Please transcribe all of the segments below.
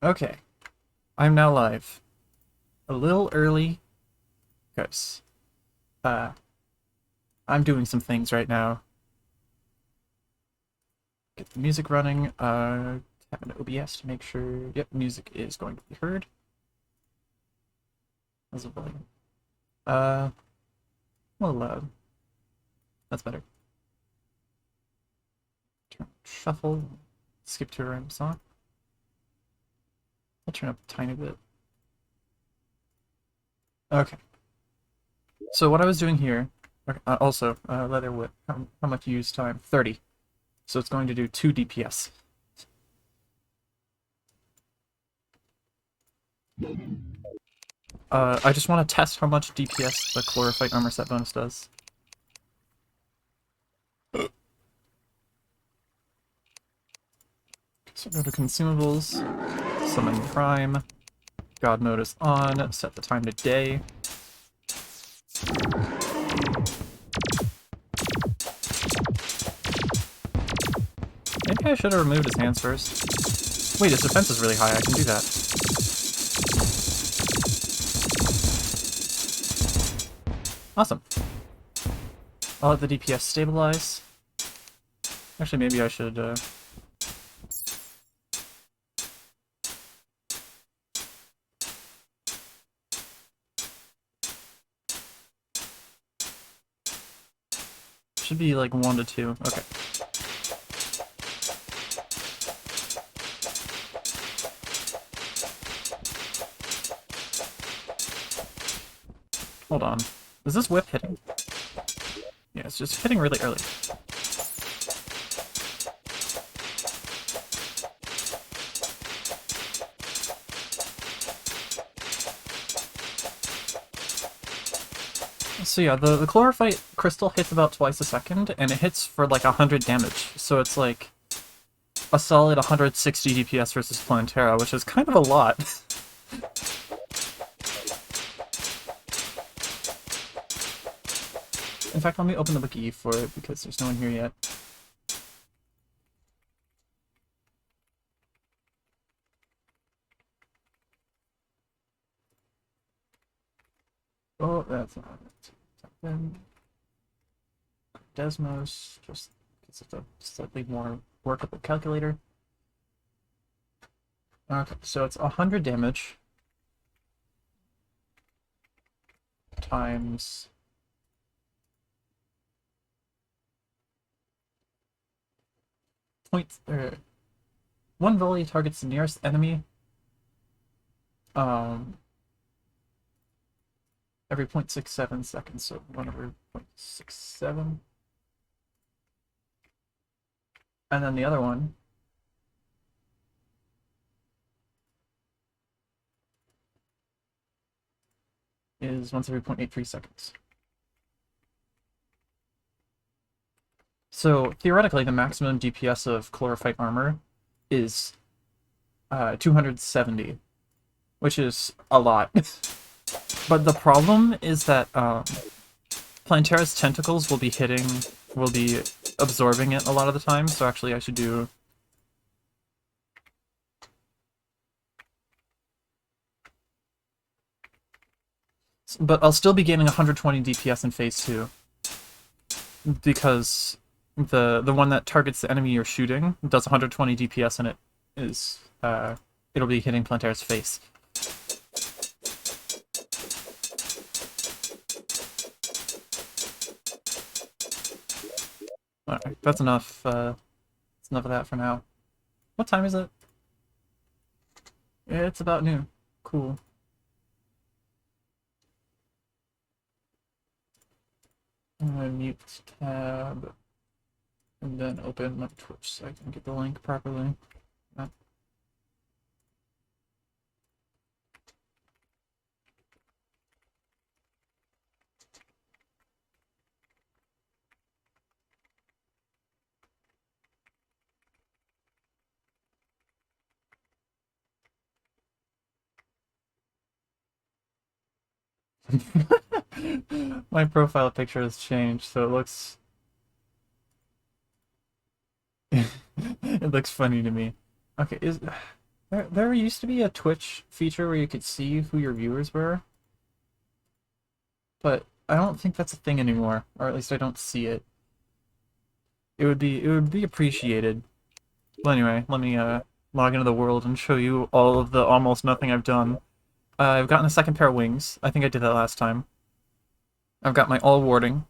Okay, I'm now live. A little early, because uh, I'm doing some things right now. Get the music running. Have an OBS to make sure. Yep, music is going to be heard. How's the volume? A little loud. That's better. Shuffle. Skip to a random song. I'll turn up a tiny bit. Okay. So what I was doing here. Okay, also, leather whip. How much use time? 30. So it's going to do 2 DPS. I just want to test how much DPS the Chlorophyte armor set bonus does. So go to consumables, summon prime, god mode is on, set the time to day. Maybe I should have removed his hands first. Wait, his defense is really high, I can do that. Awesome. I'll let the DPS stabilize. Actually, maybe I should, should be like 1 to 2. Okay. Hold on. Is this whip hitting? Yeah, it's just hitting really early. So yeah, the Chlorophyte crystal hits about twice a second, and it hits for like 100 damage. So it's like a solid 160 DPS versus Plantera, which is kind of a lot. In fact, let me open the wiki for it, because there's no one here yet. Oh, that's not it. Desmos, just because it's a slightly more workable calculator. Okay, so it's 100 damage times one volley targets the nearest enemy every 0.67 seconds, so 1 over 0.67. And then the other one is once every 0.83 seconds. So theoretically, the maximum DPS of Chlorophyte armor is 270, which is a lot. But the problem is that Plantera's tentacles will be absorbing it a lot of the time, so actually I should do... But I'll still be gaining 120 DPS in phase 2, because the one that targets the enemy you're shooting does 120 DPS, and it is it'll be hitting Plantera's face. Alright, that's enough. That's enough of that for now. What time is it? It's about noon. Cool. I'm gonna mute tab and then open my Twitch so I can get the link properly. My profile picture has changed, so it looks it looks funny to me. Okay, There used to be a Twitch feature where you could see who your viewers were, but I don't think that's a thing anymore, or at least I don't see it. It would be appreciated. Well, anyway, let me log into the world and show you all of the almost nothing I've done. I've gotten a second pair of wings. I think I did that last time. I've got my all warding.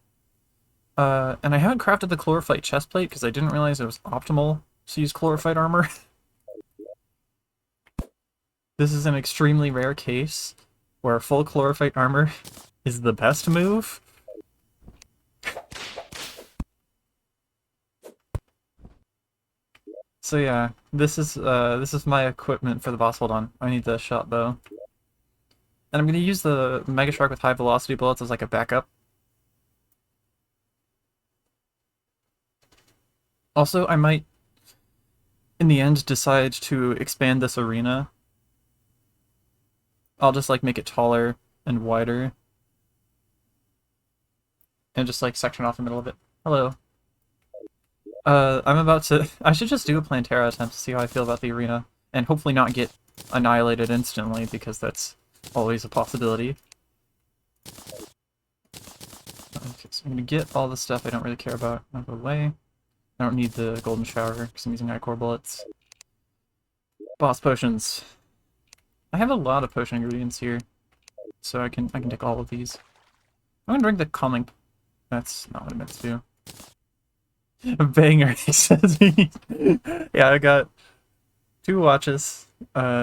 And I haven't crafted the chlorophyte chestplate because I didn't realize it was optimal to use chlorophyte armor. This is an extremely rare case where full chlorophyte armor is the best move. So yeah, this is my equipment for the boss. Hold on, I need the shot bow. And I'm gonna use the Mega Shark with high velocity bullets as like a backup. Also, I might, in the end, decide to expand this arena. I'll just like make it taller and wider. And just like section off the middle of it. Hello. I'm about to... I should just do a plantera attempt to see how I feel about the arena. And hopefully not get annihilated instantly, because that's always a possibility. Okay, so I'm gonna get all the stuff I don't really care about out of the way. I don't need the golden shower, because I'm using ichor bullets. Boss potions. I have a lot of potion ingredients here, so I can take all of these. I'm gonna drink the calming... That's not what I meant to do. Banger, he says. Yeah, I got 2 watches,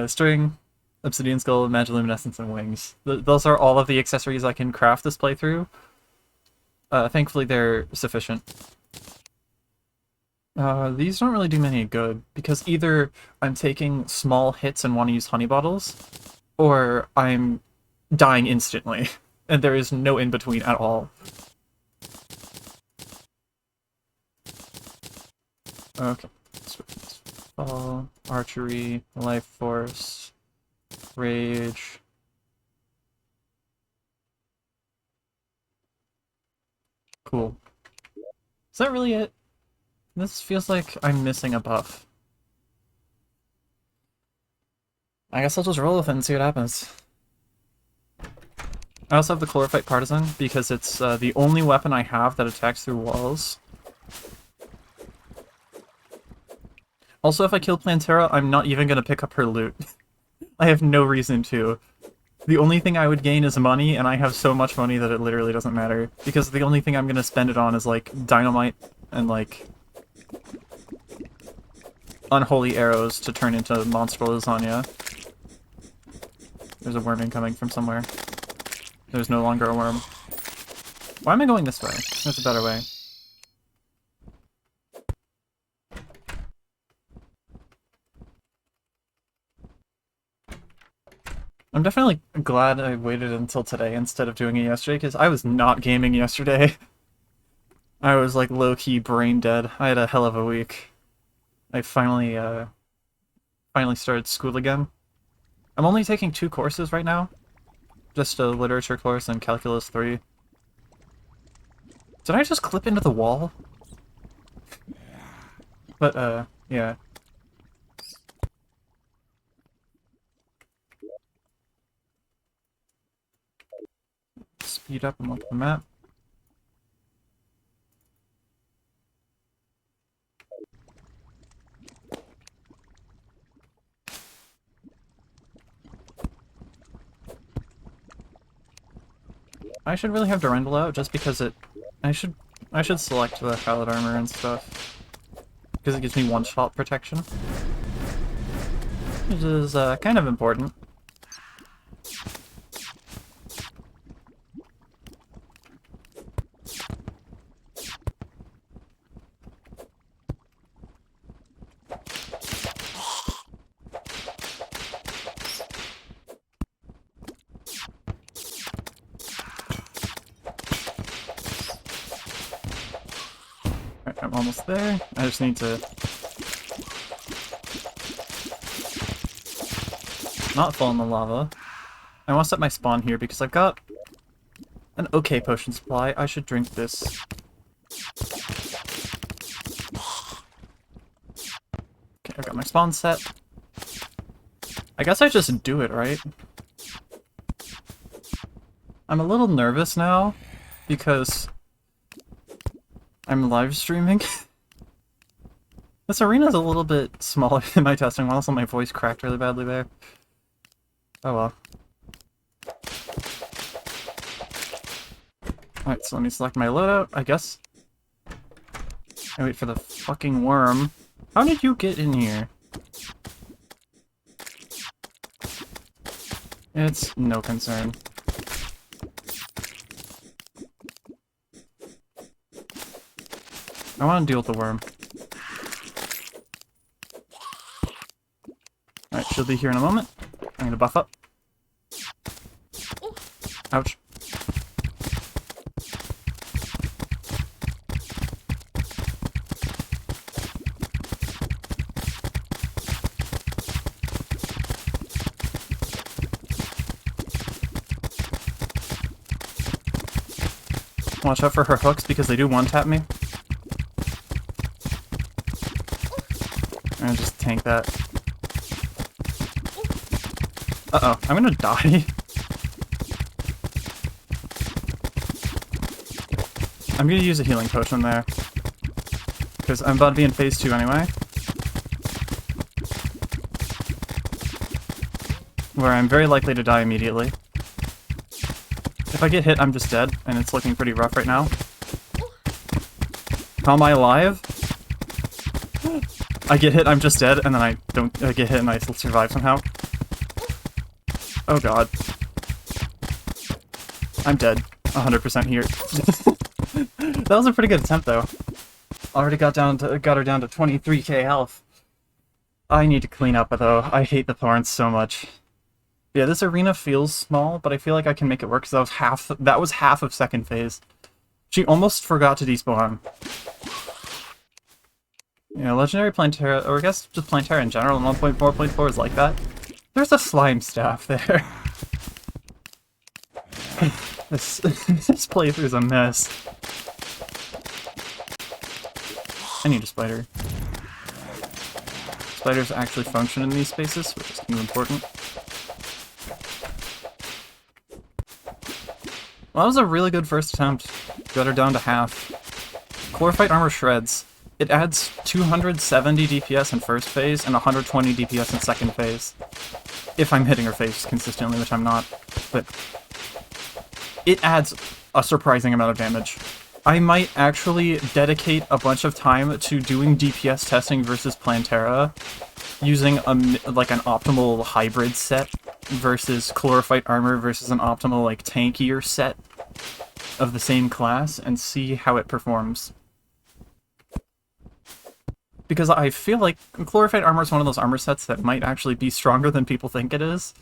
string, obsidian skull, magiluminescence, and wings. Those are all of the accessories I can craft this playthrough. Thankfully they're sufficient. These don't really do me any good, because either I'm taking small hits and want to use honey bottles, or I'm dying instantly, and there is no in-between at all. Okay. Fall, archery, life force, rage. Cool. Is that really it? This feels like I'm missing a buff. I guess I'll just roll with it and see what happens. I also have the Chlorophyte Partisan because it's the only weapon I have that attacks through walls. Also, if I kill Plantera, I'm not even going to pick up her loot. I have no reason to. The only thing I would gain is money, and I have so much money that it literally doesn't matter. Because the only thing I'm going to spend it on is, like, dynamite and, like, unholy arrows to turn into monster lasagna. There's a worm incoming from somewhere. There's no longer a worm. Why am I going this way? There's a better way. I'm definitely glad I waited until today instead of doing it yesterday, because I was not gaming yesterday. I was like low-key brain dead. I had a hell of a week. I finally started school again. I'm only taking 2 courses right now. Just a literature course and calculus 3. Did I just clip into the wall? But, yeah. Speed up and look at the map. I should really have Durandal out just because I should select the pallet armor and stuff. Because it gives me one-shot protection. Which is kind of important. Alright, I'm almost there. I just need to not fall in the lava. I want to set my spawn here because I've got an okay potion supply. I should drink this. Okay, I've got my spawn set. I guess I just do it, right? I'm a little nervous now because I'm live streaming. This arena's a little bit smaller than my testing one, so my voice cracked really badly there. Oh well. Alright, so let me select my loadout, I guess. I wait for the fucking worm. How did you get in here? It's no concern. I want to deal with the worm. Alright, she'll be here in a moment. I'm gonna buff up. Ouch. Watch out for her hooks because they do one-tap me. I'm gonna just tank that. Uh-oh, I'm gonna die. I'm gonna use a healing potion there. Because I'm about to be in phase 2 anyway. Where I'm very likely to die immediately. If I get hit, I'm just dead, and it's looking pretty rough right now. How am I alive? I get hit, I'm just dead, and then I get hit and I survive somehow. Oh god. I'm dead. 100% here. That was a pretty good attempt, though. Already got her down to 23k health. I need to clean up, though. I hate the thorns so much. Yeah, this arena feels small, but I feel like I can make it work because that was half of second phase. She almost forgot to despawn. Yeah, legendary plantera, or I guess just plantera in general, and 1.4.4 is like that. There's a slime staff there. This playthrough's a mess. I need a spider. Spiders actually function in these spaces, which is kind of important. Well, that was a really good first attempt. Got her down to half. Chlorophyte armor shreds. It adds 270 DPS in first phase and 120 DPS in second phase. If I'm hitting her face consistently, which I'm not. But it adds a surprising amount of damage. I might actually dedicate a bunch of time to doing DPS testing versus plantera, using like an optimal hybrid set versus chlorophyte armor versus an optimal like tankier set of the same class, and see how it performs. Because I feel like chlorophyte armor is one of those armor sets that might actually be stronger than people think it is.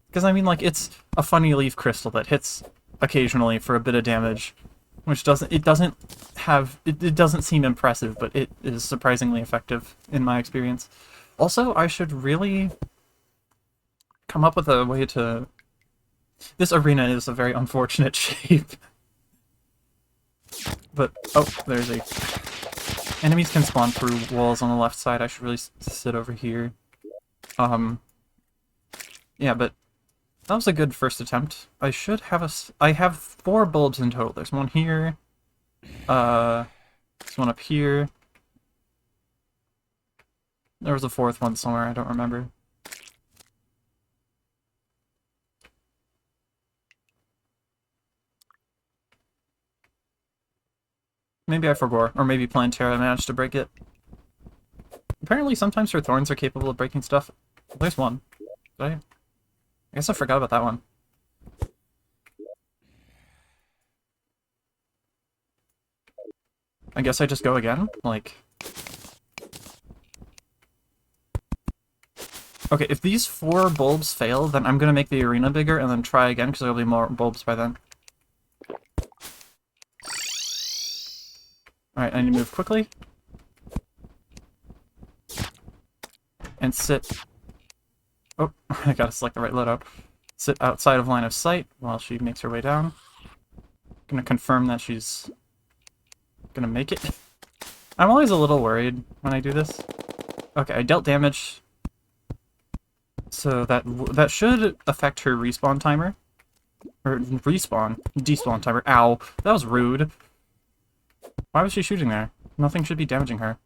Because I mean, like, it's a funny leaf crystal that hits occasionally for a bit of damage, which doesn't seem impressive, but it is surprisingly effective in my experience. Also, I should really come up with a way to... This arena is a very unfortunate shape. But, oh, there's a... Enemies can spawn through walls on the left side. I should really sit over here. Yeah, but that was a good first attempt. I should have I have 4 bulbs in total. There's one here. There's one up here. There was a 4th one somewhere, I don't remember. Maybe I forgot, or maybe plantera managed to break it. Apparently sometimes her thorns are capable of breaking stuff. There's one. I guess I forgot about that one. I guess I just go again? Like... Okay, if these 4 bulbs fail, then I'm gonna make the arena bigger and then try again, because there'll be more bulbs by then. Alright, I need to move quickly. And sit... Oh, I gotta select the right loadout. Sit outside of line of sight while she makes her way down. Gonna confirm that she's gonna make it. I'm always a little worried when I do this. Okay, I dealt damage. So that should affect her respawn timer. Or despawn timer. Ow, that was rude. Why was she shooting there? Nothing should be damaging her.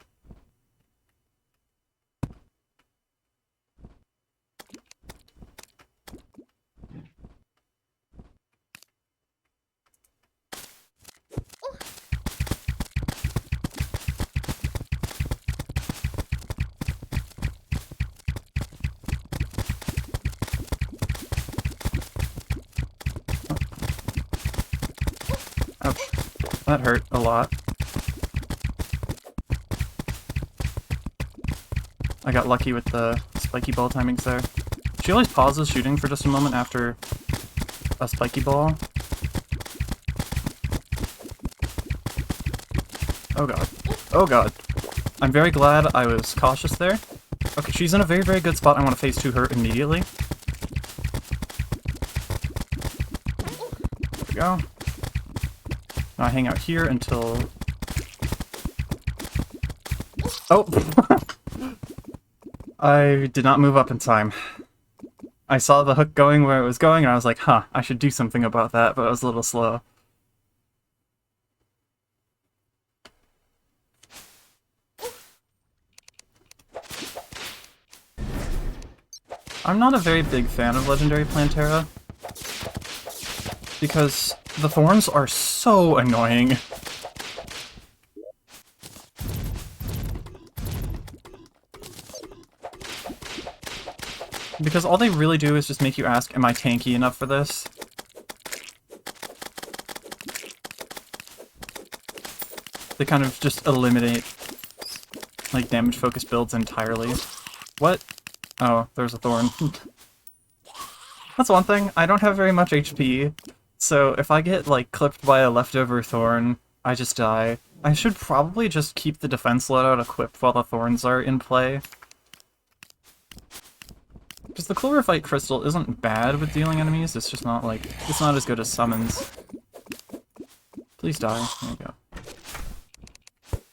Ouch. That hurt a lot. I got lucky with the spiky ball timings there. She always pauses shooting for just a moment after a spiky ball. Oh god. Oh god. I'm very glad I was cautious there. Okay, she's in a very, very good spot. I want to phase 2 her immediately. There we go. Now I hang out here until... Oh! I did not move up in time. I saw the hook going where it was going, and I was like, huh, I should do something about that, but I was a little slow. I'm not a very big fan of Legendary Plantera, because the thorns are so annoying. Because all they really do is just make you ask, am I tanky enough for this? They kind of just eliminate, like, damage-focused builds entirely. What? Oh, there's a thorn. That's one thing, I don't have very much HP, so if I get, like, clipped by a leftover thorn, I just die. I should probably just keep the defense loadout equipped while the thorns are in play. Because the Chlorophyte Crystal isn't bad with dealing enemies, it's just not, like, it's not as good as summons. Please die. There you go.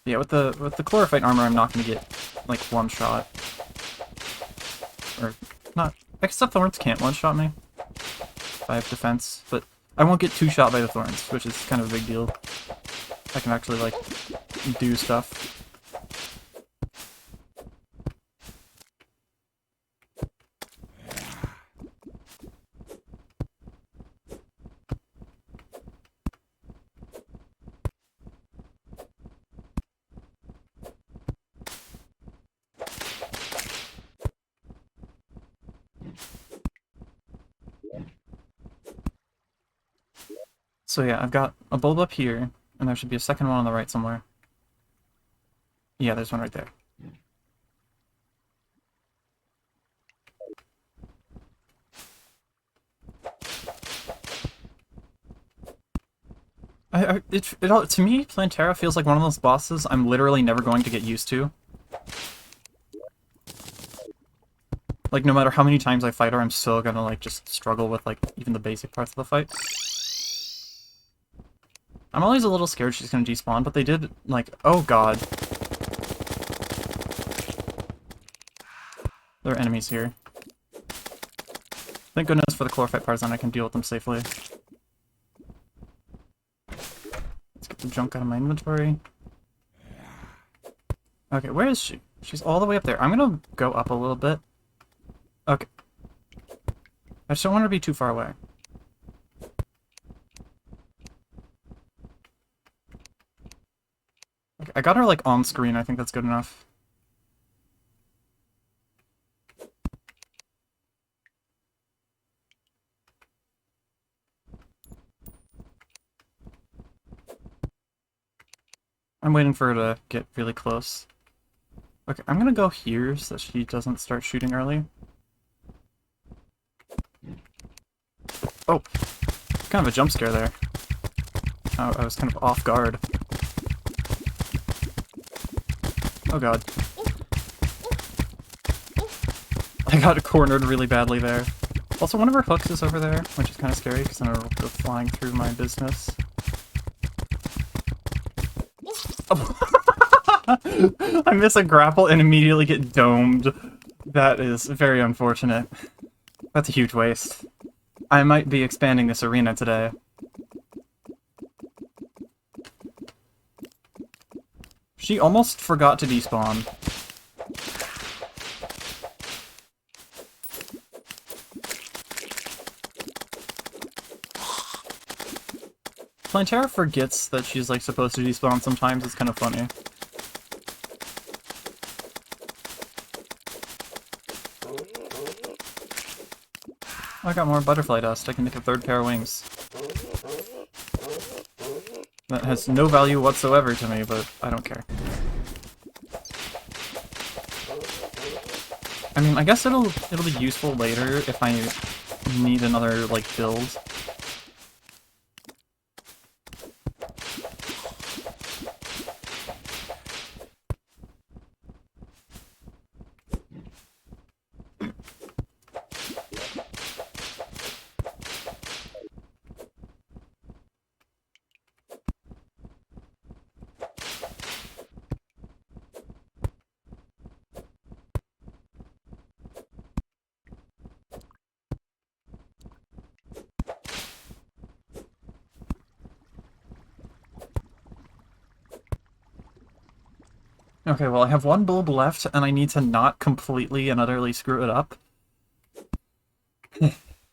Yeah, with the Chlorophyte armor, I'm not gonna get, like, one-shot. Or, not... Except thorns can't one-shot me. If I have defense, but I won't get two-shot by the thorns, which is kind of a big deal. I can actually, like, do stuff. So yeah, I've got a bulb up here, and there should be a second one on the right somewhere. Yeah, there's one right there. To me, Plantera feels like one of those bosses I'm literally never going to get used to. Like, no matter how many times I fight her, I'm still gonna, like, just struggle with, like, even the basic parts of the fight. I'm always a little scared she's gonna despawn, but they did, like, oh god. There are enemies here. Thank goodness for the Chlorophyte Partisan, I can deal with them safely. Let's get the junk out of my inventory. Okay, where is she? She's all the way up there. I'm gonna go up a little bit. Okay. I just don't want her to be too far away. Okay, I got her, like, on screen. I think that's good enough. I'm waiting for her to get really close. Okay, I'm gonna go here so that she doesn't start shooting early. Oh! Kind of a jump scare there. I was kind of off guard. Oh god. I got cornered really badly there. Also, one of her hooks is over there, which is kind of scary because then it'll go flying through my business. Oh. I miss a grapple and immediately get domed. That is very unfortunate. That's a huge waste. I might be expanding this arena today. She almost forgot to despawn. Plantera forgets that she's like supposed to despawn sometimes. It's kind of funny. I got more butterfly dust. I can make a third pair of wings. That has no value whatsoever to me, but I don't care. I mean, I guess it'll be useful later if I need another like build. Okay, well I have one bulb left, and I need to not completely and utterly screw it up.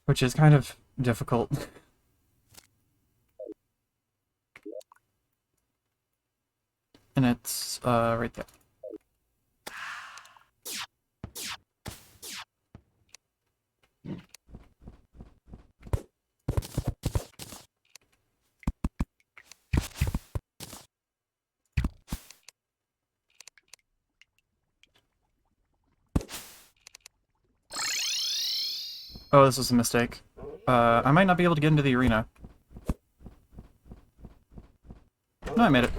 Which is kind of difficult. And it's, right there. Oh, this was a mistake. I might not be able to get into the arena. No, I made it.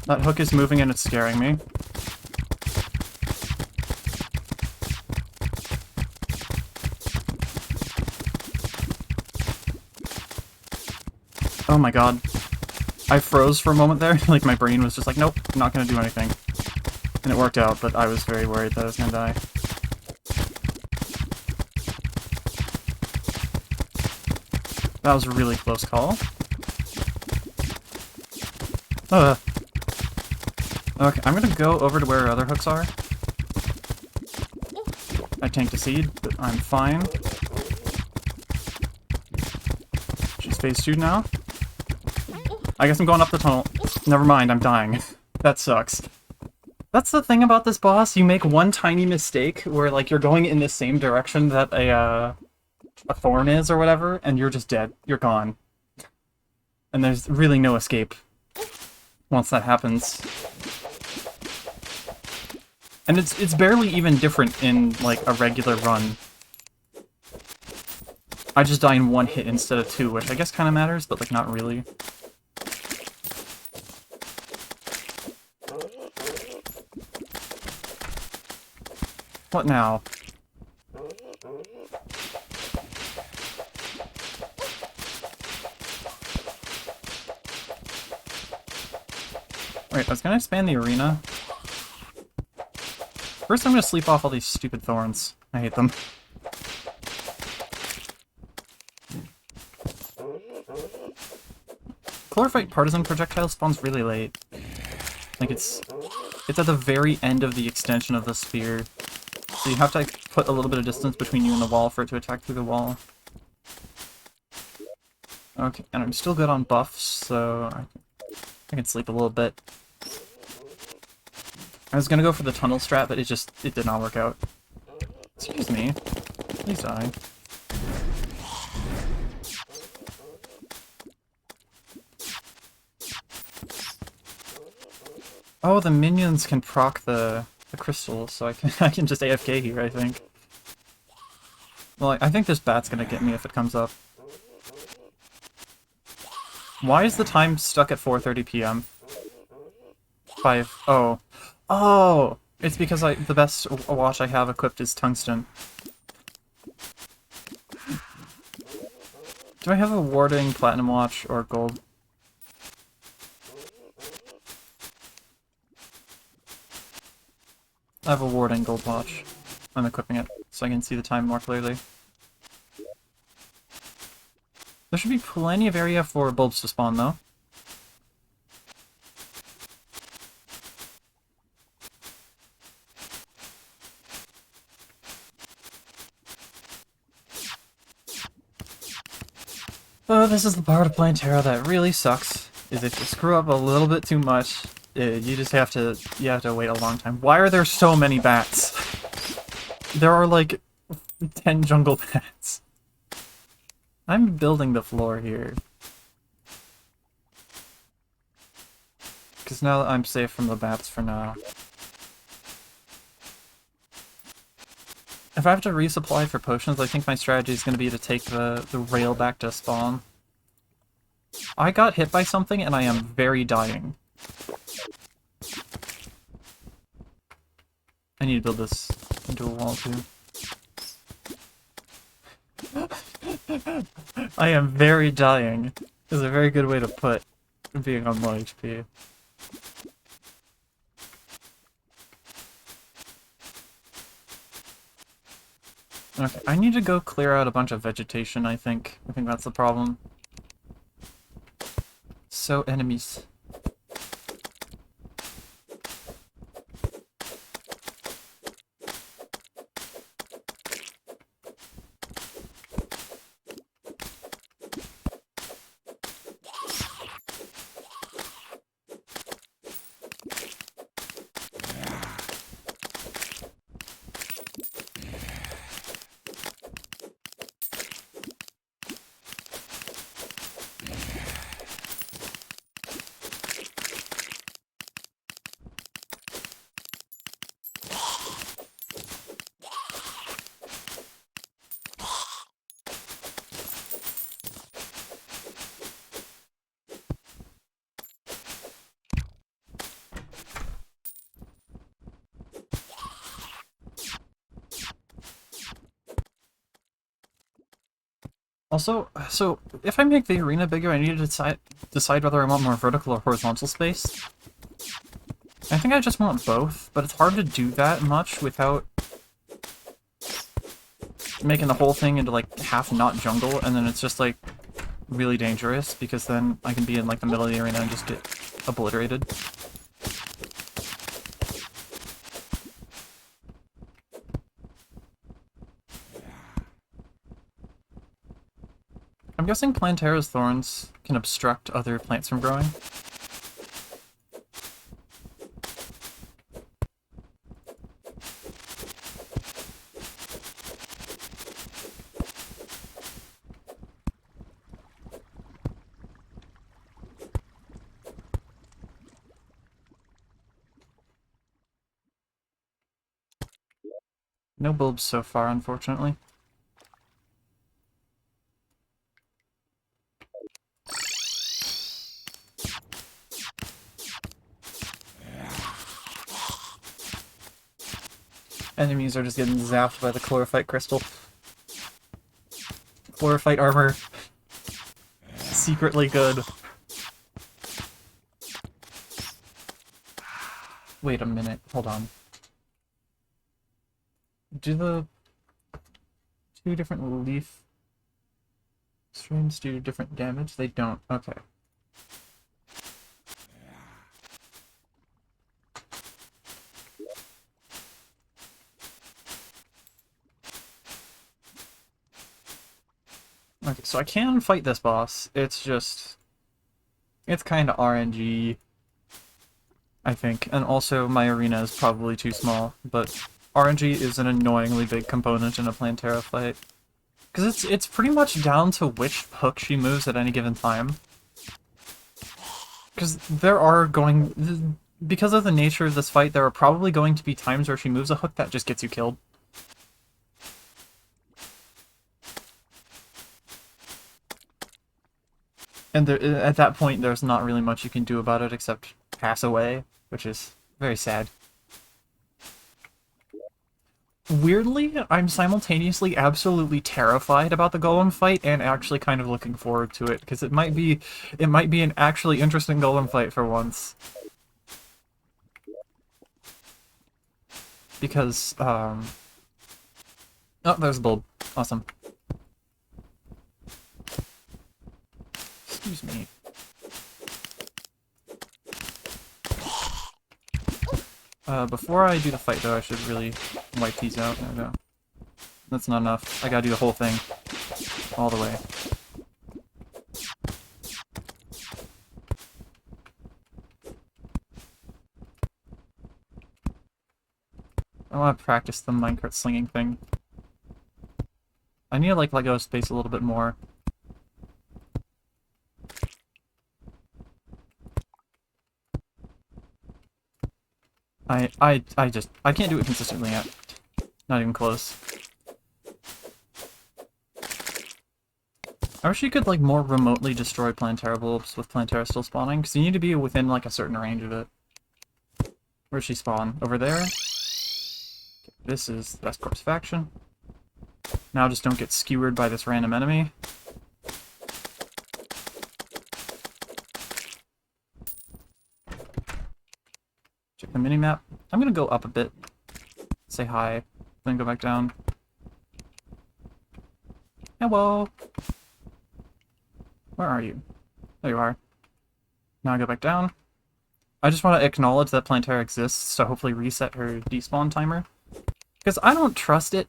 That hook is moving and it's scaring me. Oh my god. I froze for a moment there, like my brain was just like, nope, I'm not gonna do anything. And it worked out, but I was very worried that I was gonna die. That was a really close call. Okay, I'm gonna go over to where our other hooks are. I tanked a seed, but I'm fine. She's phase 2 now. I guess I'm going up the tunnel. Never mind, I'm dying. That sucks. That's the thing about this boss, you make one tiny mistake where, like, you're going in the same direction that a thorn is or whatever, and you're just dead. You're gone. And there's really no escape once that happens. And it's barely even different in, like, a regular run. I just die in one hit instead of two, which I guess kind of matters, but, like, not really. What now? Wait, I was gonna expand the arena. First I'm gonna sleep off all these stupid thorns. I hate them. Chlorophyte partisan projectile spawns really late. Like it's at the very end of the extension of the spear. So you have to like, put a little bit of distance between you and the wall for it to attack through the wall. Okay, and I'm still good on buffs, so I can sleep a little bit. I was gonna go for the tunnel strat, but it did not work out. Excuse me. Please die. Oh, the minions can proc the crystals, so I can just AFK here, I think. Well, I think this bat's gonna get me if it comes up. Why is the time stuck at 4:30 p.m.? 5. Oh. Oh! It's because the best watch I have equipped is tungsten. Do I have a warding platinum watch or gold? I have a warding gold watch. I'm equipping it so I can see the time more clearly. There should be plenty of area for bulbs to spawn, though. Oh, this is the part of plantera that really sucks. Is if you screw up a little bit too much, you just have to wait a long time. Why are there so many bats? There are like 10 jungle bats. I'm building the floor here. Because now I'm safe from the bats for now. If I have to resupply for potions, I think my strategy is going to be to take the rail back to spawn. I got hit by something and I am very dying. I need to build this into a wall too. I am very dying. Is a very good way to put being on low HP. Okay, I need to go clear out a bunch of vegetation, I think. I think that's the problem. So, enemies. Also, so if I make the arena bigger, I need to decide whether I want more vertical or horizontal space. I think I just want both, but it's hard to do that much without making the whole thing into like half not jungle, and then it's just like really dangerous because then I can be in like the middle of the arena and just get obliterated. I'm guessing plantera's thorns can obstruct other plants from growing. No bulbs so far, unfortunately. Enemies are just getting zapped by the chlorophyte crystal. Chlorophyte armor. Secretly good. Wait a minute, hold on. Do the two different leaf streams do different damage? They don't. Okay. Okay, so I can fight this boss. It's just... it's kind of RNG, I think. And also, my arena is probably too small, but RNG is an annoyingly big component in a plantera fight. Because it's pretty much down to which hook she moves at any given time. Because there are going... because of the nature of this fight, there are probably going to be times where she moves a hook that just gets you killed. And there, at that point, there's not really much you can do about it except pass away, which is very sad. Weirdly, I'm simultaneously absolutely terrified about the golem fight and actually kind of looking forward to it, because it might be an actually interesting golem fight for once. because, oh, there's a bulb. Awesome. Excuse me. Before I do the fight, though, I should really wipe these out. There we go. That's not enough. I gotta do the whole thing. All the way. I want to practice the minecart slinging thing. I need to, like, let go of space a little bit more. I can't do it consistently yet. Not even close. I wish you could, like, more remotely destroy plantera bulbs with plantera still spawning, because you need to be within, like, a certain range of it. Where's she spawn? Over there? This is the best course of action. Now just don't get skewered by this random enemy. Check the minimap. I'm gonna go up a bit. Say hi. Then go back down. Hello! Where are you? There you are. Now I go back down. I just want to acknowledge that plantera exists to hopefully reset her despawn timer. Because I don't trust it.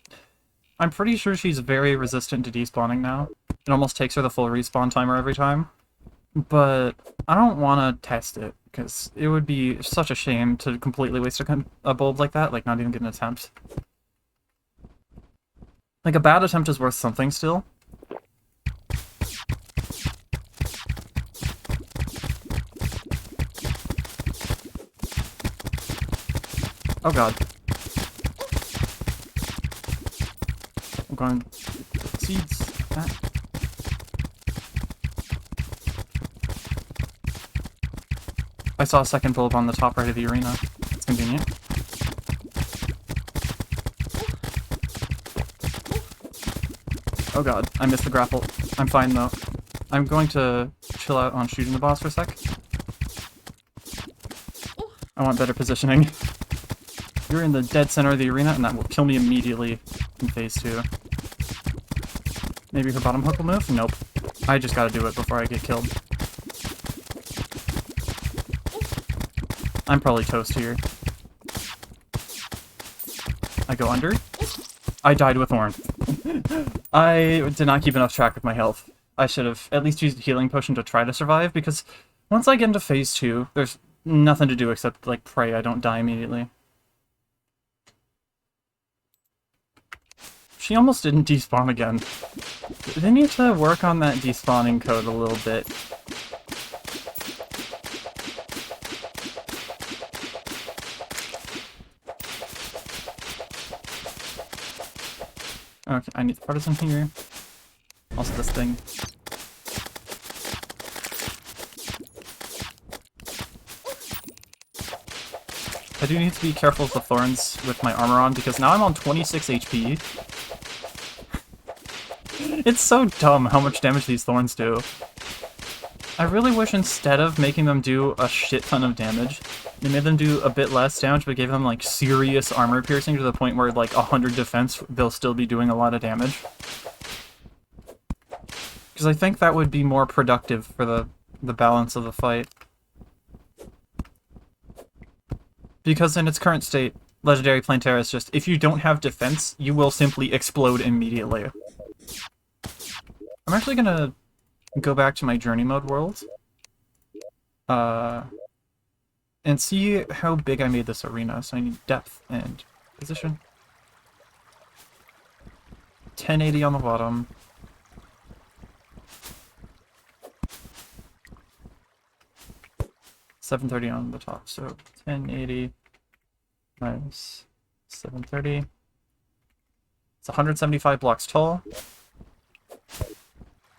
I'm pretty sure she's very resistant to despawning now. It almost takes her the full respawn timer every time. But I don't want to test it, because it would be such a shame to completely waste a bulb like that, like not even get an attempt. Like, a bad attempt is worth something still. Oh god. I'm going... seeds. Ah. I saw a second bulb on the top right of the arena. It's convenient. Oh god, I missed the grapple. I'm fine though. I'm going to chill out on shooting the boss for a sec. I want better positioning. You're in the dead center of the arena, and that will kill me immediately in phase 2. Maybe her bottom hook will move? Nope. I just gotta do it before I get killed. I'm probably toast here. I go under. I died with Thorn. I did not keep enough track of my health. I should have at least used a healing potion to try to survive, because once I get into phase 2, there's nothing to do except, like, pray I don't die immediately. She almost didn't despawn again. They need to work on that despawning code a little bit. Okay, I need the partisan here. Also this thing. I do need to be careful with the thorns with my armor on, because now I'm on 26 HP. It's so dumb how much damage these thorns do. I really wish instead of making them do a shit ton of damage, they made them do a bit less damage, but gave them, like, serious armor piercing to the point where, like, 100 defense, they'll still be doing a lot of damage. Because I think that would be more productive for the balance of the fight. Because in its current state, Legendary Plantera is just, if you don't have defense, you will simply explode immediately. I'm actually gonna go back to my journey mode world. And see how big I made this arena. So I need depth and position. 1080 on the bottom. $730 on the top, so 1080 minus 730. It's 175 blocks tall.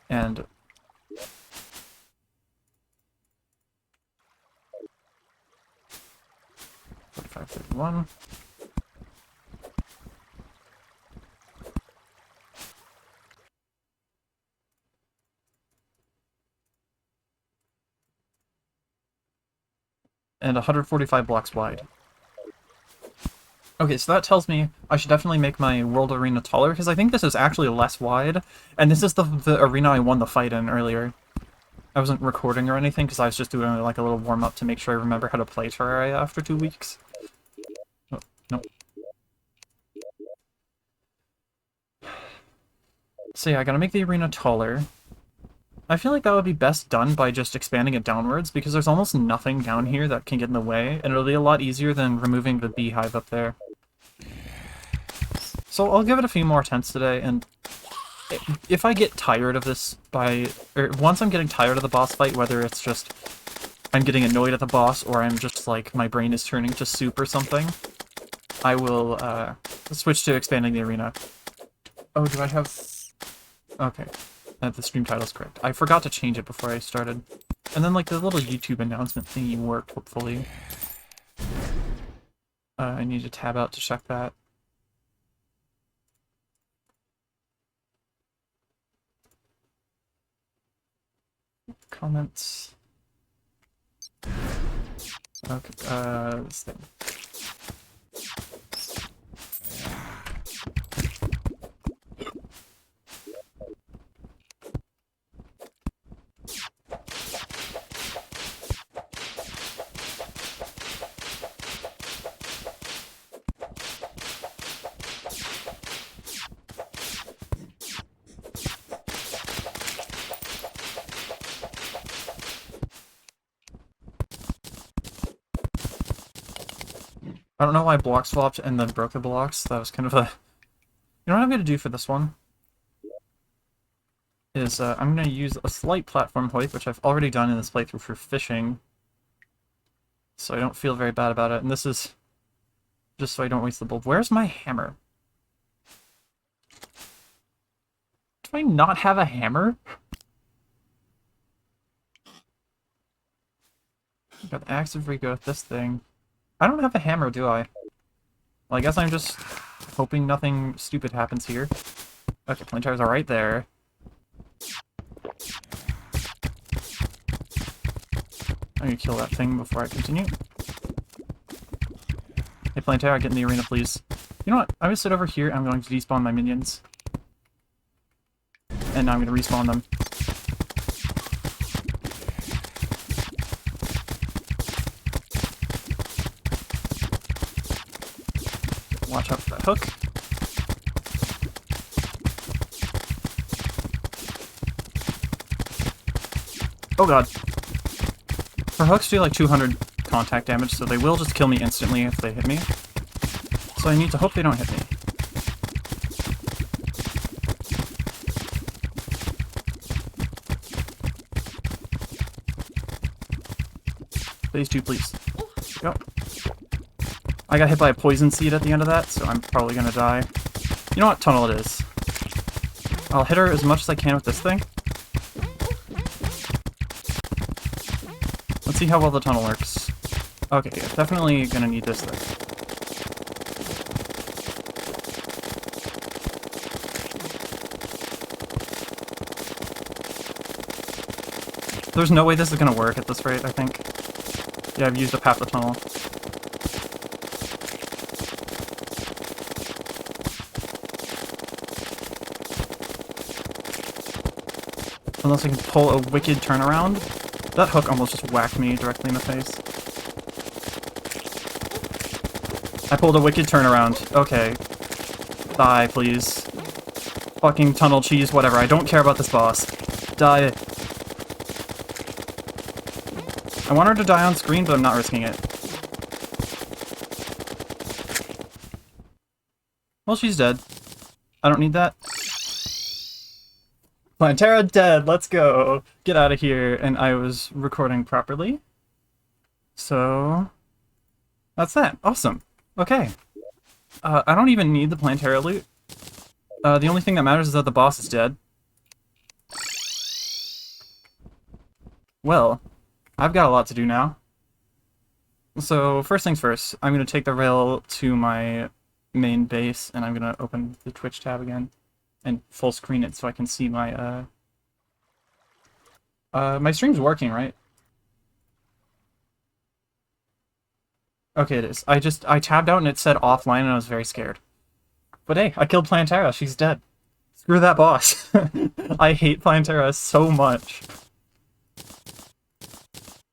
And 4531. And 145 blocks wide. Okay, so that tells me I should definitely make my world arena taller, because I think this is actually less wide, and this is the arena I won the fight in earlier. I wasn't recording or anything, because I was just doing like a little warm-up to make sure I remember how to play Terraria after 2 weeks. Oh, no. So yeah, I gotta make the arena taller. I feel like that would be best done by just expanding it downwards, because there's almost nothing down here that can get in the way, and it'll be a lot easier than removing the beehive up there. So I'll give it a few more attempts today, and if I get tired of this once I'm getting tired of the boss fight, whether it's just I'm getting annoyed at the boss or I'm just like my brain is turning to soup or something, I will switch to expanding the arena. Oh, do I have... Okay, the stream title's correct. I forgot to change it before I started. And then like the little YouTube announcement thingy worked, hopefully. I need to tab out to check that. Comments. Okay, this thing. I don't know why I block swapped and then broke the blocks. That was kind of a... You know what I'm going to do for this one? Is I'm going to use a slight platform height, which I've already done in this playthrough for fishing. So I don't feel very bad about it. And this is just so I don't waste the bulb. Where's my hammer? Do I not have a hammer? Got the axe if we go with this thing. I don't have a hammer, do I? Well, I guess I'm just hoping nothing stupid happens here. Okay, planters are right there. I'm gonna kill that thing before I continue. Hey, plantera, get in the arena, please. You know what? I'm gonna sit over here, I'm going to despawn my minions. And now I'm gonna respawn them. Watch out for that hook. Oh god. Her hooks do like 200 contact damage, so they will just kill me instantly if they hit me. So I need to hope they don't hit me. Phase 2, please. Go. I got hit by a poison seed at the end of that, so I'm probably gonna die. You know what? Tunnel it is. I'll hit her as much as I can with this thing. Let's see how well the tunnel works. Okay, yeah, definitely gonna need this thing. There's no way this is gonna work at this rate, I think. Yeah, I've used up half the tunnel. Unless I can pull a wicked turnaround. That hook almost just whacked me directly in the face. I pulled a wicked turnaround. Okay. Die, please. Fucking tunnel cheese, whatever. I don't care about this boss. Die. I want her to die on screen, but I'm not risking it. Well, she's dead. I don't need that. Plantera dead, let's go! Get out of here, and I was recording properly. So... that's that. Awesome. Okay. I don't even need the Plantera loot. The only thing that matters is that the boss is dead. Well, I've got a lot to do now. So, first things first, I'm going to take the rail to my main base, and I'm going to open the Twitch tab again. And full screen it so I can see my, my stream's working, right? Okay, it is. I tabbed out and it said offline and I was very scared. But hey, I killed Plantera. She's dead. Screw that boss. I hate Plantera so much.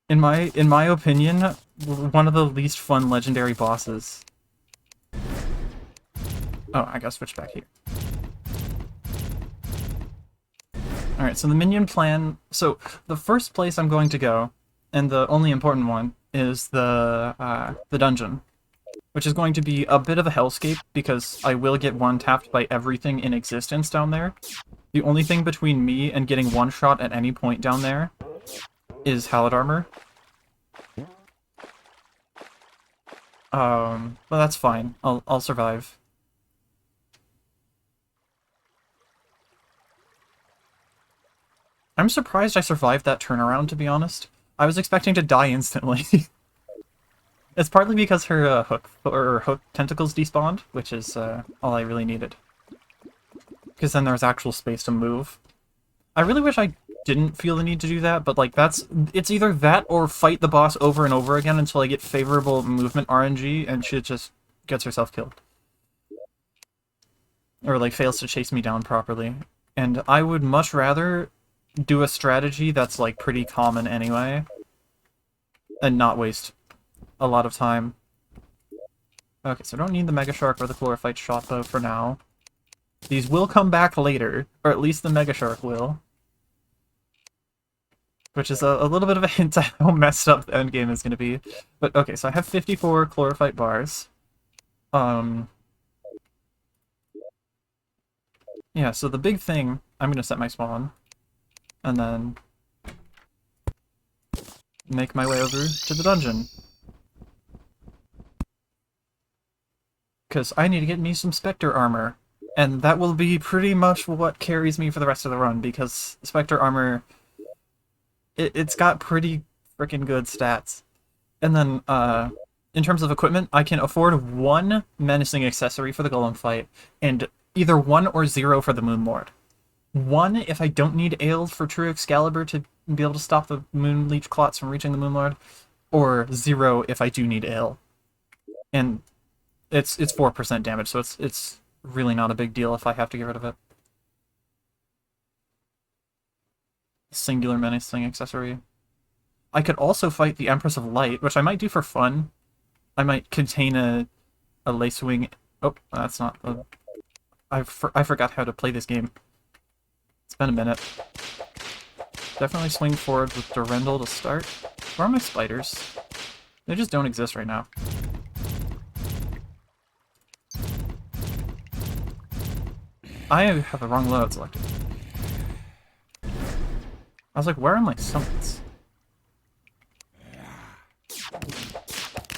In my opinion, one of the least fun legendary bosses. Oh, I gotta switch back here. Alright, so the minion plan... So, the first place I'm going to go, and the only important one, is the dungeon. Which is going to be a bit of a hellscape, because I will get one-tapped by everything in existence down there. The only thing between me and getting one-shot at any point down there is Hallowed Armor. But that's fine. I'll survive. I'm surprised I survived that turnaround, to be honest. I was expecting to die instantly. It's partly because her hook tentacles despawned, which is all I really needed. Because then there's actual space to move. I really wish I didn't feel the need to do that, but like it's either that or fight the boss over and over again until I get favorable movement RNG and she just gets herself killed. Or like fails to chase me down properly. And I would much rather do a strategy that's like pretty common anyway and not waste a lot of time. Okay, so I don't need the Mega Shark or the Chlorophyte Shot though for now. These will come back later, or at least the Mega Shark will. Which is a little bit of a hint at how messed up the endgame is going to be. But okay, so I have 54 Chlorophyte bars. Yeah, so the big thing, I'm going to set my spawn. And then make my way over to the dungeon. Because I need to get me some Spectre armor. And that will be pretty much what carries me for the rest of the run, because Spectre armor, it's got pretty freaking good stats. And then, in terms of equipment, I can afford one menacing accessory for the golem fight, and either 1 or 0 for the Moon Lord. 1 if I don't need Ale for True Excalibur to be able to stop the Moon Leech Clots from reaching the Moon Lord, or 0 if I do need Ale. And it's 4% damage, so it's really not a big deal if I have to get rid of it. Singular menacing accessory. I could also fight the Empress of Light, which I might do for fun. I might contain a Lacewing... Oh, that's not the... I forgot how to play this game. It's been a minute. Definitely swing forward with Durendal to start. Where are my spiders? They just don't exist right now. I have the wrong loadout selected. I was like, where are my summons?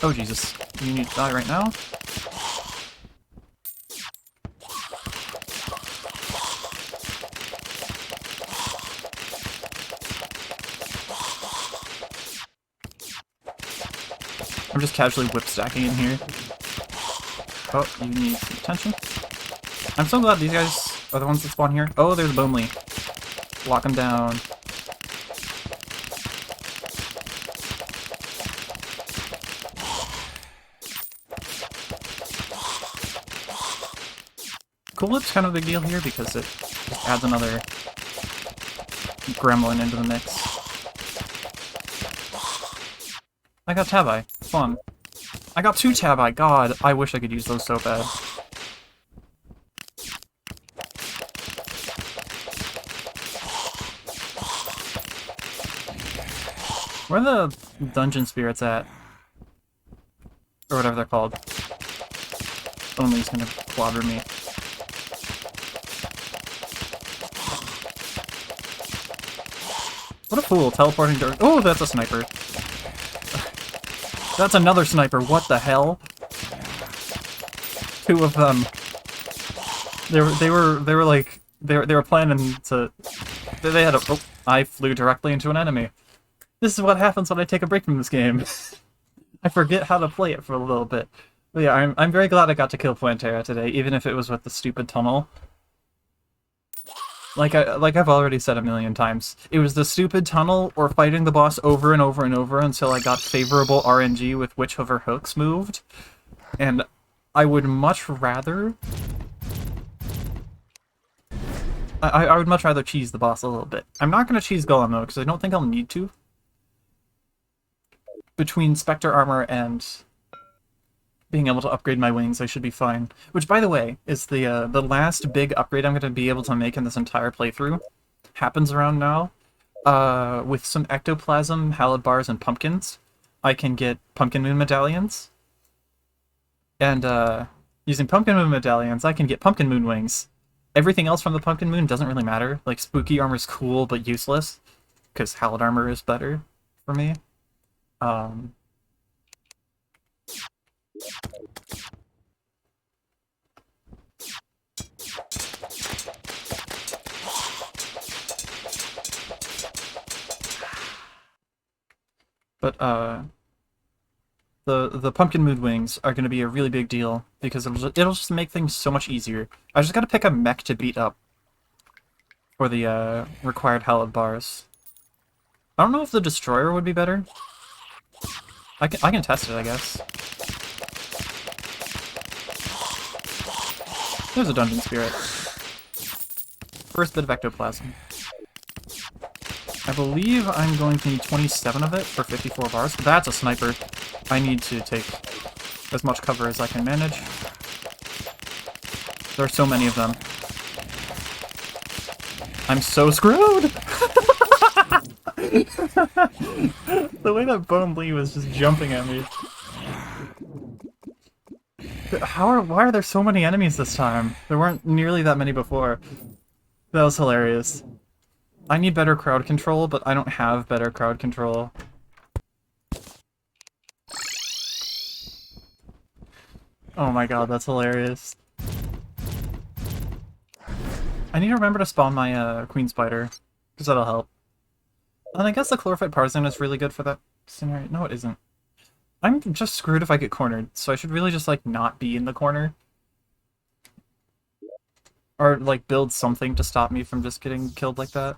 Oh Jesus, you need to die right now? I'm just casually whip stacking in here. Oh, you need some attention. I'm so glad these guys are the ones that spawn here. Oh, there's a Boomly. Lock him down. Cool Whip's kind of a big deal here because it just adds another gremlin into the mix. I got Tabi. Fun. I got 2 Tabi. God, I wish I could use those so bad. Where are the dungeon spirits at? Or whatever they're called. Only's gonna clobber me. What a fool, teleporting to... Oh, that's a sniper. That's another sniper, what the hell? 2 of them. They were planning to... They had a... Oh, I flew directly into an enemy. This is what happens when I take a break from this game. I forget how to play it for a little bit. But yeah, I'm very glad I got to kill Plantera today, even if it was with the stupid tunnel. Like I've already said a million times, it was the stupid tunnel or fighting the boss over and over and over until I got favorable RNG with which of her hooks moved, and I would much rather... I would much rather cheese the boss a little bit. I'm not going to cheese Golem, though, because I don't think I'll need to. Between Spectre Armor and being able to upgrade my wings, I should be fine. Which, by the way, is the last big upgrade I'm going to be able to make in this entire playthrough. Happens around now. With some Ectoplasm, Halid Bars, and Pumpkins, I can get Pumpkin Moon Medallions. And, using Pumpkin Moon Medallions, I can get Pumpkin Moon Wings. Everything else from the Pumpkin Moon doesn't really matter. Like, Spooky Armor's cool, but useless. Because Halid Armor is better for me. But, the Pumpkin Moon Wings are going to be a really big deal, because it'll just make things so much easier. I just gotta pick a mech to beat up for the, required Halid Bars. I don't know if the Destroyer would be better. I can test it, I guess. There's a Dungeon Spirit. First bit of Ectoplasm. I believe I'm going to need 27 of it for 54 bars. That's a sniper. I need to take as much cover as I can manage. There are so many of them. I'm so screwed! The way that Bone Lee was just jumping at me. Why are there so many enemies this time? There weren't nearly that many before. That was hilarious. I need better crowd control, but I don't have better crowd control. Oh my god, that's hilarious. I need to remember to spawn my Queen Spider, because that'll help. And I guess the Chlorophyte Partisan is really good for that scenario. No, it isn't. I'm just screwed if I get cornered, so I should really just, like, not be in the corner. Or, like, build something to stop me from just getting killed like that.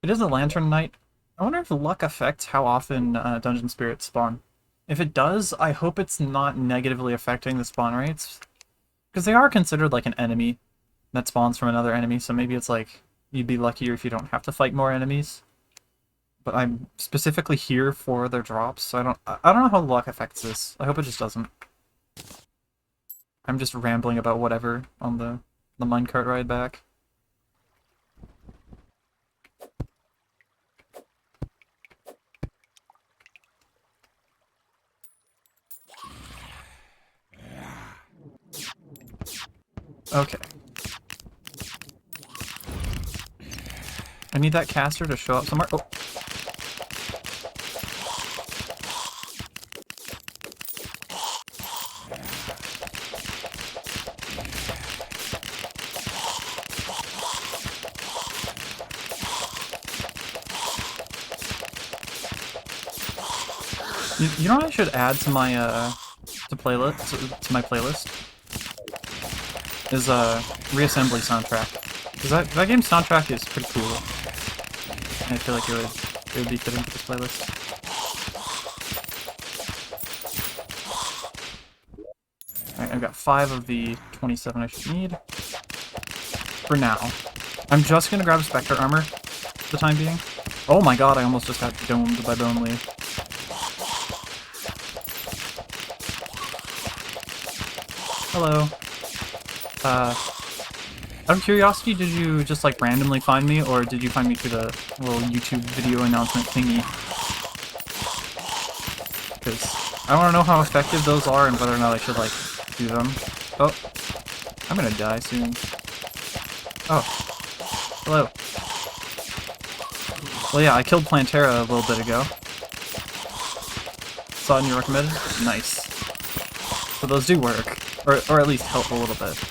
It is a Lantern Knight. I wonder if luck affects how often Dungeon Spirits spawn. If it does, I hope it's not negatively affecting the spawn rates. Because they are considered like an enemy that spawns from another enemy, so maybe it's like, you'd be luckier if you don't have to fight more enemies. But I'm specifically here for their drops, so I don't know how luck affects this. I hope it just doesn't. I'm just rambling about whatever on the minecart ride back. Okay. I need that caster to show up somewhere. Oh. You know what I should add to my to my playlist? Is Reassembly soundtrack. Because that game's soundtrack is pretty cool. And I feel like it would be fitting for this playlist. Alright, I've got 5 of the 27 I should need. For now. I'm just gonna grab Spectre Armor for the time being. Oh my god, I almost just got domed by Bone Lee. Hello. Out of curiosity, did you just, like, randomly find me, or did you find me through the little YouTube video announcement thingy? Because I want to know how effective those are and whether or not I should, like, do them. Oh. I'm gonna die soon. Oh. Hello. Well, yeah, I killed Plantera a little bit ago. Saw it in your recommended? Nice. So those do work. Or at least help a little bit.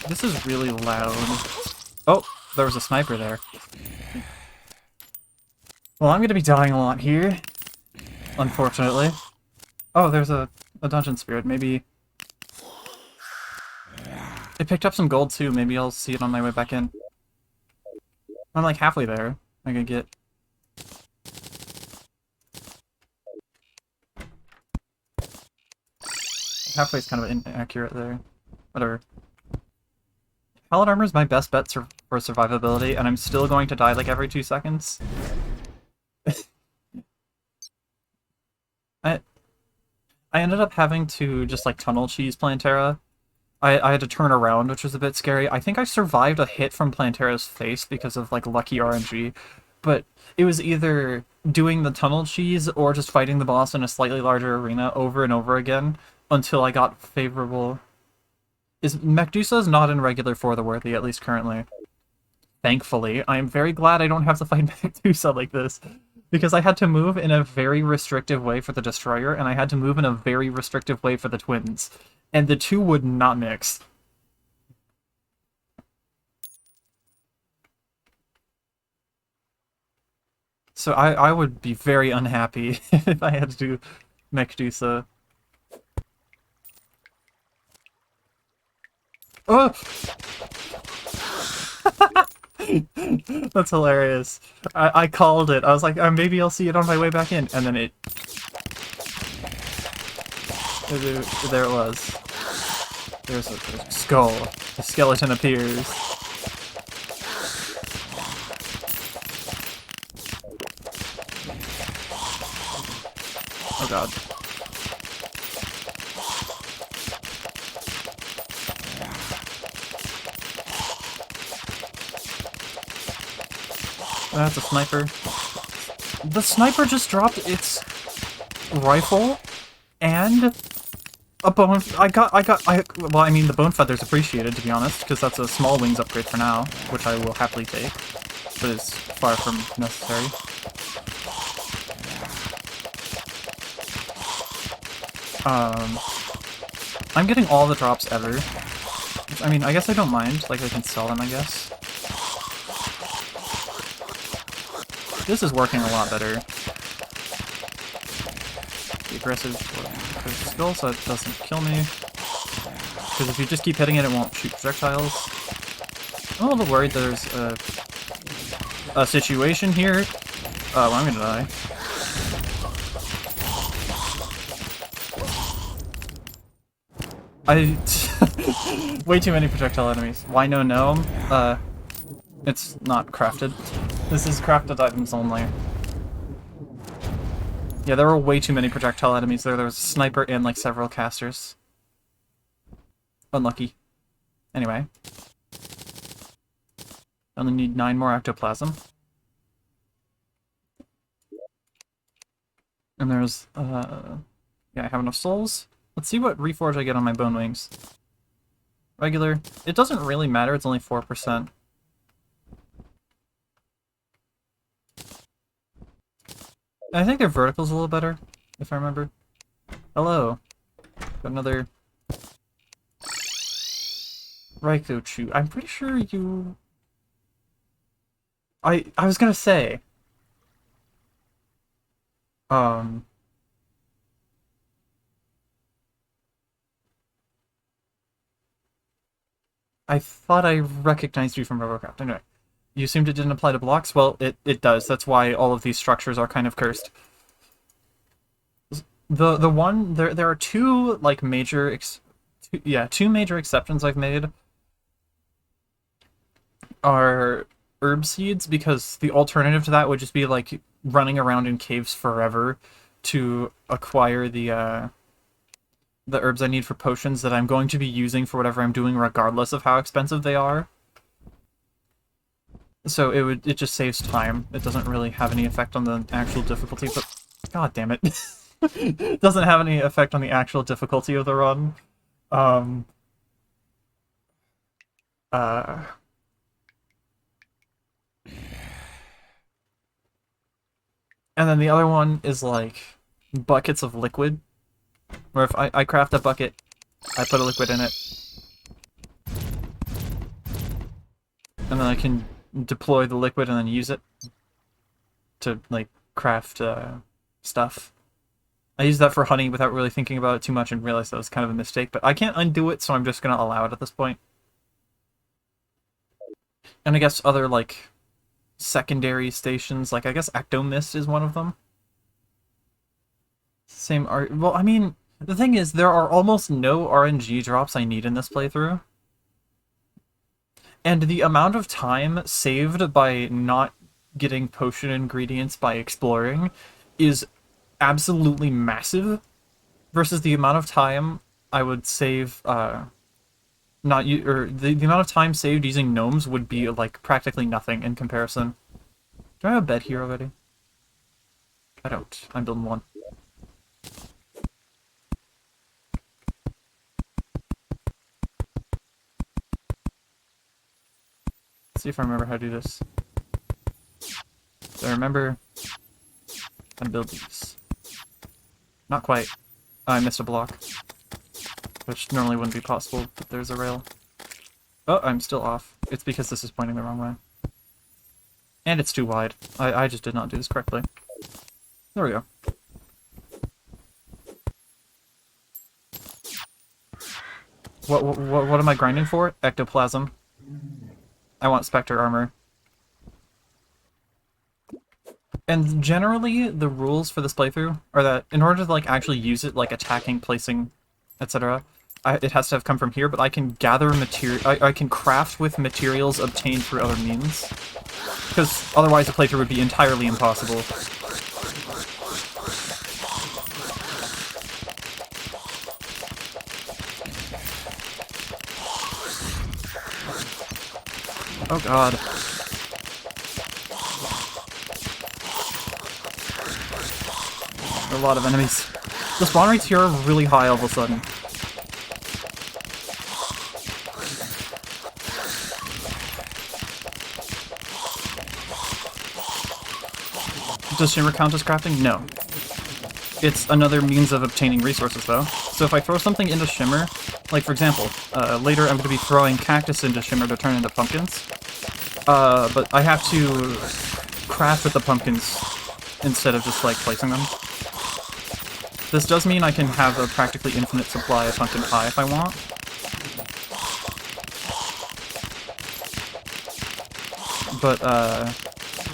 This is really loud. Oh, there was a sniper there. Well, I'm gonna be dying a lot here. Unfortunately. Oh, there's a Dungeon Spirit. Maybe I picked up some gold too. Maybe I'll see it on my way back in. I'm like halfway there. I could get... Halfway's kind of inaccurate there. Whatever. Pallet armor is my best bet for survivability, and I'm still going to die like every 2 seconds. I ended up having to just like tunnel cheese plantera. I had to turn around, which was a bit scary. I think I survived a hit from plantera's face because of like lucky RNG, but it was either doing the tunnel cheese or just fighting the boss in a slightly larger arena over and over again until I got favorable. Mechdusa is not in regular for the worthy, at least currently. Thankfully, I am very glad I don't have to fight Mechdusa like this, because I had to move in a very restrictive way for the Destroyer, and I had to move in a very restrictive way for the Twins, and the two would not mix. So I would be very unhappy if I had to do Mechdusa. Oh! That's hilarious. I called it. I was like, maybe I'll see it on my way back in. And then it... There it was. There's a skull. The skeleton appears. Oh god. That's a sniper. The sniper just dropped its rifle and a bone. Well, I mean, the bone feather's appreciated, to be honest, because that's a small wings upgrade for now, which I will happily take, but it's far from necessary. I'm getting all the drops ever. I mean, I guess I don't mind. Like, I can sell them, I guess. This is working a lot better. Be aggressive skill so it doesn't kill me. Because if you just keep hitting it, it won't shoot projectiles. I'm a little worried there's a situation here. Well, I'm gonna die. Way too many projectile enemies. Why no gnome? It's not crafted. This is crafted items only. Yeah, there were way too many projectile enemies there. There was a sniper and like several casters. Unlucky. Anyway. I only need 9 more ectoplasm. And there's, yeah, I have enough souls. Let's see what reforge I get on my bone wings. Regular. It doesn't really matter, it's only 4%. I think their vertical's a little better, if I remember. Hello. Got another... Raikou. I'm pretty sure you... I was gonna say... I thought I recognized you from Robocraft. Anyway, you assumed it didn't apply to blocks? Well, it does. That's why all of these structures are kind of cursed. The one there are two like major two major exceptions I've made are herb seeds, because the alternative to that would just be like running around in caves forever to acquire the herbs I need for potions that I'm going to be using for whatever I'm doing, regardless of how expensive they are. So it just saves time. It doesn't really have any effect on the actual difficulty, but god damn it. It doesn't have any effect on the actual difficulty of the run. And then the other one is like buckets of liquid, where if I craft a bucket, I put a liquid in it, and then I can deploy the liquid and then use it to like craft stuff. I used that for honey without really thinking about it too much and realized that was kind of a mistake, but I can't undo it, so I'm just gonna allow it at this point. And I guess other, like, secondary stations, like, I guess Ectomist is one of them. Same art. Well, I mean, the thing is, there are almost no RNG drops I need in this playthrough. And the amount of time saved by not getting potion ingredients by exploring is absolutely massive versus the amount of time I would save, not you or the amount of time saved using gnomes would be like practically nothing in comparison. Do I have a bed here already? I don't. I'm building one. Let's see if I remember how to do this. So I remember how to build these. Not quite. I missed a block. Which normally wouldn't be possible, but there's a rail. Oh, I'm still off. It's because this is pointing the wrong way. And it's too wide. I just did not do this correctly. There we go. What am I grinding for? Ectoplasm. I want Spectre armor. And generally, the rules for this playthrough are that in order to like actually use it, like attacking, placing, etc., it has to have come from here, but I can gather material. I can craft with materials obtained through other means. Because otherwise the playthrough would be entirely impossible. Oh god. There are a lot of enemies. The spawn rates here are really high all of a sudden. Does Shimmer count as crafting? No. It's another means of obtaining resources, though. So if I throw something into Shimmer, like for example, later I'm going to be throwing cactus into Shimmer to turn into pumpkins. But I have to craft with the pumpkins instead of just, like, placing them. This does mean I can have a practically infinite supply of pumpkin pie if I want. But,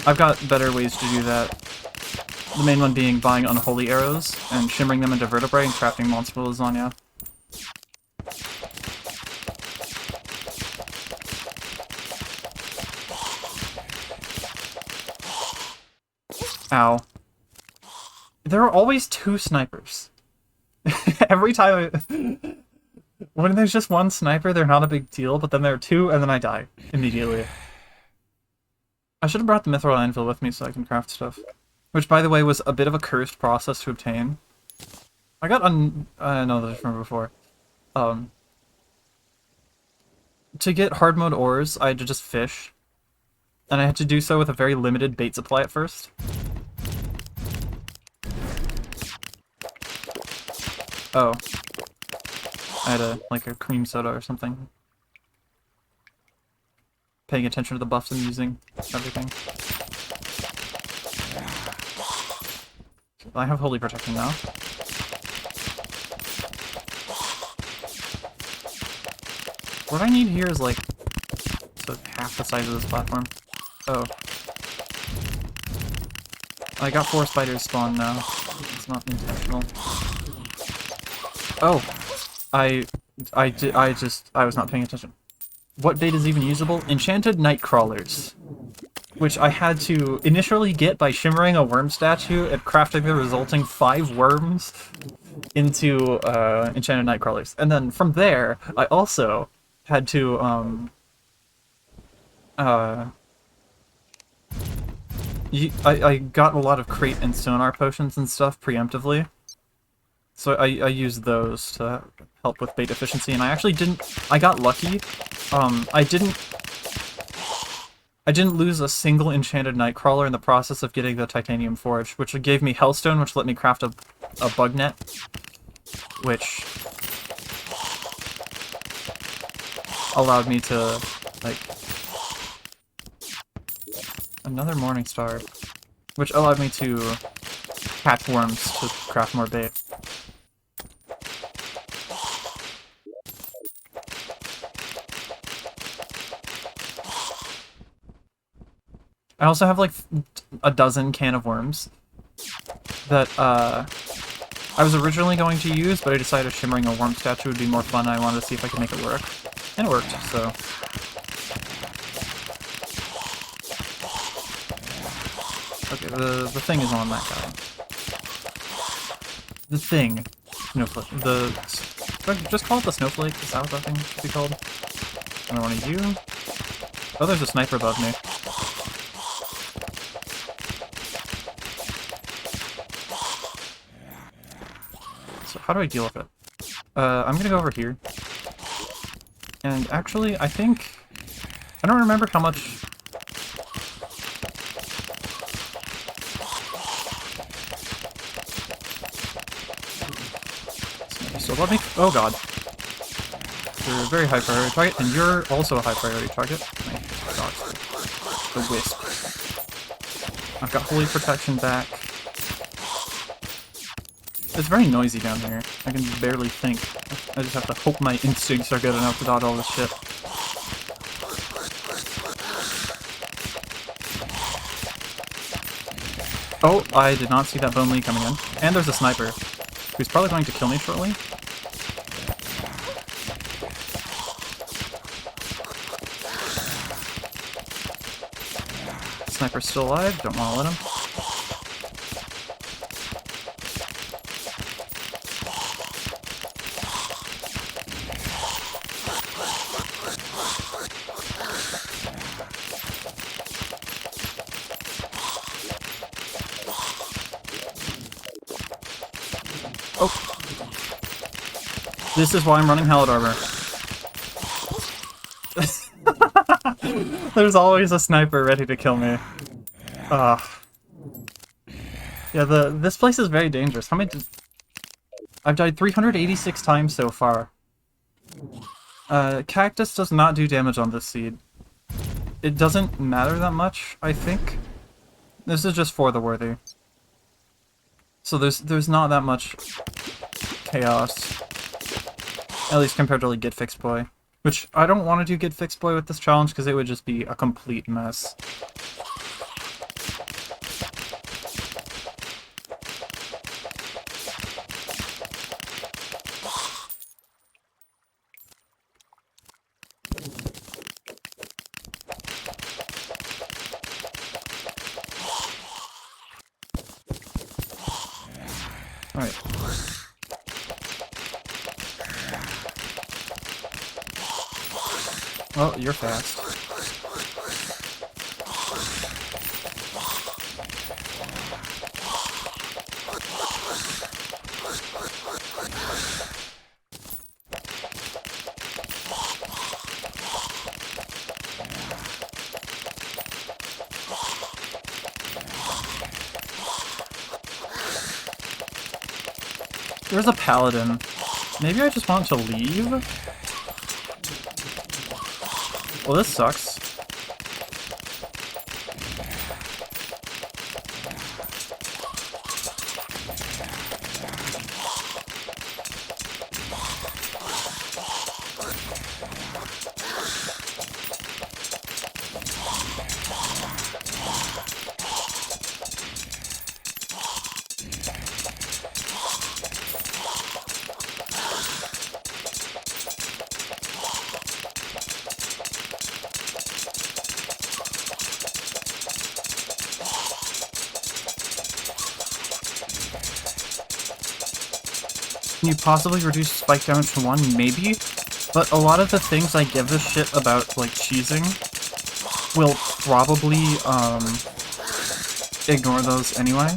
I've got better ways to do that. The main one being buying unholy arrows and shimmering them into vertebrae and crafting monster lasagna. Ow. There are always two snipers. Every time when there's just one sniper, they're not a big deal, but then there are two, and then I die immediately. I should have brought the mithril anvil with me so I can craft stuff. Which, by the way, was a bit of a cursed process to obtain. I got I know this from before. To get hard mode ores, I had to just fish. And I had to do so with a very limited bait supply at first. Oh. I had like a cream soda or something. Paying attention to the buffs and using everything. I have Holy Protection now. What I need here is like so half the size of this platform. Oh. I got 4 spiders spawned now. It's not intentional. Oh! I was not paying attention. What bait is even usable? Enchanted night crawlers. Which I had to initially get by shimmering a worm statue and crafting the resulting 5 worms into enchanted night crawlers. And then from there, I also had to I got a lot of crate and sonar potions and stuff preemptively. So I used those to help with bait efficiency, and I actually didn't... I got lucky. I didn't lose a single enchanted nightcrawler in the process of getting the titanium forge, which gave me hellstone, which let me craft a bug net, which allowed me to, like... Another morning star, which allowed me to catch worms to craft more bait. I also have like a dozen can of worms that I was originally going to use, but I decided shimmering a worm statue would be more fun. I wanted to see if I could make it work. And it worked, so... Okay, the thing is on that guy. The thing. Snowflake. Just call it the snowflake. Is that what that thing should be called? I don't want to you. Oh, there's a sniper above me. So how do I deal with it? I'm gonna go over here. And actually, I think... I don't remember how much... So let me... Oh god. You're a very high priority target, and you're also a high priority target. My dogs. The wisp. I've got holy protection back. It's very noisy down here. I can barely think. I just have to hope my instincts are good enough to dodge all this shit. Oh, I did not see that Bone Lee coming in. And there's a sniper, who's probably going to kill me shortly. Sniper's still alive, don't want to let him. Oh. This is why I'm running Hallowed Armor. There's always a sniper ready to kill me. Yeah, this place is very dangerous. How many I've died 386 times so far. Cactus does not do damage on this seed. It doesn't matter that much, I think. This is just for the worthy. So there's not that much chaos. At least compared to like Get Fixed Boy. Which, I don't want to do Get Fixed Boy with this challenge because it would just be a complete mess. Alright. Oh, you're fast. There's a paladin. Maybe I just want to leave? Well, this sucks. Can you possibly reduce spike damage to 1? Maybe. But a lot of the things I give a shit about, like, cheesing, will probably, ignore those anyway.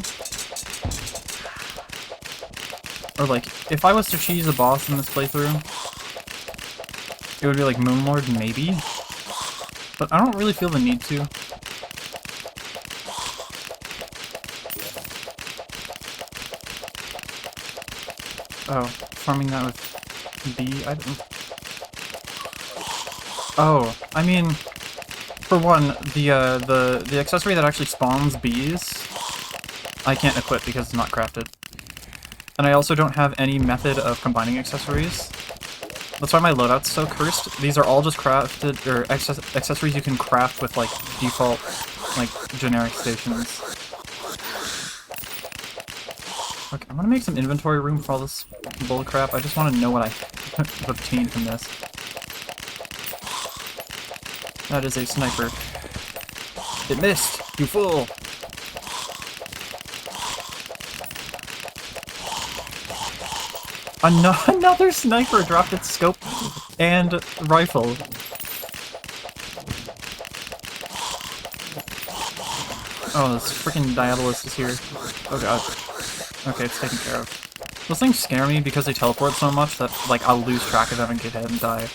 Or, like, if I was to cheese a boss in this playthrough, it would be like Moonlord, maybe? But I don't really feel the need to. Oh, farming that with B? I don't... Oh, I mean, for one, the accessory that actually spawns bees, I can't equip because it's not crafted. And I also don't have any method of combining accessories. That's why my loadout's so cursed. These are all just crafted, or accessories you can craft with, like, default like, generic stations. Okay, I'm gonna make some inventory room for all this bullcrap. I just want to know what I have obtained from this. That is a sniper. It missed! You fool! Another sniper dropped its scope and rifle. Oh, this freaking Diabolist is here. Oh god. Okay, it's taken care of. Those things scare me because they teleport so much that, like, I'll lose track of them and get hit and die.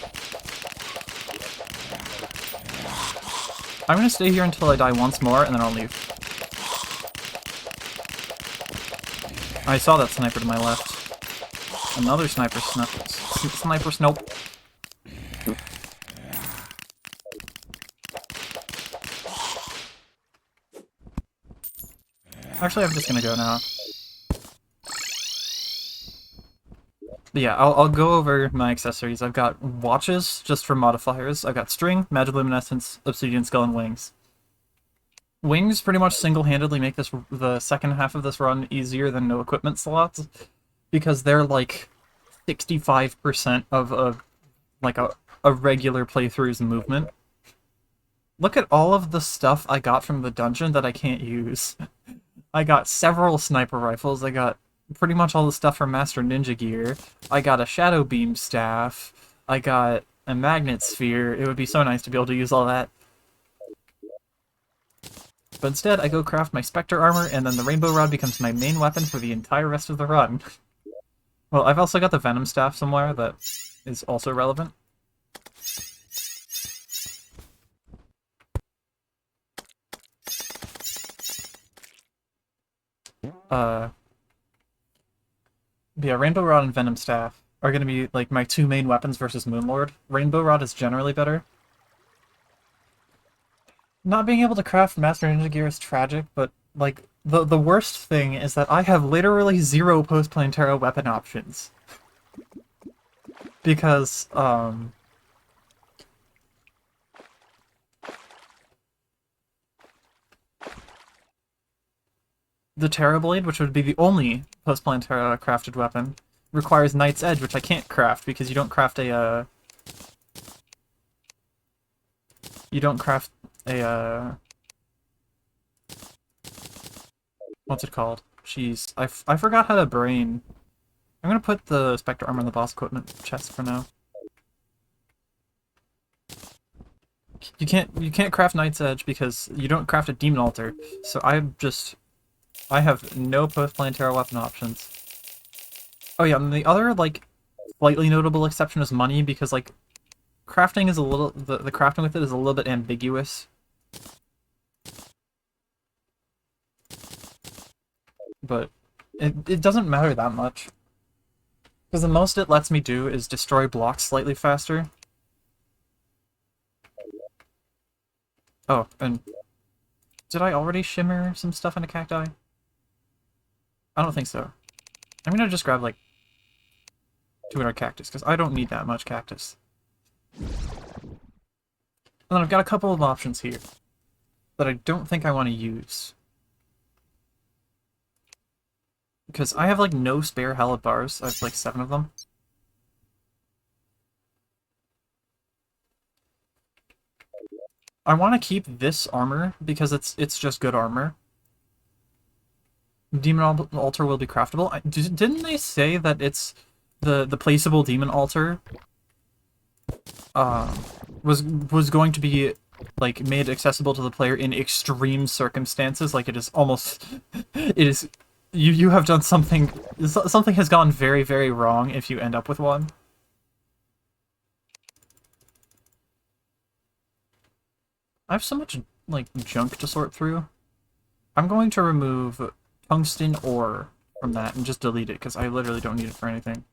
I'm gonna stay here until I die once more, and then I'll leave. I saw that sniper to my left. Another sniper snope. Actually, I'm just gonna go now. But yeah, I'll go over my accessories. I've got watches, just for modifiers. I've got string, magiluminescence, obsidian skull, and wings. Wings pretty much single-handedly make the second half of this run easier than no equipment slots, because they're like 65% of a regular playthrough's movement. Look at all of the stuff I got from the dungeon that I can't use. I got several sniper rifles, I got pretty much all the stuff from Master Ninja gear, I got a Shadow Beam staff, I got a Magnet Sphere. It would be so nice to be able to use all that. But instead, I go craft my Spectre armor, and then the Rainbow Rod becomes my main weapon for the entire rest of the run. Well, I've also got the Venom staff somewhere that is also relevant. Yeah, Rainbow Rod and Venom Staff are going to be, like, my two main weapons versus Moonlord. Rainbow Rod is generally better. Not being able to craft Master Ninja gear is tragic, but, like, the worst thing is that I have literally 0 post-plantera weapon options. Because, the Terra Blade, which would be the only post-plantera crafted weapon, requires Knight's Edge, which I can't craft because you don't craft a, what's it called? Jeez, I forgot how to brain. I'm gonna put the Spectre armor in the boss equipment chest for now. You can't craft Knight's Edge because you don't craft a Demon Altar, so I have no post-plantera weapon options. Oh yeah, and the other, like, slightly notable exception is money, because, like, crafting is a little... The crafting with it is a little bit ambiguous. But it doesn't matter that much. Because the most it lets me do is destroy blocks slightly faster. Oh, and... Did I already shimmer some stuff into cacti? I don't think so. I'm gonna just grab, like, 200 cactus, because I don't need that much cactus. And then I've got a couple of options here that I don't think I want to use. Because I have, like, no spare hallowed bars. I have, like, 7 of them. I want to keep this armor, because it's just good armor. Demon Altar will be craftable. Didn't they say that it's the placeable Demon Altar was going to be, like, made accessible to the player in extreme circumstances? Like, it is almost... It is... You have done something... Something has gone very, very wrong if you end up with one. I have so much, like, junk to sort through. I'm going to remove tungsten ore from that and just delete it, because I literally don't need it for anything.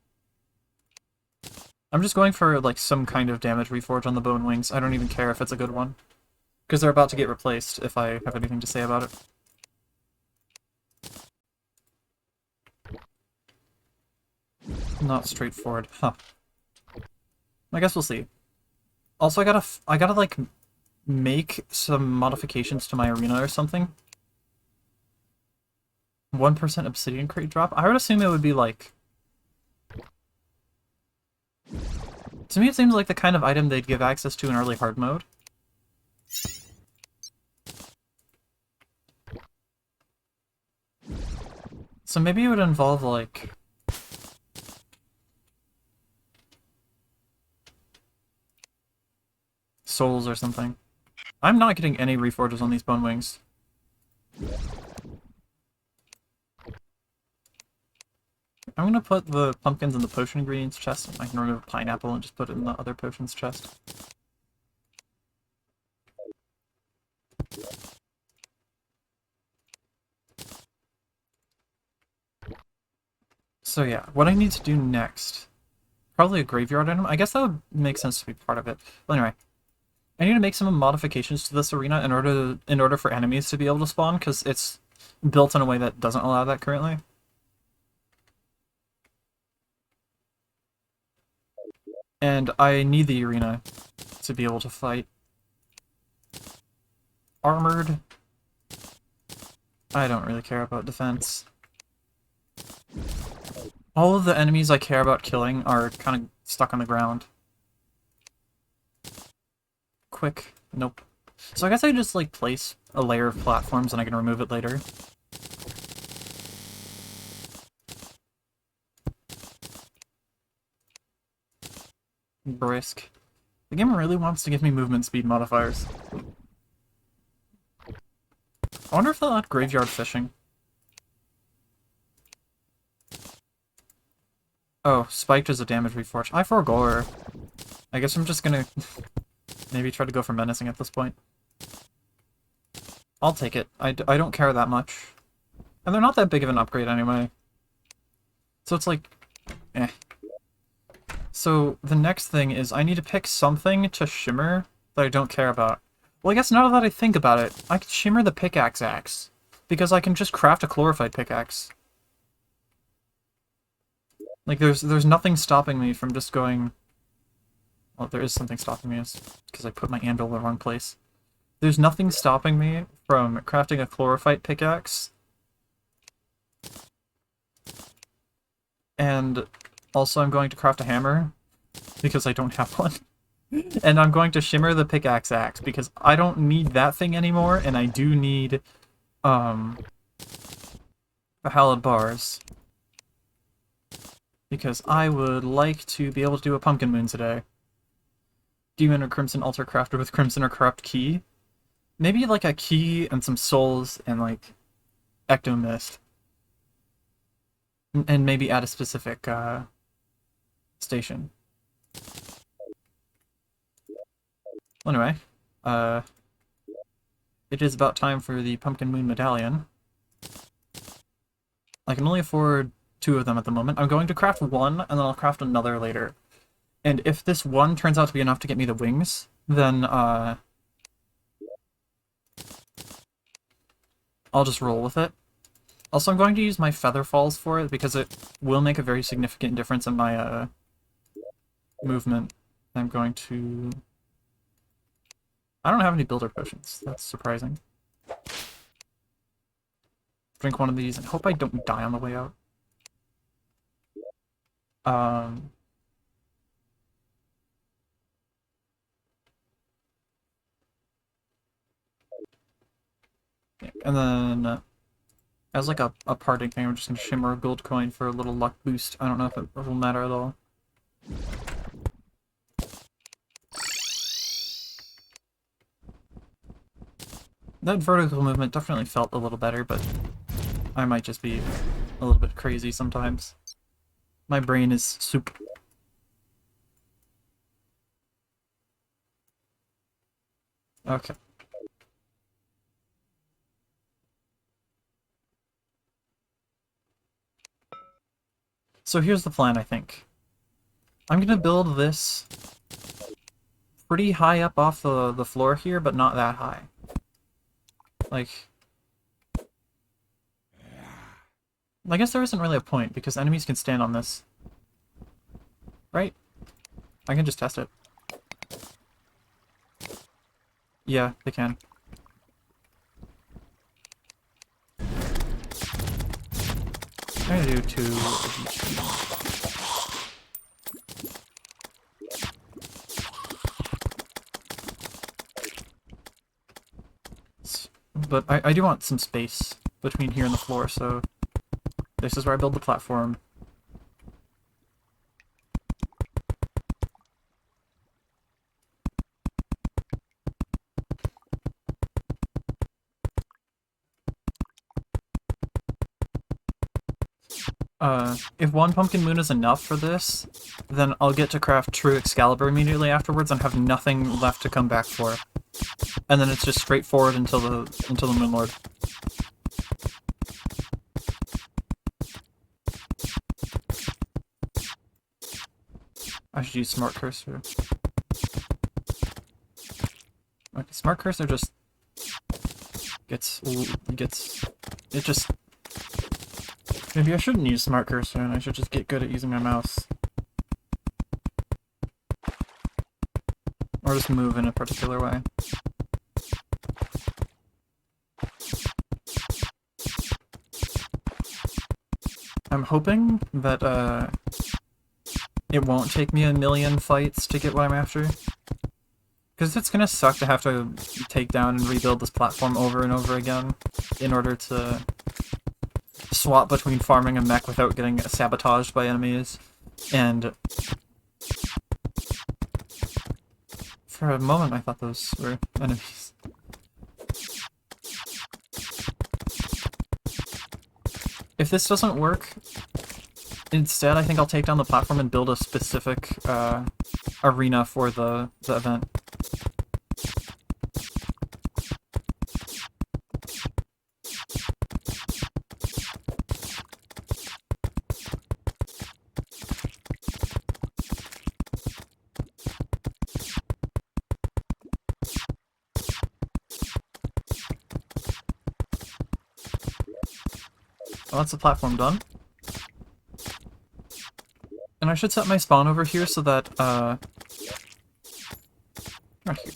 I'm just going for, like, some kind of damage reforge on the bone wings. I don't even care if it's a good one, because they're about to get replaced if I have anything to say about it. Not straightforward. Huh. I guess we'll see. Also, I gotta, like, make some modifications to my arena or something. 1% obsidian crate drop? I would assume it would be like... To me it seems like the kind of item they'd give access to in early hard mode. So maybe it would involve like... souls or something. I'm not getting any reforges on these bone wings. I'm gonna put the pumpkins in the potion ingredients chest, and I can remove a pineapple and just put it in the other potions chest. So yeah, what I need to do next... Probably a graveyard item. I guess that would make sense to be part of it. But anyway, I need to make some modifications to this arena in order for enemies to be able to spawn, because it's built in a way that doesn't allow that currently. And I need the arena to be able to fight. Armored. I don't really care about defense. All of the enemies I care about killing are kind of stuck on the ground. Quick. Nope. So I guess I just, like, place a layer of platforms and I can remove it later. Brisk. The game really wants to give me movement speed modifiers. I wonder if they'll add graveyard fishing. Oh, spiked is a damage reforge. I forgot. I guess I'm just gonna maybe try to go for menacing at this point. I'll take it. I don't care that much. And they're not that big of an upgrade anyway. So it's like, eh. So the next thing is I need to pick something to shimmer that I don't care about. Well, I guess now that I think about it, I could shimmer the pickaxe axe. Because I can just craft a chlorophyte pickaxe. Like, there's nothing stopping me from just going... Well, there is something stopping me, because I put my anvil in the wrong place. There's nothing stopping me from crafting a chlorophyte pickaxe. And also I'm going to craft a hammer, because I don't have one. And I'm going to shimmer the pickaxe axe, because I don't need that thing anymore, and I do need, the hallowed bars. Because I would like to be able to do a pumpkin moon today. Demon or Crimson Altar crafted with Crimson or Corrupt Key. Maybe like a key and some souls and like Ectomist. And maybe add a specific station. Anyway, it is about time for the Pumpkin Moon Medallion. I can only afford 2 of them at the moment. I'm going to craft one, and then I'll craft another later. And if this one turns out to be enough to get me the wings, then, I'll just roll with it. Also, I'm going to use my feather falls for it, because it will make a very significant difference in my, movement. I'm going to... I don't have any builder potions. That's surprising. Drink one of these, and hope I don't die on the way out. Yeah, and then, as like a parting thing, I'm just gonna shimmer a gold coin for a little luck boost. I don't know if it will matter at all. That vertical movement definitely felt a little better, but I might just be a little bit crazy sometimes. My brain is soup. Okay. So here's the plan, I think. I'm gonna build this pretty high up off the floor here, but not that high. Like... I guess there isn't really a point, because enemies can stand on this. Right? I can just test it. Yeah, they can. I'm gonna do 2 of each. But I do want some space between here and the floor, so this is where I build the platform. If 1 pumpkin moon is enough for this, then I'll get to craft True Excalibur immediately afterwards and have nothing left to come back for. And then it's just straightforward until the Moon Lord. I should use Smart Cursor. Okay, Smart Cursor just gets it just. Maybe I shouldn't use Smart Cursor and I should just get good at using my mouse. Or just move in a particular way. I'm hoping that it won't take me a million fights to get what I'm after. Because it's gonna suck to have to take down and rebuild this platform over and over again in order to swap between farming a mech without getting sabotaged by enemies. And for a moment I thought those were enemies. If this doesn't work, instead I think I'll take down the platform and build a specific arena for the event. Well, that's the platform done. And I should set my spawn over here so that, right here.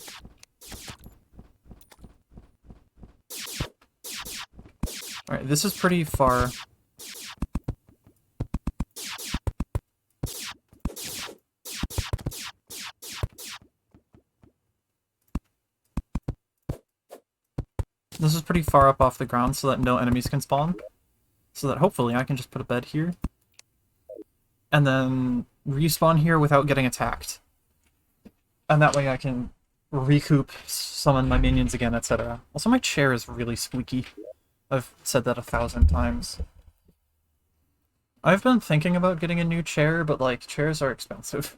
Alright, this is pretty far. This is pretty far up off the ground so that no enemies can spawn. So that hopefully I can just put a bed here. And then respawn here without getting attacked. And that way I can recoup, summon my minions again, etc. Also, my chair is really squeaky. I've said that 1,000 times. I've been thinking about getting a new chair, but, like, chairs are expensive.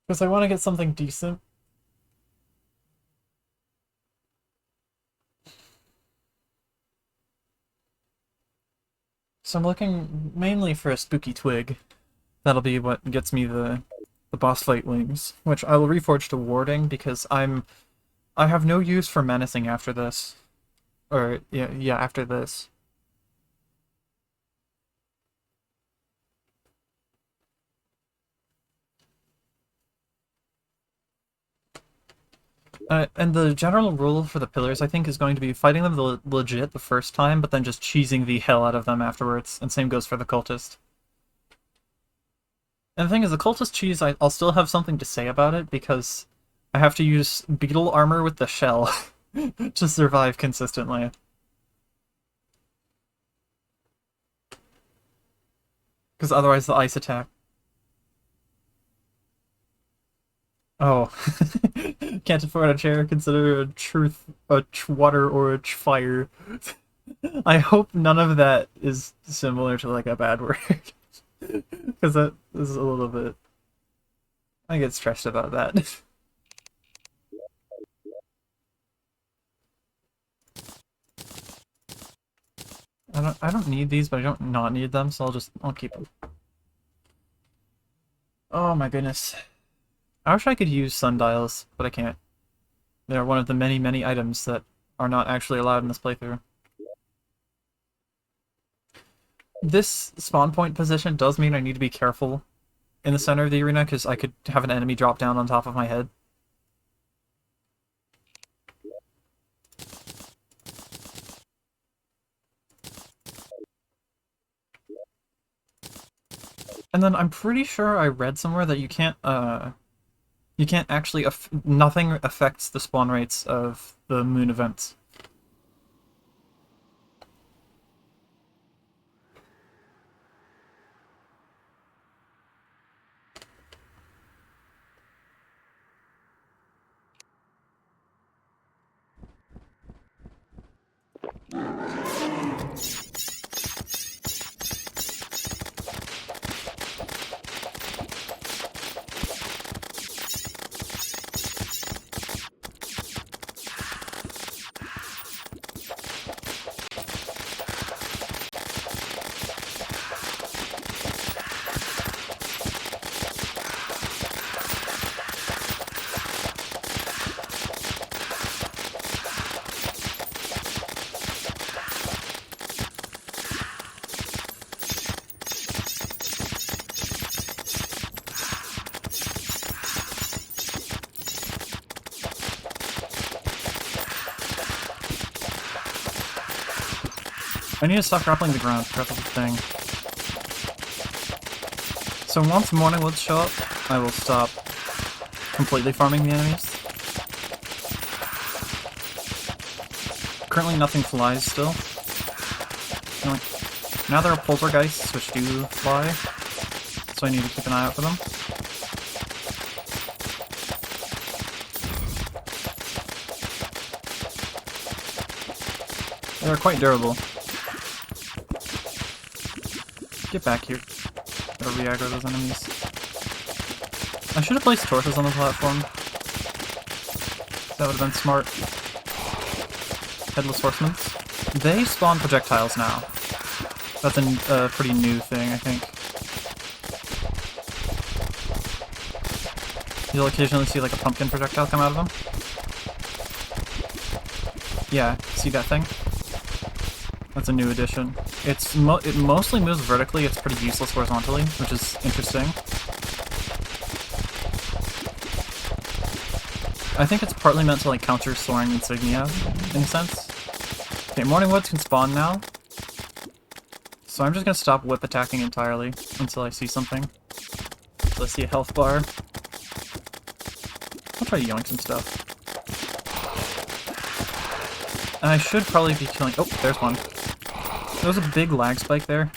Because I want to get something decent. So I'm looking mainly for a spooky twig. That'll be what gets me the boss fight wings, which I will reforge to warding because I have no use for menacing after this. Or yeah, after this. And the general rule for the pillars, I think, is going to be fighting them legit the first time, but then just cheesing the hell out of them afterwards. And same goes for the cultist. And the thing is, the cultist cheese, I'll still have something to say about it, because I have to use beetle armor with the shell to survive consistently. Because otherwise the ice attack. Oh. Can't afford a chair, consider a water, or a fire. I hope none of that is similar to, like, a bad word. Because that is a little bit... I get stressed about that. I don't need these, but I don't not need them, so I'll keep them. Oh my goodness. I wish I could use sundials, but I can't. They're one of the many, many items that are not actually allowed in this playthrough. This spawn point position does mean I need to be careful in the center of the arena, because I could have an enemy drop down on top of my head. And then I'm pretty sure I read somewhere that you can't actually nothing affects the spawn rates of the moon events. I need to stop grappling the ground. Grapple the thing. So once morning woods show up, I will stop completely farming the enemies. Currently nothing flies still. Now there are poltergeists which do fly, so I need to keep an eye out for them. They're quite durable. Get back here. Gotta re-aggro those enemies. I should have placed torches on the platform. That would have been smart. Headless horsemen. They spawn projectiles now. That's a pretty new thing, I think. You'll occasionally see like a pumpkin projectile come out of them. Yeah, see that thing? That's a new addition. It mostly moves vertically, it's pretty useless horizontally, which is interesting. I think it's partly meant to like counter soaring insignia, in a sense. Okay, morning woods can spawn now. So I'm just gonna stop whip attacking entirely until I see something. So I see a health bar. I'll try to yoink some stuff. And I should probably be killing— oh, there's one. There was a big lag spike there.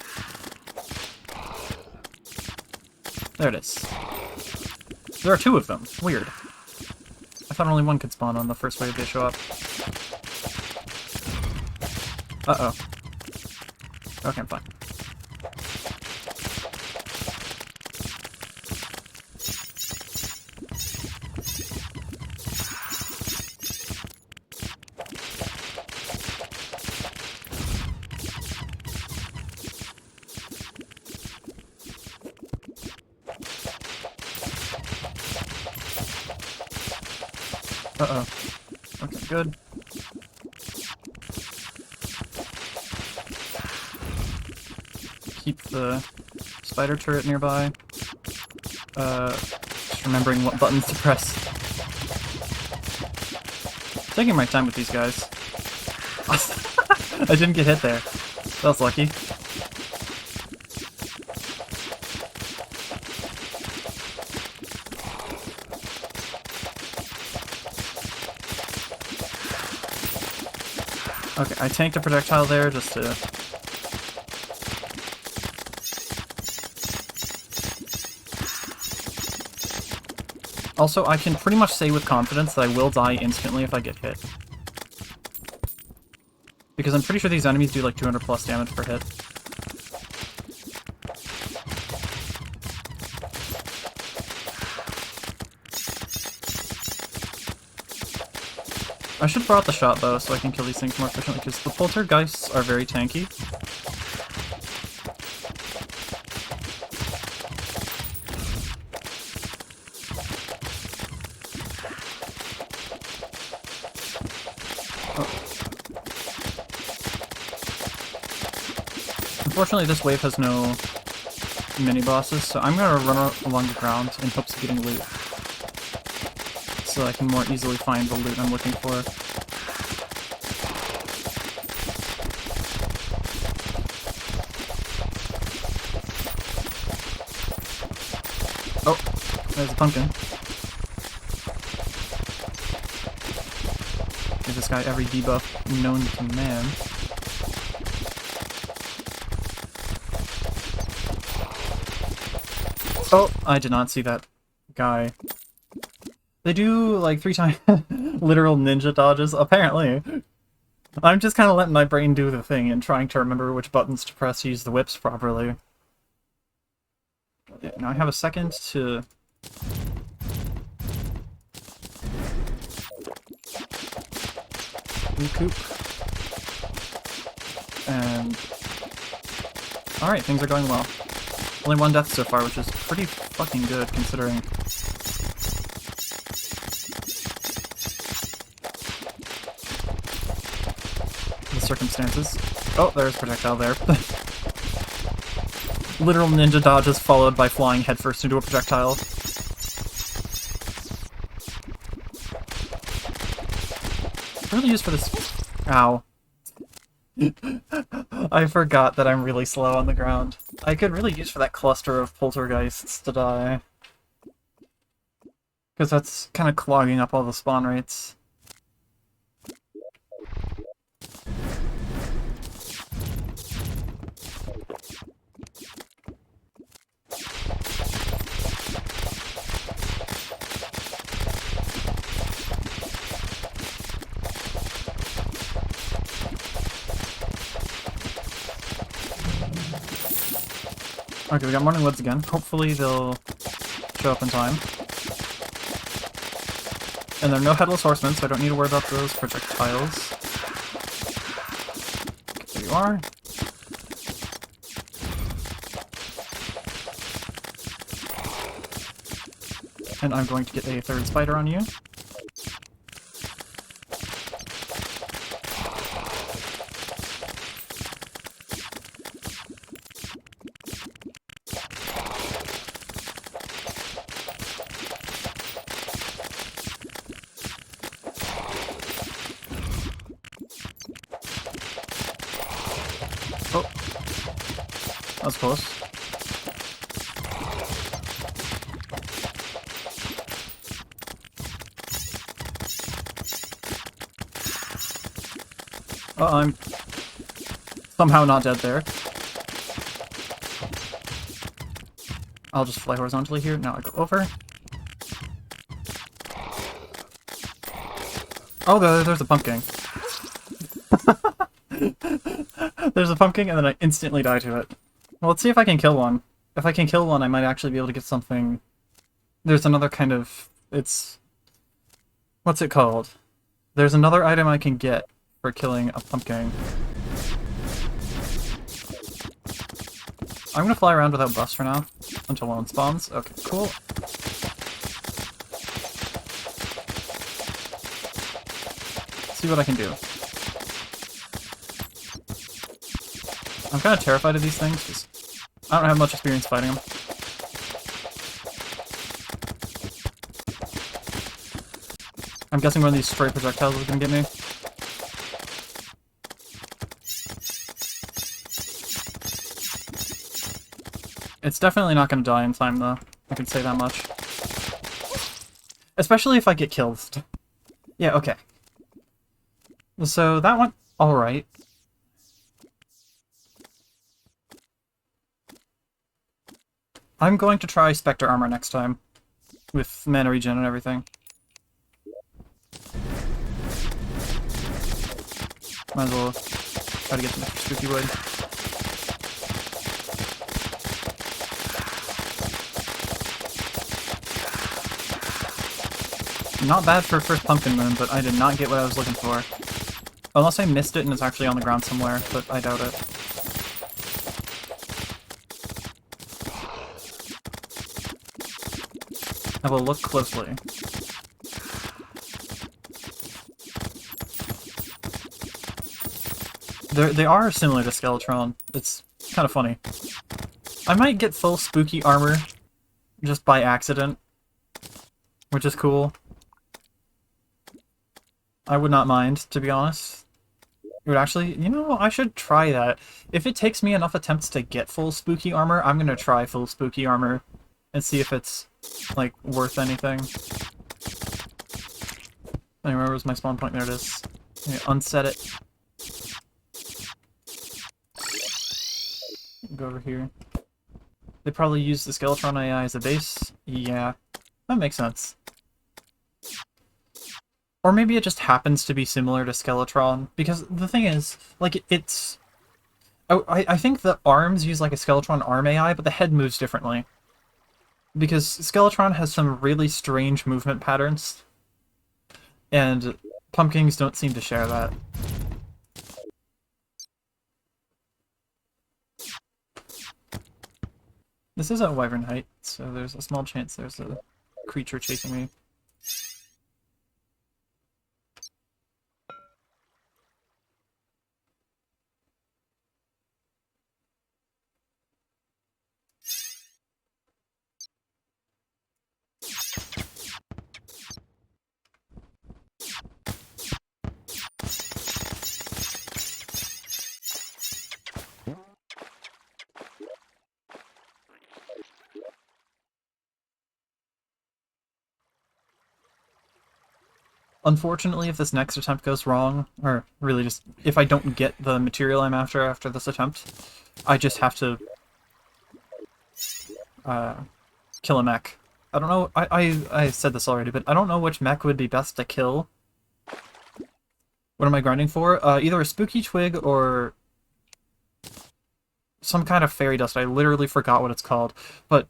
There it is. There are two of them. Weird. I thought only one could spawn on the first wave they show up. Uh-oh. Okay, I'm fine. Uh-oh. Okay, good. Keep the spider turret nearby. Just remembering what buttons to press. Taking my time with these guys. I didn't get hit there. That was lucky. Okay, I tanked a projectile there just to... Also, I can pretty much say with confidence that I will die instantly if I get hit. Because I'm pretty sure these enemies do like 200 plus damage per hit. I should brought the shot bow so I can kill these things more efficiently, because the poltergeists are very tanky. Oh. Unfortunately, this wave has no mini-bosses, so I'm gonna run along the ground in hopes of getting loot. So I can more easily find the loot I'm looking for. There's a pumpkin. Give this guy every debuff known to man. Oh, I did not see that guy. They do like 3 times literal ninja dodges, apparently. I'm just kind of letting my brain do the thing and trying to remember which buttons to press to use the whips properly. Yeah, now I have a second to... recoup. And... alright, things are going well. Only 1 death so far, which is pretty fucking good, considering... the circumstances. Oh, there's a projectile there. Literal ninja dodges followed by flying headfirst into a projectile. Really used for this... ow. I forgot that I'm really slow on the ground. I could really use for that cluster of poltergeists to die. Because that's kind of clogging up all the spawn rates. Okay, we got Morning Woods again. Hopefully they'll show up in time. And there are no Headless Horsemen, so I don't need to worry about those projectiles. Okay, there you are. And I'm going to get a 3rd spider on you. Oh, that was close. I'm somehow not dead there. I'll just fly horizontally here. Now I go over. Oh, there's a pumpkin. There's a pumpkin, and then I instantly die to it. Well, let's see if I can kill one. If I can kill one, I might actually be able to get something... There's another kind of... it's... what's it called? There's another item I can get for killing a pumpkin. I'm gonna fly around without buffs for now, until one spawns. Okay, cool. See what I can do. I'm kind of terrified of these things, because I don't have much experience fighting them. I'm guessing one of these stray projectiles is going to get me. It's definitely not going to die in time, though. I can say that much. Especially if I get killed. Yeah, okay. So that went alright. I'm going to try Spectre Armor next time, with mana regen and everything. Might as well try to get some extra spooky wood. Not bad for first Pumpkin Moon, but I did not get what I was looking for. Unless I missed it and it's actually on the ground somewhere, but I doubt it. I will look closely. They are similar to Skeletron. It's kind of funny. I might get full spooky armor just by accident, which is cool. I would not mind, to be honest. It would actually, you know, I should try that. If it takes me enough attempts to get full spooky armor, I'm gonna try full spooky armor. and see if it's, like, worth anything. Anyway, where was my spawn point? There it is. Okay, unset it. Go over here. They probably use the Skeletron AI as a base. Yeah, that makes sense. Or maybe it just happens to be similar to Skeletron, because the thing is, like, it's... I think the arms use, like, a Skeletron arm AI, but the head moves differently. Because Skeletron has some really strange movement patterns, and Pumpkins don't seem to share that. This is at Wyvern Height, so there's a small chance there's a creature chasing me. Unfortunately, if this next attempt goes wrong, or really just if I don't get the material I'm after this attempt, I just have to kill a mech. I don't know, I said this already, but I don't know which mech would be best to kill. What am I grinding for? Either a spooky twig or some kind of fairy dust. I literally forgot what it's called, but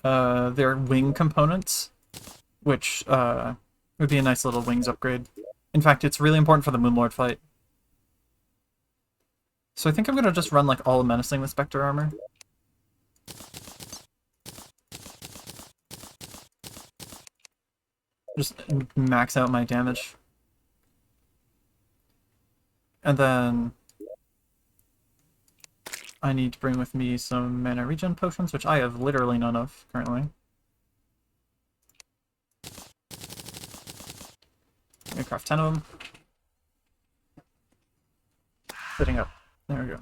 they're wing components, which would be a nice little wings upgrade. In fact, it's really important for the Moonlord fight. So I think I'm gonna just run like all menacing with Spectre armor. Just max out my damage. And then I need to bring with me some mana regen potions, which I have literally none of currently. I'm gonna craft 10 of them. Sitting up. There we go.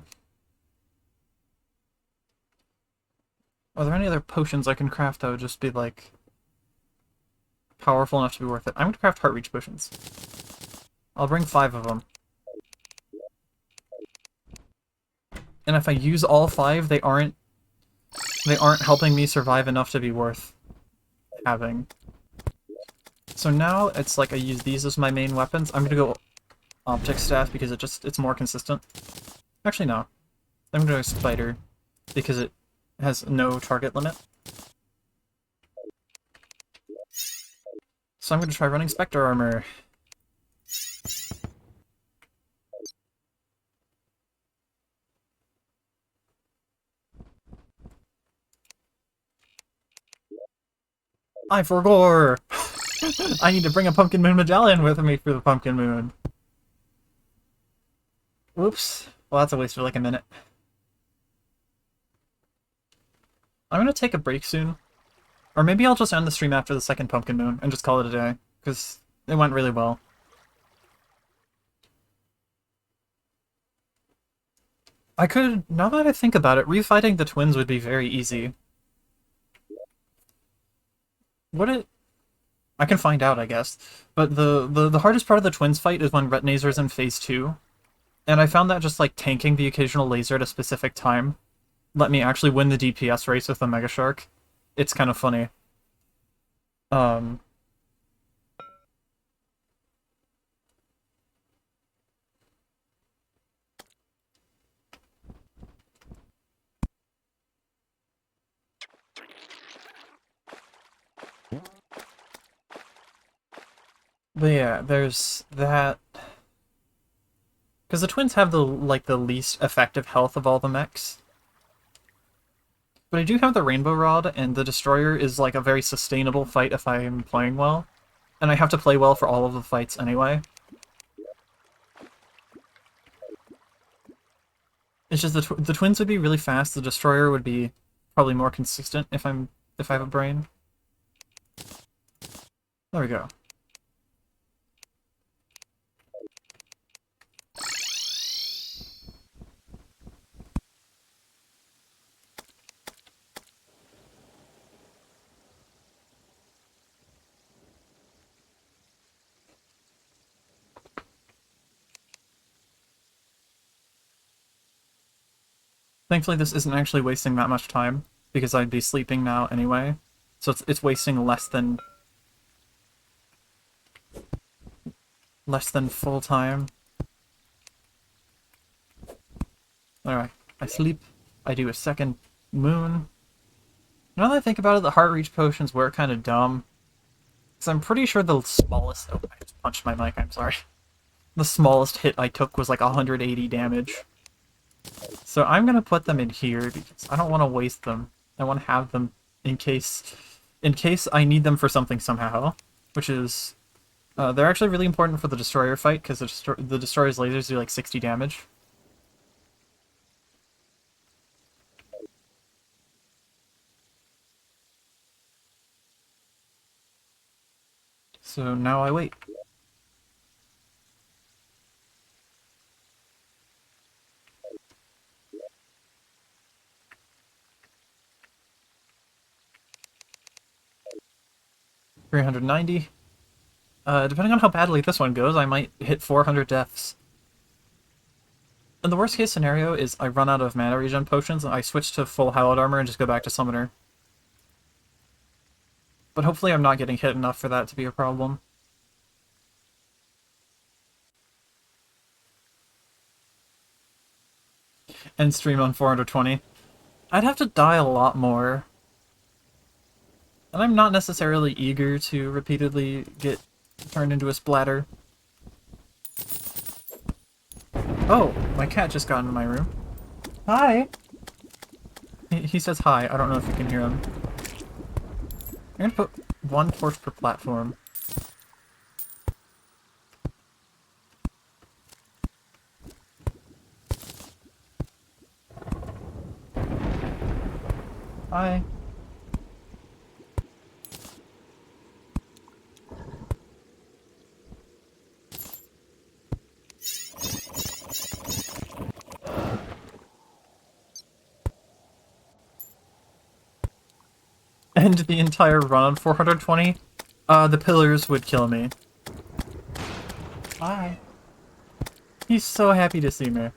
Are there any other potions I can craft that would just be, like, powerful enough to be worth it? I'm gonna craft Heart Reach potions. I'll bring 5 of them. And if I use all 5, they aren't helping me survive enough to be worth having. So now it's like I use these as my main weapons. I'm gonna go Optic Staff because it's more consistent. Actually, no. I'm gonna go Spider because it has no target limit. So I'm gonna try running Spectre armor. I forgot! I need to bring a Pumpkin Moon Medallion with me for the Pumpkin Moon. Whoops. Well, that's a waste of like a minute. I'm gonna take a break soon. Or maybe I'll just end the stream after the second Pumpkin Moon and just call it a day, because it went really well. I could, now that I think about it, refighting the twins would be very easy. Would it? I can find out, I guess. But the hardest part of the twins fight is when Retinazer's in phase 2. And I found that just like tanking the occasional laser at a specific time let me actually win the DPS race with the Mega Shark. It's kind of funny. Um, but yeah, there's that. Because the twins have the least effective health of all the mechs. But I do have the Rainbow Rod, and the Destroyer is like a very sustainable fight if I'm playing well. And I have to play well for all of the fights anyway. It's just the twins would be really fast, the Destroyer would be probably more consistent if I have a brain. There we go. Thankfully, this isn't actually wasting that much time, because I'd be sleeping now anyway. So it's wasting less than full time. Alright, I sleep, I do a second moon. Now that I think about it, the heart reach potions were kind of dumb. Because I'm pretty sure the smallest... Oh, I just punched my mic, I'm sorry. The smallest hit I took was like 180 damage. So I'm gonna put them in here because I don't want to waste them. I want to have them in case I need them for something somehow. Which is... they're actually really important for the destroyer fight, because the destroyer's lasers do like 60 damage. So now I wait. $390. Depending on how badly this one goes, I might hit 400 deaths. And the worst case scenario is I run out of mana regen potions and I switch to full Hallowed Armor and just go back to Summoner. But hopefully I'm not getting hit enough for that to be a problem. End stream on 420. I'd have to die a lot more. And I'm not necessarily eager to repeatedly get turned into a splatter. Oh, my cat just got into my room. Hi! He says hi, I don't know if you can hear him. I'm gonna put one torch per platform. Hi. End the entire run on 420? The pillars would kill me. Hi. He's so happy to see me.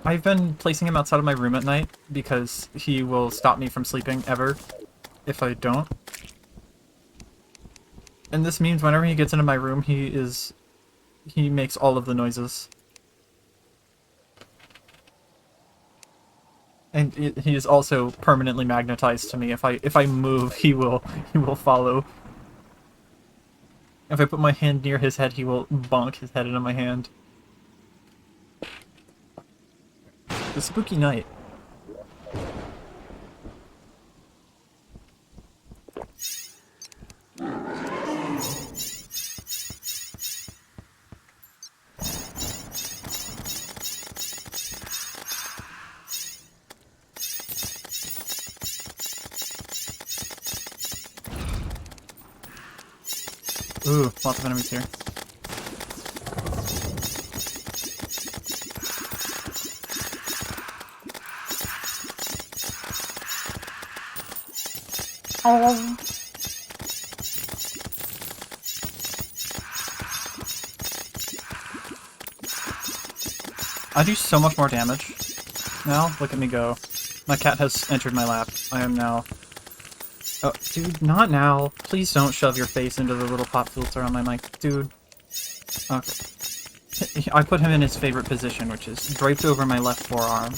I've been placing him outside of my room at night because he will stop me from sleeping ever if I don't. And this means whenever he gets into my room, he makes all of the noises. And he is also permanently magnetized to me. If I move, he will follow. If I put my hand near his head, he will bonk his head into my hand. The spooky night. Ooh, lots of enemies here. Oh. I do so much more damage now. Look at me go. My cat has entered my lap. I am now... Oh, dude, not now. Please don't shove your face into the little pop filter on my mic. Dude. Okay. I put him in his favorite position, which is draped over my left forearm.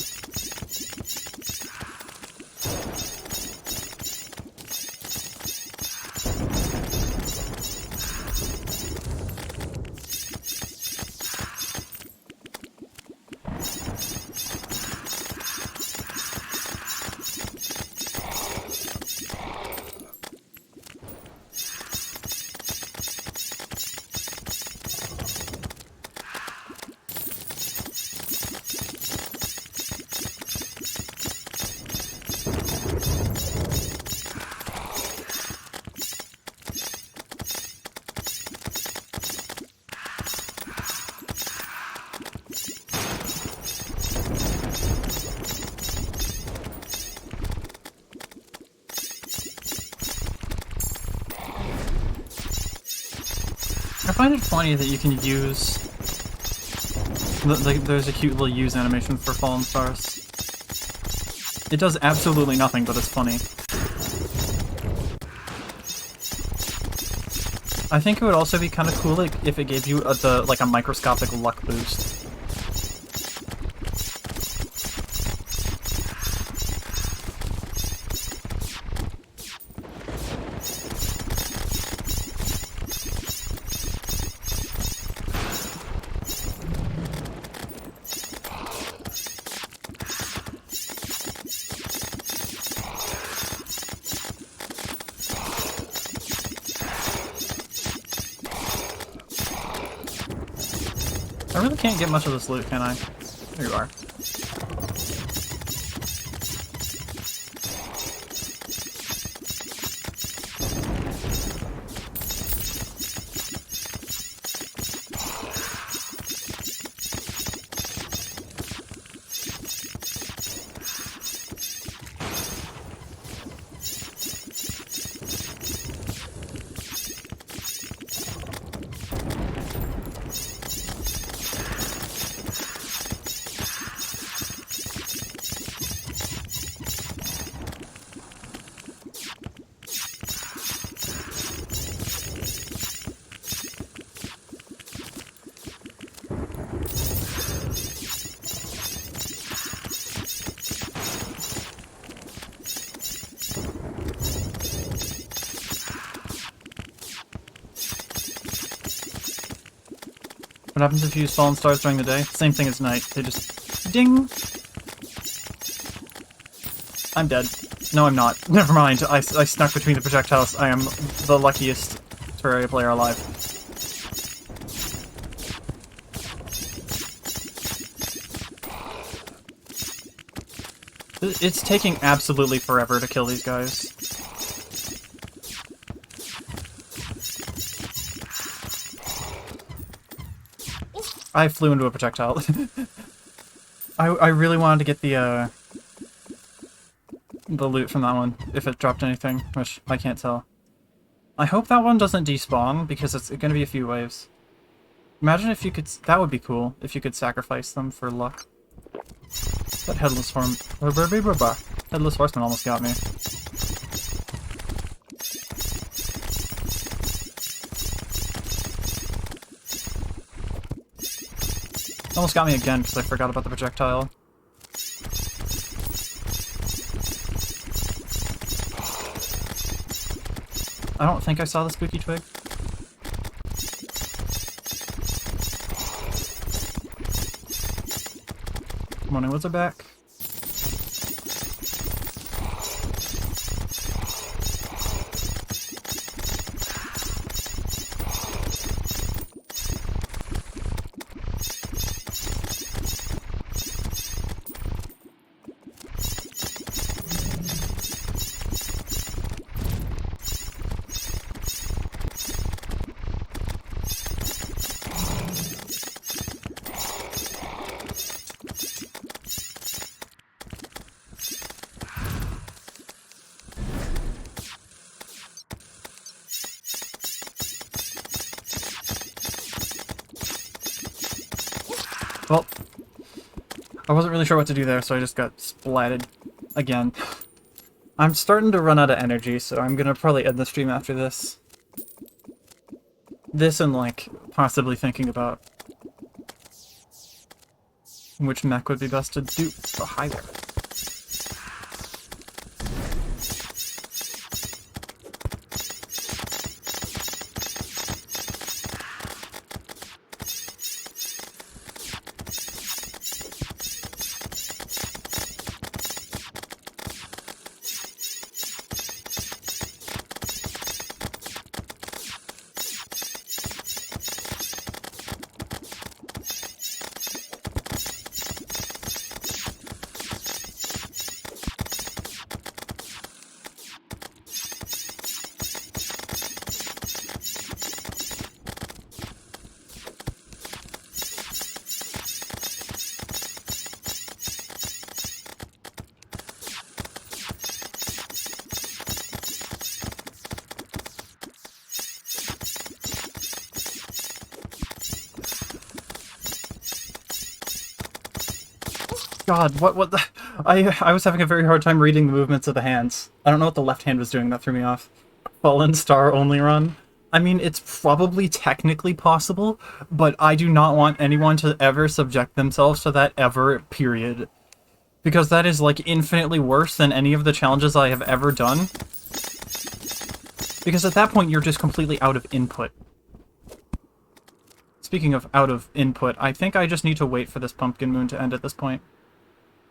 I find it funny that you can use There's a cute little use animation for Fallen Stars. It does absolutely nothing, but it's funny. I think it would also be kind of cool if it gave you a microscopic luck boost. I really can't get much of this loot, can I? There you are. What happens if you use Fallen Stars during the day? Same thing as night. They just... ding! I'm dead. No, I'm not. Never mind. I snuck between the projectiles. I am the luckiest Terraria player alive. It's taking absolutely forever to kill these guys. I flew into a projectile. I really wanted to get the loot from that one, if it dropped anything, which I can't tell. I hope that one doesn't despawn, because it's going to be a few waves. Imagine if you could... that would be cool, if you could sacrifice them for luck. That Headless Horseman almost got me. Almost got me again because I forgot about the projectile. I don't think I saw the spooky twig. Morning Woods are back. Well, I wasn't really sure what to do there, so I just got splatted again. I'm starting to run out of energy, so I'm gonna probably end the stream after this. This and, like, possibly thinking about which mech would be best to do. Oh, hi there. God, what the... I was having a very hard time reading the movements of the hands. I don't know what the left hand was doing, that threw me off. Fallen Star only run. I mean, it's probably technically possible, but I do not want anyone to ever subject themselves to that ever, period. Because that is, like, infinitely worse than any of the challenges I have ever done. Because at that point, you're just completely out of input. Speaking of out of input, I think I just need to wait for this pumpkin moon to end at this point.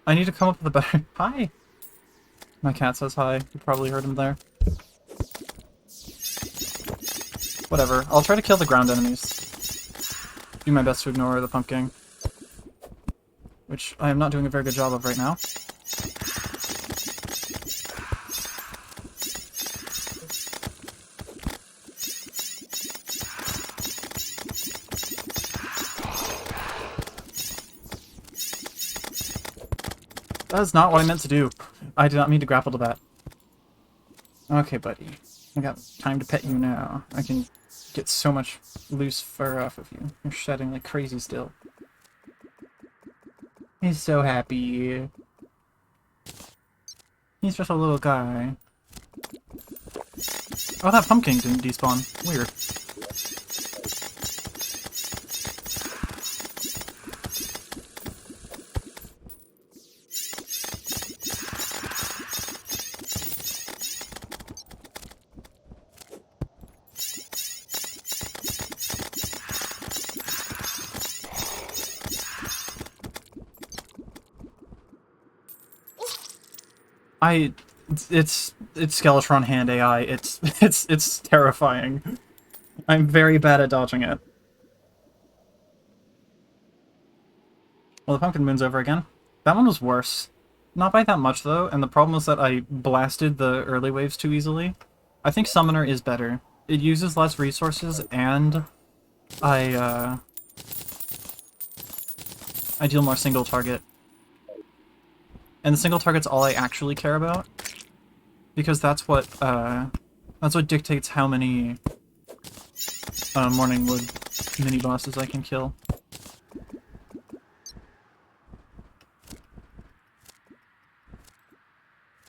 I need to come up with a better... Hi! My cat says hi. You probably heard him there. Whatever. I'll try to kill the ground enemies. Do my best to ignore the pumpkin. Which I am not doing a very good job of right now. That is not what I meant to do. I did not mean to grapple to that. Okay, buddy. I got time to pet you now. I can get so much loose fur off of you. You're shedding like crazy still. He's so happy. He's just a little guy. Oh, that pumpkin didn't despawn. Weird. It's Skeletron hand AI. It's terrifying. I'm very bad at dodging it. Well, the pumpkin moon's over again. That one was worse. Not by that much though, and the problem was that I blasted the early waves too easily. I think Summoner is better. It uses less resources, and I deal more single target. And the single target's all I actually care about. Because that's what dictates how many Morning Wood mini-bosses I can kill.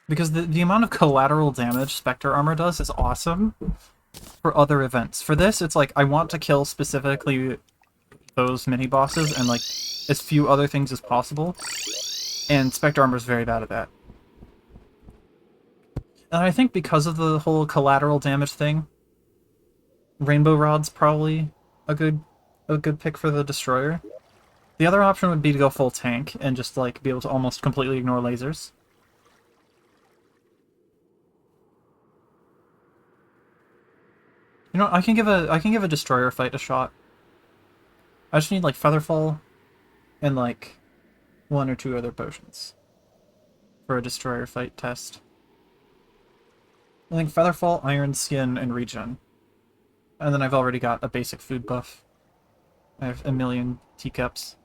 Because the amount of collateral damage Spectre Armor does is awesome for other events. For this, it's like, I want to kill specifically those mini-bosses and like as few other things as possible. And Spectre Armor is very bad at that. And I think because of the whole collateral damage thing, Rainbow Rod's probably a good pick for the Destroyer. The other option would be to go full tank and just like be able to almost completely ignore lasers. You know, I can give a Destroyer fight a shot. I just need like Featherfall and like 1 or 2 other potions for a Destroyer fight test. I think Featherfall, Iron Skin, and Regen. And then I've already got a basic food buff. I have a million teacups.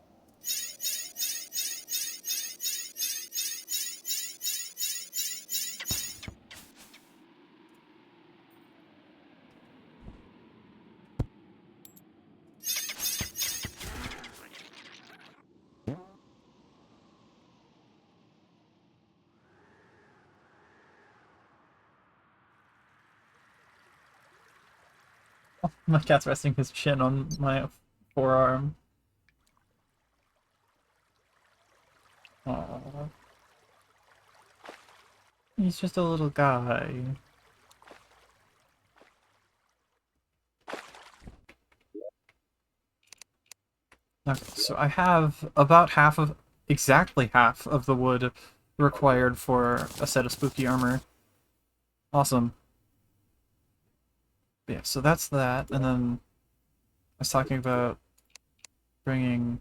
My cat's resting his chin on my forearm. Aww. He's just a little guy. Okay, so I have about exactly half of the wood required for a set of spooky armor. Awesome. Yeah, so that's that, and then I was talking about bringing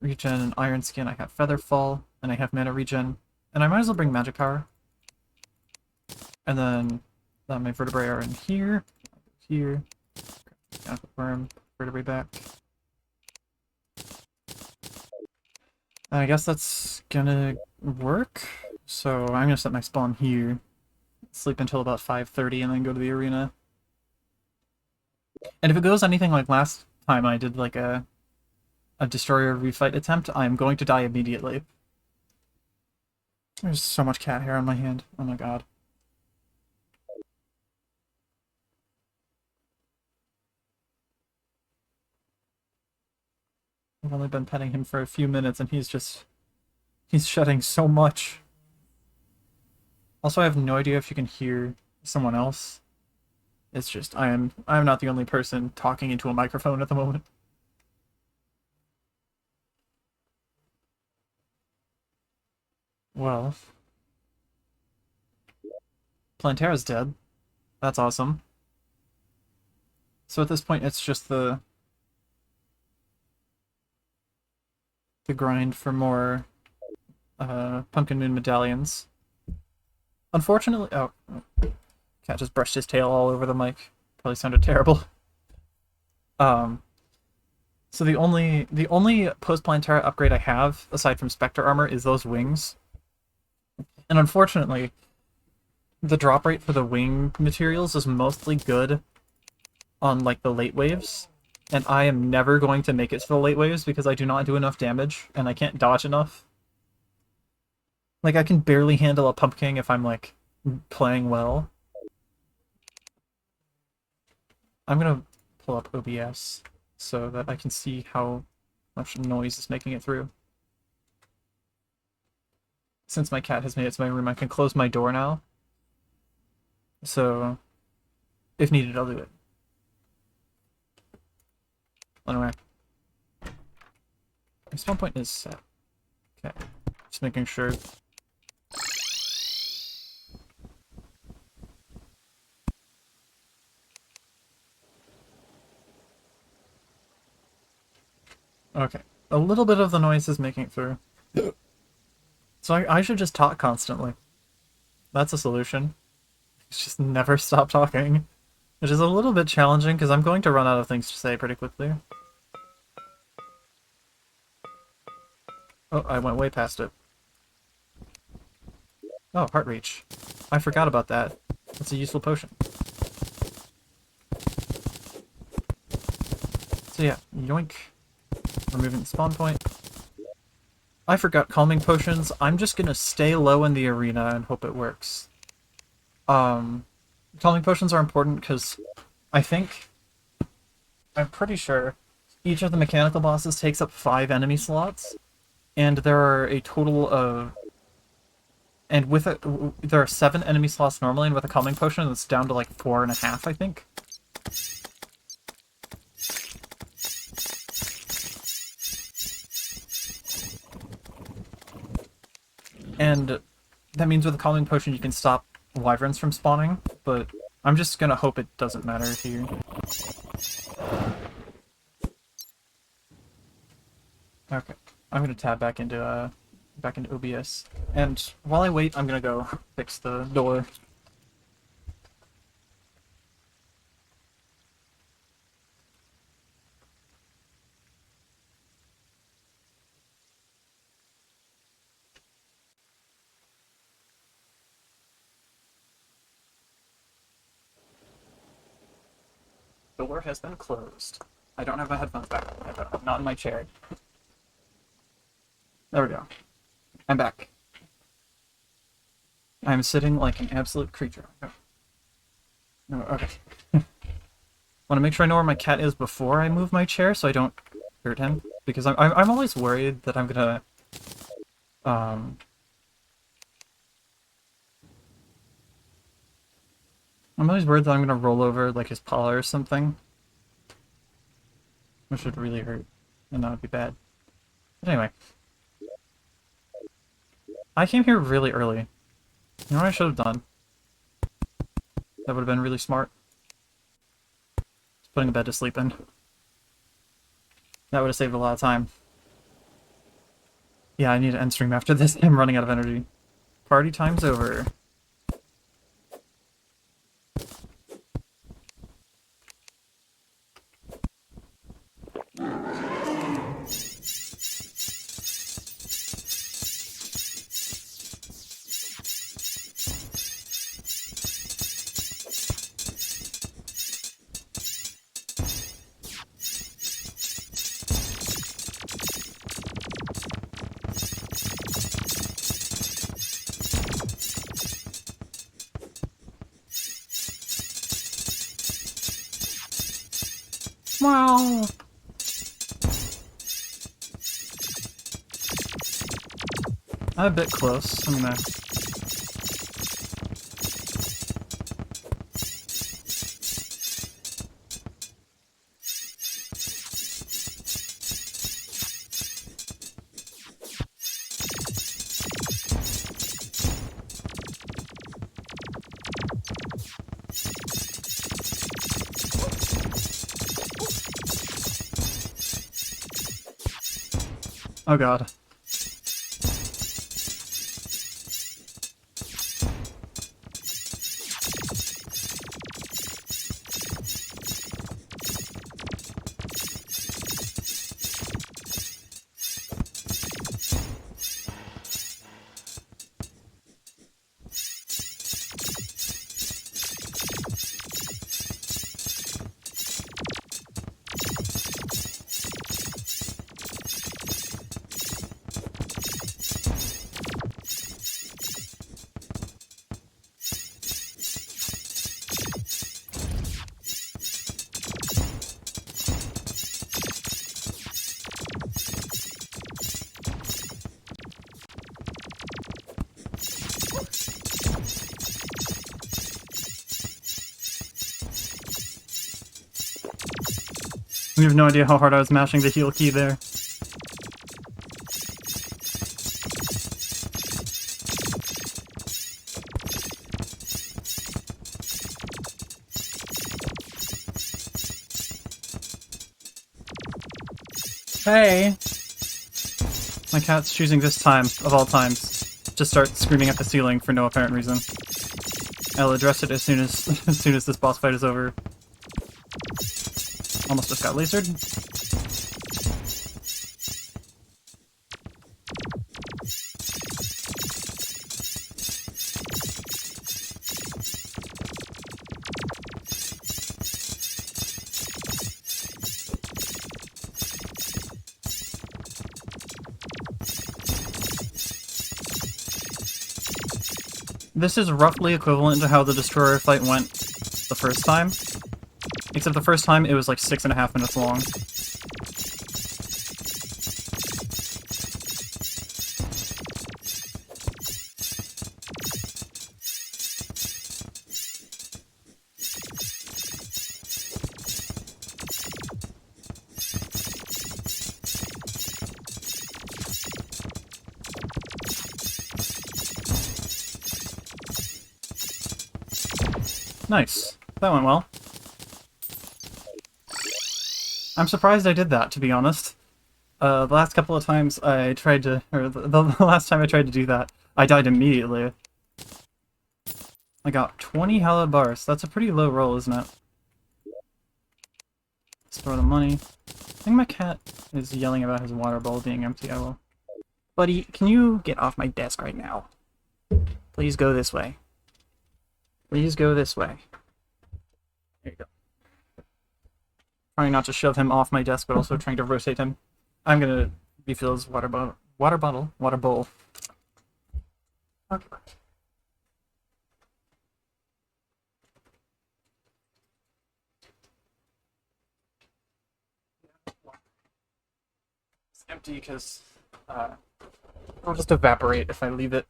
regen and iron skin. I have Featherfall, and I have mana regen, and I might as well bring magic power. And then my vertebrae are in here, here, worm, vertebrae back. And I guess that's gonna work. So I'm gonna set my spawn here. Sleep until about 5:30 and then go to the arena. And if it goes anything like last time I did like a a destroyer refight attempt, I am going to die immediately. There's so much cat hair on my hand. Oh my god. I've only been petting him for a few minutes and he's shedding so much. Also, I have no idea if you can hear someone else. It's just, I am not the only person talking into a microphone at the moment. Well, Plantera's dead. That's awesome. So at this point, it's just the grind for more Pumpkin Moon medallions. Unfortunately, oh, cat just brushed his tail all over the mic. Probably sounded terrible. So the only post Plantera upgrade I have, aside from Spectre armor, is those wings. And unfortunately, the drop rate for the wing materials is mostly good on like the late waves, and I am never going to make it to the late waves because I do not do enough damage and I can't dodge enough. Like, I can barely handle a Pumpkin if I'm like playing well. I'm gonna pull up OBS so that I can see how much noise is making it through. Since my cat has made it to my room, I can close my door now. So, if needed, I'll do it. Anyway. My spawn point is set. Okay. Just making sure. Okay. A little bit of the noise is making it through. So I should just talk constantly. That's a solution. Just never stop talking. Which is a little bit challenging because I'm going to run out of things to say pretty quickly. Oh, I went way past it. Oh, Heart Reach. I forgot about that. That's a useful potion. So yeah, yoink. Removing the spawn point. I forgot calming potions. I'm just gonna stay low in the arena and hope it works. Calming potions are important because I'm pretty sure each of the mechanical bosses takes up 5 enemy slots, and there are a total of... And with it, there are 7 enemy slots normally, and with a calming potion, it's down to like 4.5, I think. And that means with a calming potion, you can stop wyverns from spawning, but I'm just gonna hope it doesn't matter here. Okay, I'm gonna tab back into OBS, and while I wait, I'm gonna go fix the door. Door has been closed. I don't have my headphones back. I'm not in my chair. There we go. I'm back. I'm sitting like an absolute creature. No, okay. Want to make sure I know where my cat is before I move my chair so I don't hurt him, because I'm always worried that I'm gonna I'm always worried that I'm gonna roll over like his paw or something, which would really hurt, and that would be bad. But anyway, I came here really early. You know what I should have done? That would have been really smart. Just putting a bed to sleep in. That would have saved a lot of time. Yeah, I need to end stream after this. I'm running out of energy. Party time's over. Wow. I'm a bit close. I'm gonna... Oh god. You have no idea how hard I was mashing the heal key there. Hey! My cat's choosing this time, of all times, to start screaming at the ceiling for no apparent reason. I'll address it as soon as this boss fight is over. Almost just got lasered. This is roughly equivalent to how the Destroyer fight went the first time. Except the first time it was like 6.5 minutes long. Nice. That went well. I'm surprised I did that, to be honest. The last couple of times I tried to... or the last time I tried to do that, I died immediately. I got 20 hallowed bars. That's a pretty low roll, isn't it? Store the money. I think my cat is yelling about his water bowl being empty. I will... Buddy, can you get off my desk right now? Please go this way. Please go this way. There you go. Trying not to shove him off my desk, but also trying to rotate him. I'm gonna refill his water bowl. Okay. It's empty because it'll just evaporate if I leave it.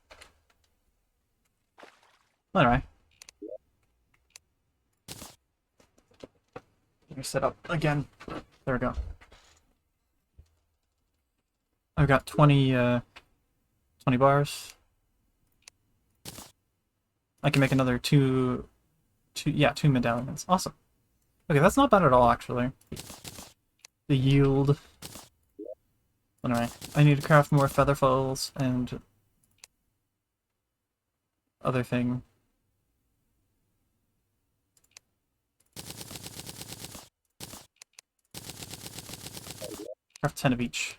Anyway. Let me set up again. There we go. I've got 20 bars. I can make another two medallions. Awesome. Okay, that's not bad at all, actually. The yield. Anyway, I need to craft more feather falls and other thing. Craft 10 of each.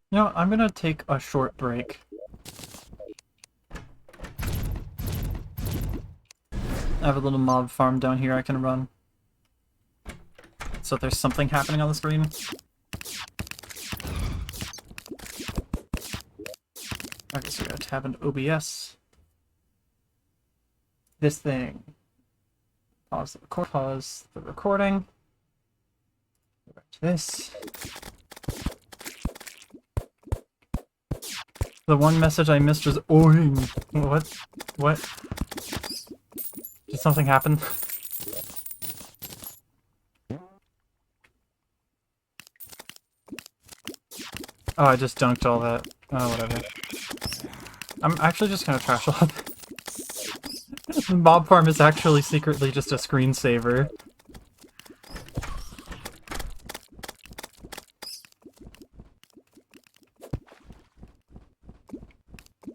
You know, I'm gonna take a short break. I have a little mob farm down here I can run. So if there's something happening on the screen. Okay, so we gotta tab into OBS. This thing. Pause the recording. Go back to this. The one message I missed was oing. What? What? Did something happen? Oh, I just dunked all that. Oh, whatever. I'm actually just gonna trash all of it. Mob farm is actually secretly just a screensaver.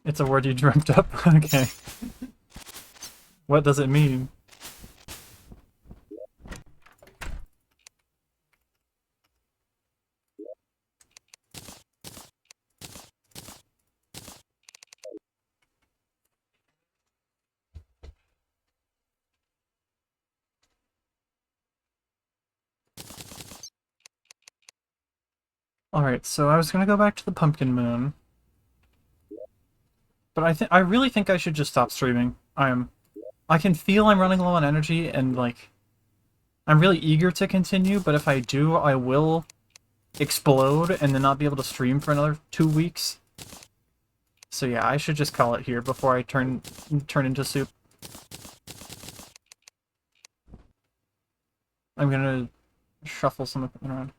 It's a word you dreamt up? Okay. What does it mean? Alright, so I was gonna go back to the Pumpkin Moon. But I really think I should just stop streaming. I can feel I'm running low on energy, and, like, I'm really eager to continue, but if I do, I will explode and then not be able to stream for another 2 weeks. So yeah, I should just call it here before I turn into soup. I'm gonna shuffle some equipment around.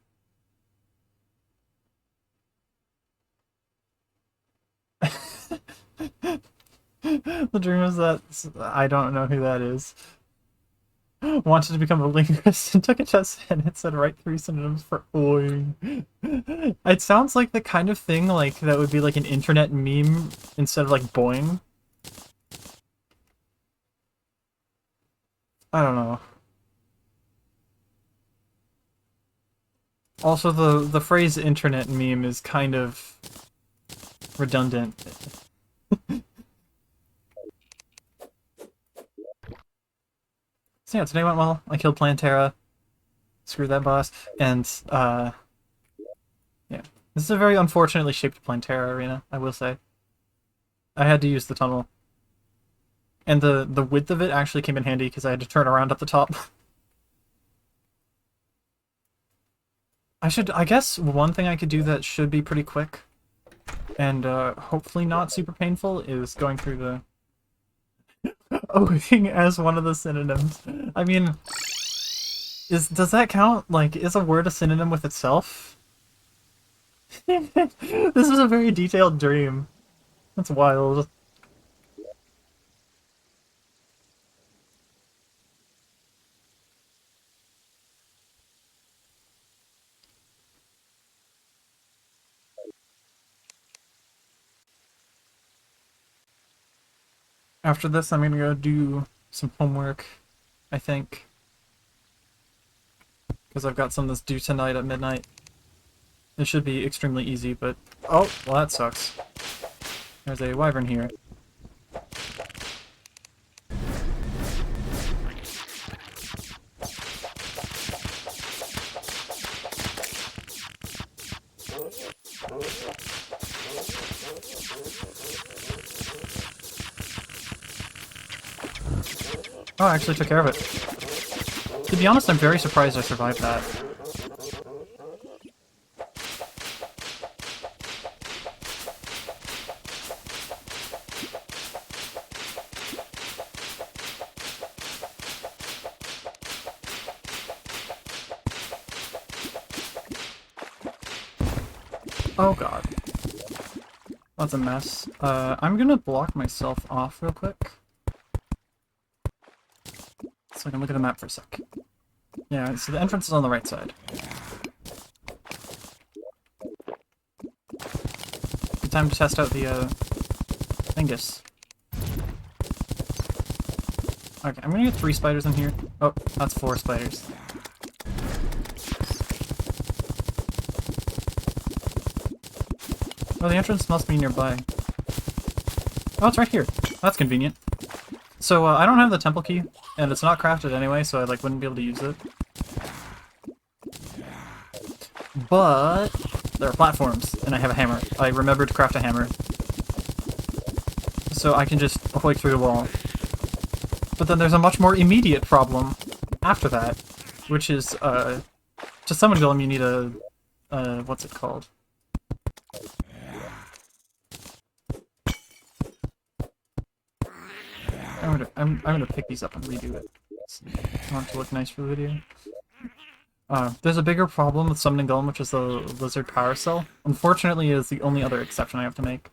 The dream is that I don't know who that is. Wanted to become a linguist and took a test and it said write 3 synonyms for oing. It sounds like the kind of thing like that would be like an internet meme instead of like boing. I don't know. Also, the phrase internet meme is kind of redundant. So yeah, today went well. I killed Plantera. Screw that boss. And, yeah. This is a very unfortunately shaped Plantera arena, I will say. I had to use the tunnel. And the width of it actually came in handy because I had to turn around at the top. I guess one thing I could do that should be pretty quick, and hopefully not super painful, is going through the oing as one of the synonyms. I mean, does that count? Like, is a word a synonym with itself? This is a very detailed dream. That's wild. After this, I'm gonna go do some homework, I think. Because I've got some that's due tonight at midnight. It should be extremely easy, but... Oh, well that sucks. There's a wyvern here. Oh, I actually took care of it. To be honest, I'm very surprised I survived that. Oh god. That's a mess. I'm gonna block myself off real quick. So I can look at the map for a sec. Yeah, so the entrance is on the right side. Good time to test out the, Thingus. Okay, I'm gonna get 3 spiders in here. Oh, that's 4 spiders. Oh, the entrance must be nearby. Oh, it's right here. That's convenient. So, I don't have the temple key, and it's not crafted anyway, so I, like, wouldn't be able to use it. But there are platforms, and I have a hammer. I remembered to craft a hammer. so I can just hoik through the wall. But then there's a much more immediate problem after that, which is, to summon Golem you need a, what's it called? I'm gonna pick these up and redo it. I want it to look nice for the video. There's a bigger problem with summoning Golem, which is the Lizard Power Cell. Unfortunately, it is the only other exception I have to make.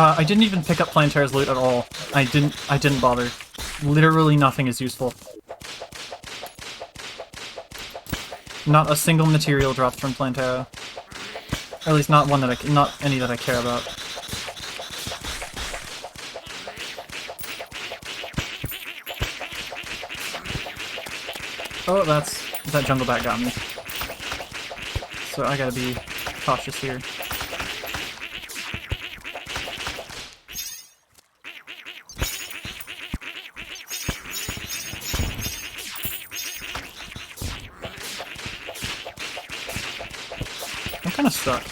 I didn't even pick up Plantera's loot at all. I didn't bother. Literally nothing is useful. Not a single material dropped from Plantera. Or at least not one that not any that I care about. Oh, that jungle bat got me. So I gotta be cautious here. I'm kinda stuck.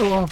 Oh.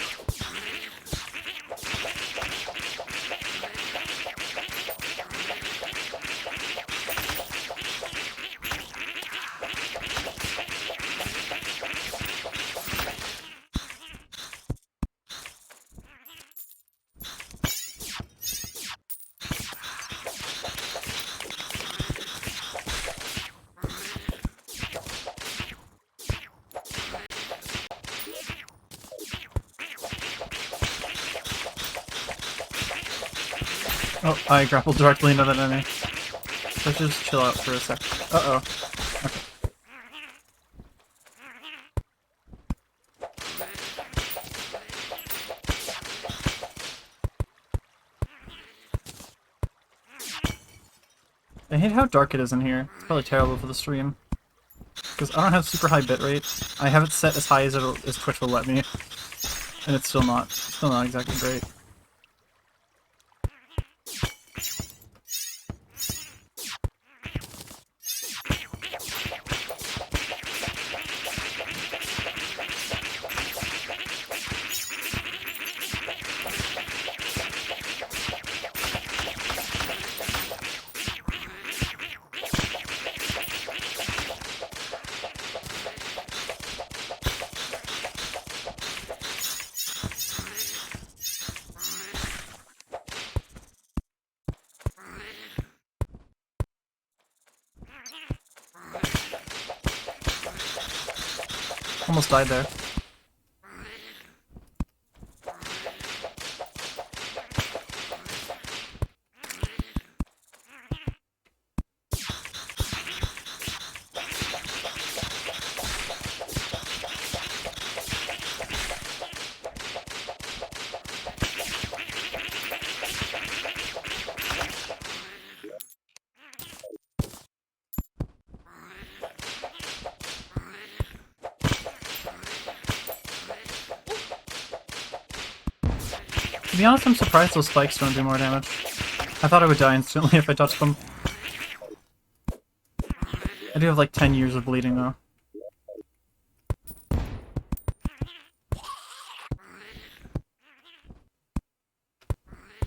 Oh, I grappled directly into that enemy. Let's just chill out for a sec. Uh-oh. Okay. I hate how dark it is in here. It's probably terrible for the stream. Because I don't have super high bitrate. I have it set as high as Twitch will let me. And it's still not exactly great. Almost died there. To be honest, I'm surprised those spikes don't do more damage. I thought I would die instantly if I touched them. I do have like 10 years of bleeding though.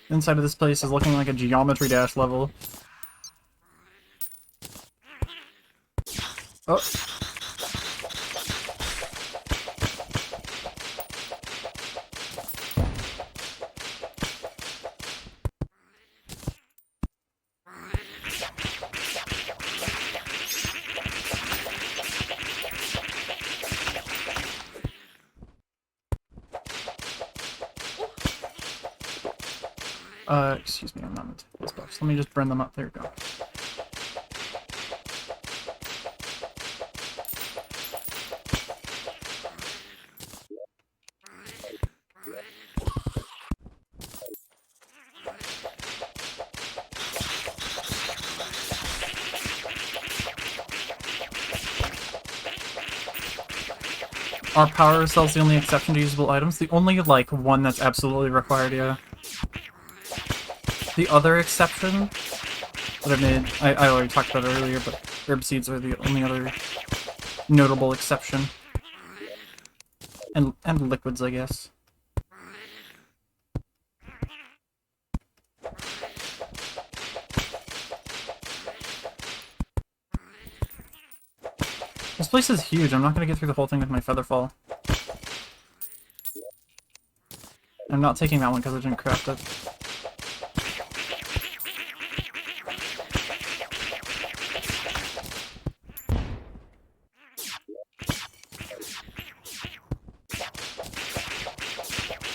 Inside of this place is looking like a Geometry Dash level. Oh. Excuse me, I'm not into those buffs. Let me just burn them up. There we go. Are power cells the only exception to usable items? The only, like, one that's absolutely required, yeah. The other exception that I made, I already talked about it earlier, but herb seeds are the only other notable exception. And liquids, I guess. This place is huge. I'm not going to get through the whole thing with my featherfall. I'm not taking that one because I didn't craft it.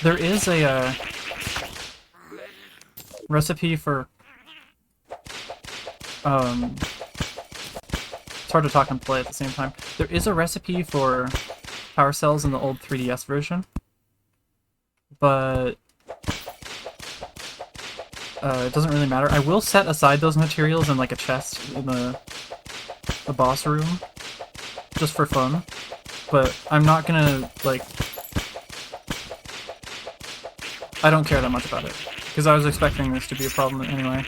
There is a recipe for... It's hard to talk and play at the same time. There is a recipe for power cells in the old 3DS version, but it doesn't really matter. I will set aside those materials in like a chest in the boss room, just for fun, but I'm not gonna, like... I don't care that much about it, because I was expecting this to be a problem anyway.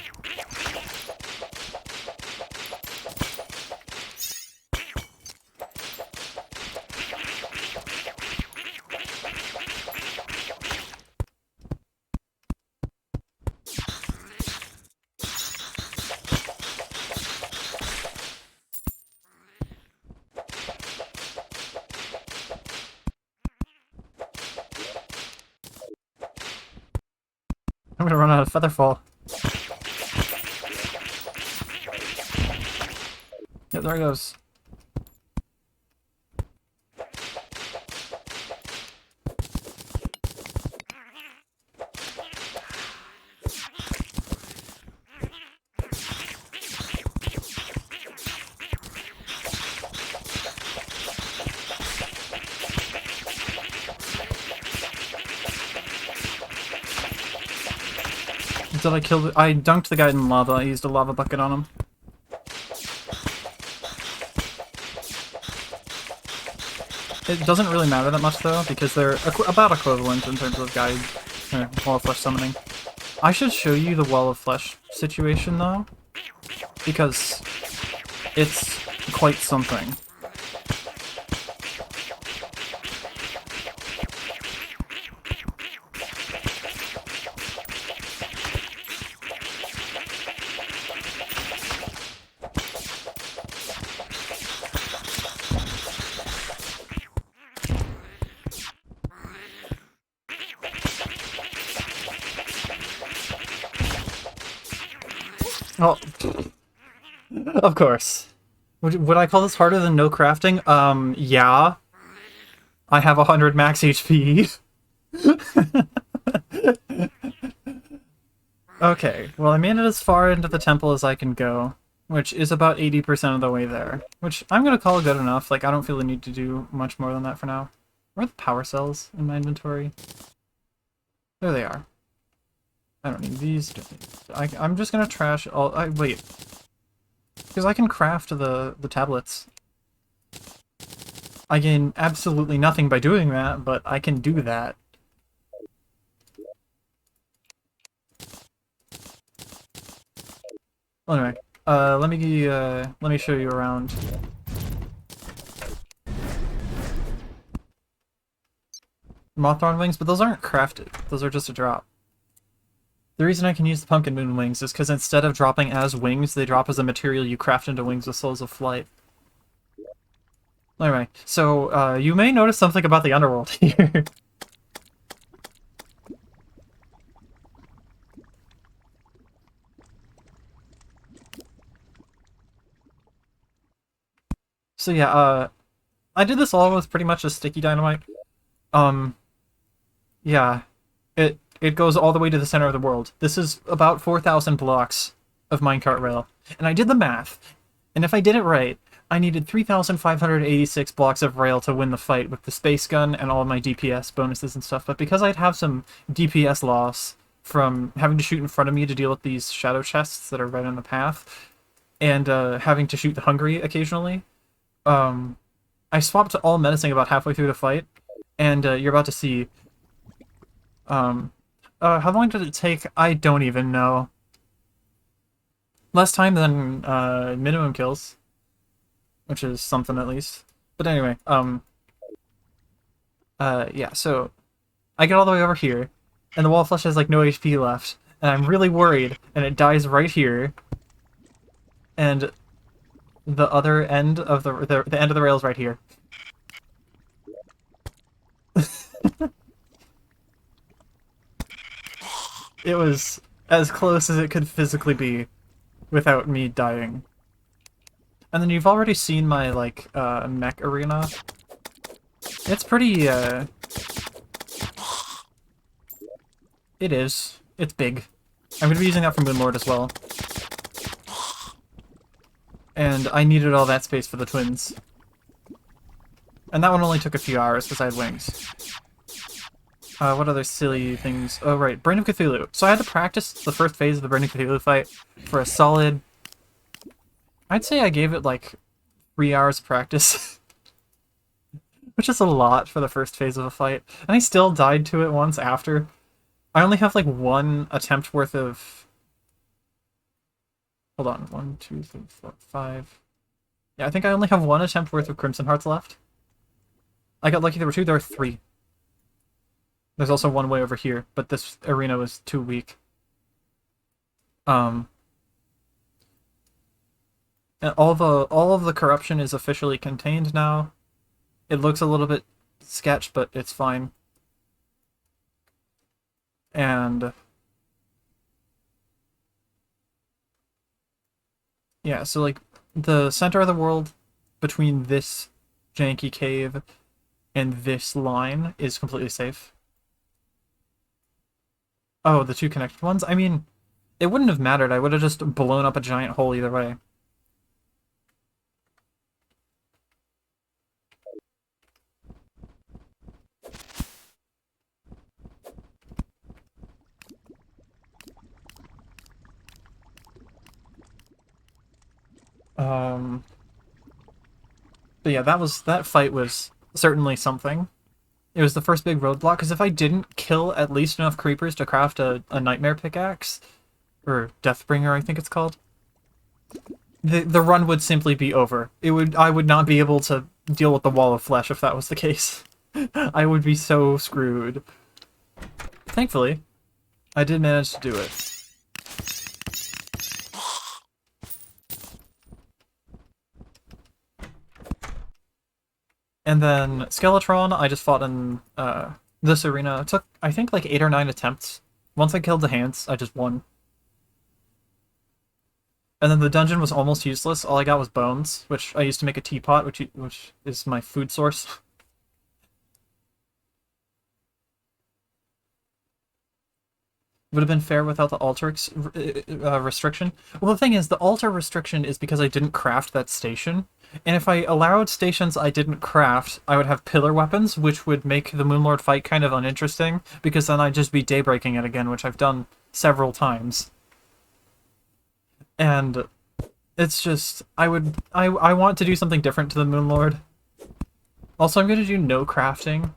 I'm gonna run out of featherfall. Yeah, there it goes. Did I kill the... I dunked the guy in lava. I used a lava bucket on him. It doesn't really matter that much, though, because they're about equivalent in terms of guide... Wall of Flesh summoning. I should show you the Wall of Flesh situation, though, because it's quite something. Oh, of course. Would I call this harder than no crafting? Yeah. I have 100 max HP. Okay, well I made it as far into the temple as I can go, which is about 80% of the way there. Which I'm gonna call good enough, like I don't feel the need to do much more than that for now. Where are the power cells in my inventory? There they are. I don't need these. I'm just gonna trash all... wait. Because I can craft the tablets. I gain absolutely nothing by doing that, but I can do that. Well, anyway, let me show you around. Moththorn wings, but those aren't crafted. Those are just a drop. The reason I can use the pumpkin moon wings is because instead of dropping as wings, they drop as a material you craft into wings with souls of flight. Anyway, so you may notice something about the underworld here. So yeah, I did this all with pretty much a sticky dynamite. Yeah, it goes all the way to the center of the world. This is about 4,000 blocks of minecart rail. And I did the math, and if I did it right, I needed 3,586 blocks of rail to win the fight with the space gun and all of my DPS bonuses and stuff, but because I'd have some DPS loss from having to shoot in front of me to deal with these shadow chests that are right on the path, and having to shoot the hungry occasionally, I swapped to all menacing about halfway through the fight, and you're about to see. How long did it take? I don't even know. Less time than minimum kills, which is something at least. But anyway, yeah, so I get all the way over here, and the wall flesh has like no HP left, and I'm really worried, and it dies right here, and the other end of the end of the rail is right here. It was as close as it could physically be without me dying. And then you've already seen my, like, mech arena. It's pretty, It is. It's big. I'm gonna be using that for Moonlord as well. And I needed all that space for the twins. And that one only took a few hours because I had wings. What other silly things? Oh, right. Brain of Cthulhu. So I had to practice the first phase of the Brain of Cthulhu fight for a solid... I'd say I gave it, like, 3 hours of practice. Which is a lot for the first phase of a fight. And I still died to it once after. I only have, like, one attempt worth of... Hold on. 1, 2, 3, 4, 5... Yeah, I think I only have one attempt worth of Crimson Hearts left. I got lucky there were 2, there were 3. There's also one way over here, but this arena was too weak. And all of the corruption is officially contained now. It looks a little bit sketch, but it's fine. And yeah, so like the center of the world between this janky cave and this line is completely safe. Oh, the 2 connected ones? I mean, it wouldn't have mattered. I would have just blown up a giant hole either way. But yeah, that fight was certainly something. It was the first big roadblock, because if I didn't kill at least enough creepers to craft a nightmare pickaxe, or Deathbringer, I think it's called, the run would simply be over. I would not be able to deal with the wall of flesh if that was the case. I would be so screwed. Thankfully, I did manage to do it. And then Skeletron, I just fought in this arena. It took, I think, like 8 or 9 attempts. Once I killed the hands, I just won. And then the dungeon was almost useless. All I got was bones, which I used to make a teapot, which is my food source. Would have been fair without the altar restriction. Well, the thing is, the altar restriction is because I didn't craft that station. And if I allowed stations I didn't craft, I would have pillar weapons, which would make the Moonlord fight kind of uninteresting, because then I'd just be daybreaking it again, which I've done several times. And it's just, I want to do something different to the Moonlord. Also, I'm going to do no crafting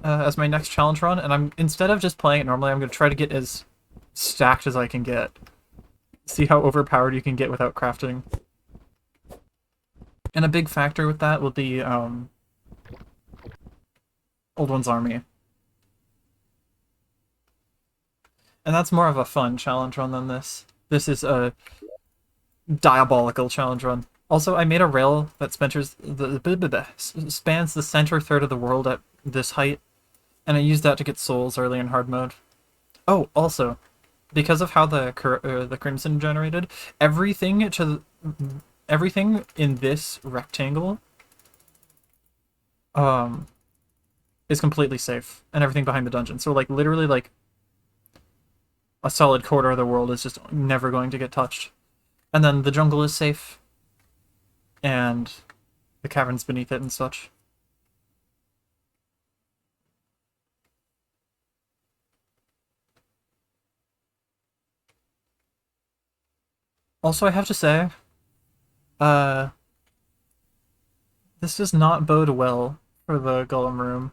as my next challenge run, and instead of just playing it normally, I'm going to try to get as stacked as I can get. See how overpowered you can get without crafting. And a big factor with that will be Old One's Army. And that's more of a fun challenge run than this. This is a diabolical challenge run. Also, I made a rail that spans the center third of the world at this height, and I used that to get souls early in hard mode. Oh, also, because of how the Crimson generated, everything in this rectangle is completely safe, and everything behind the dungeon. So, like, literally, like, a solid quarter of the world is just never going to get touched. And then the jungle is safe, and the caverns beneath it and such. Also, I have to say, uh, this does not bode well for the golem room.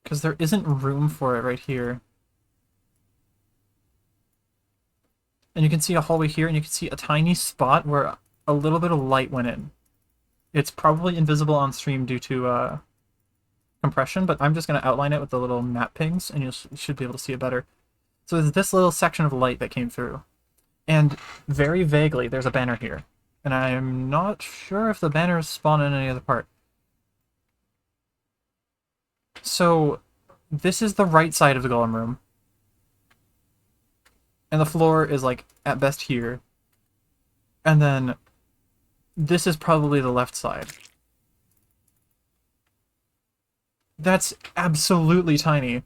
Because there isn't room for it right here. And you can see a hallway here, and you can see a tiny spot where a little bit of light went in. It's probably invisible on stream due to compression, but I'm just going to outline it with the little map pings, and you should be able to see it better. So there's this little section of light that came through. And very vaguely, there's a banner here. And I'm not sure if the banners spawn in any other part. So this is the right side of the golem room. And the floor is, like, at best here. And then this is probably the left side. That's absolutely tiny.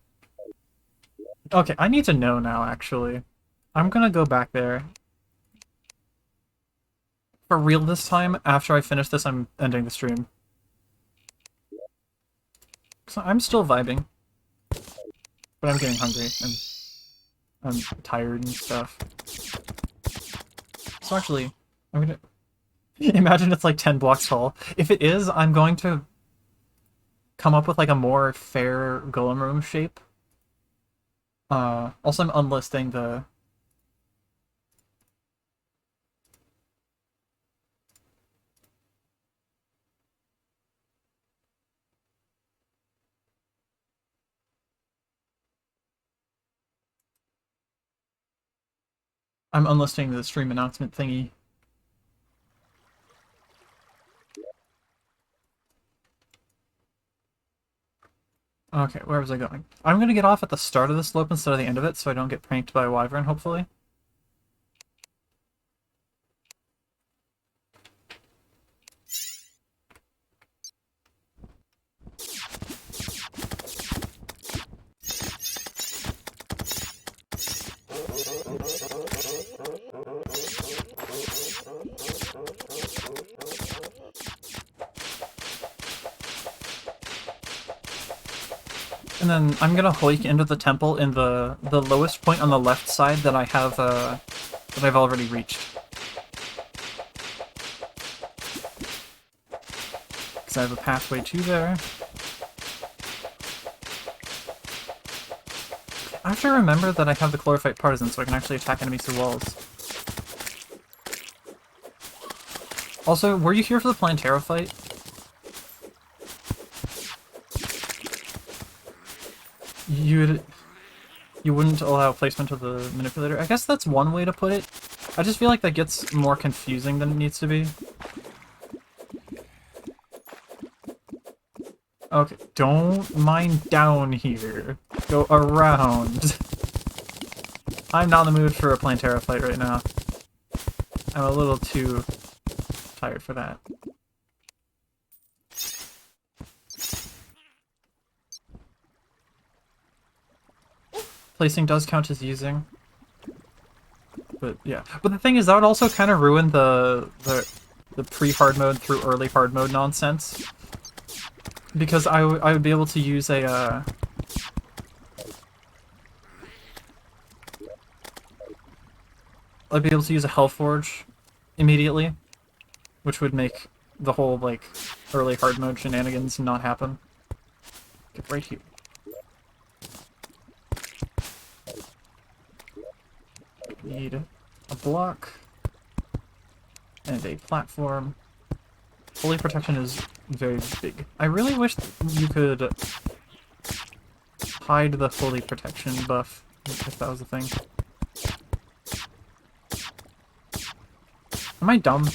Okay, I need to know now, actually. I'm gonna go back there. For real this time, after I finish this, I'm ending the stream. So I'm still vibing. But I'm getting hungry, and I'm tired and stuff. So actually, I'm gonna... Imagine it's like 10 blocks tall. If it is, I'm going to come up with like a more fair golem room shape. Also, I'm unlisting the... I'm unlisting the stream announcement thingy. Okay, where was I going? I'm gonna get off at the start of the slope instead of the end of it, so I don't get pranked by a wyvern, hopefully. And then I'm gonna hike into the temple in the lowest point on the left side that I have that I've already reached. Because I have a pathway to there. I have to remember that I have the chlorophyte partisan, so I can actually attack enemies through walls. Also, were you here for the plantera fight? You wouldn't allow placement of the manipulator? I guess that's one way to put it. I just feel like that gets more confusing than it needs to be. Okay, don't mind down here. Go around. I'm not in the mood for a plantera fight right now. I'm a little too tired for that. Placing does count as using. But yeah. But the thing is, that would also kind of ruin the pre-hard mode through early hard mode nonsense. Because I would be able to use a I'd be able to use a Hellforge immediately, which would make the whole, like, early hard mode shenanigans not happen. Get right here. Need a block and a platform. Holy protection is very big. I really wish you could hide the holy protection buff, if that was a thing. Am I dumb?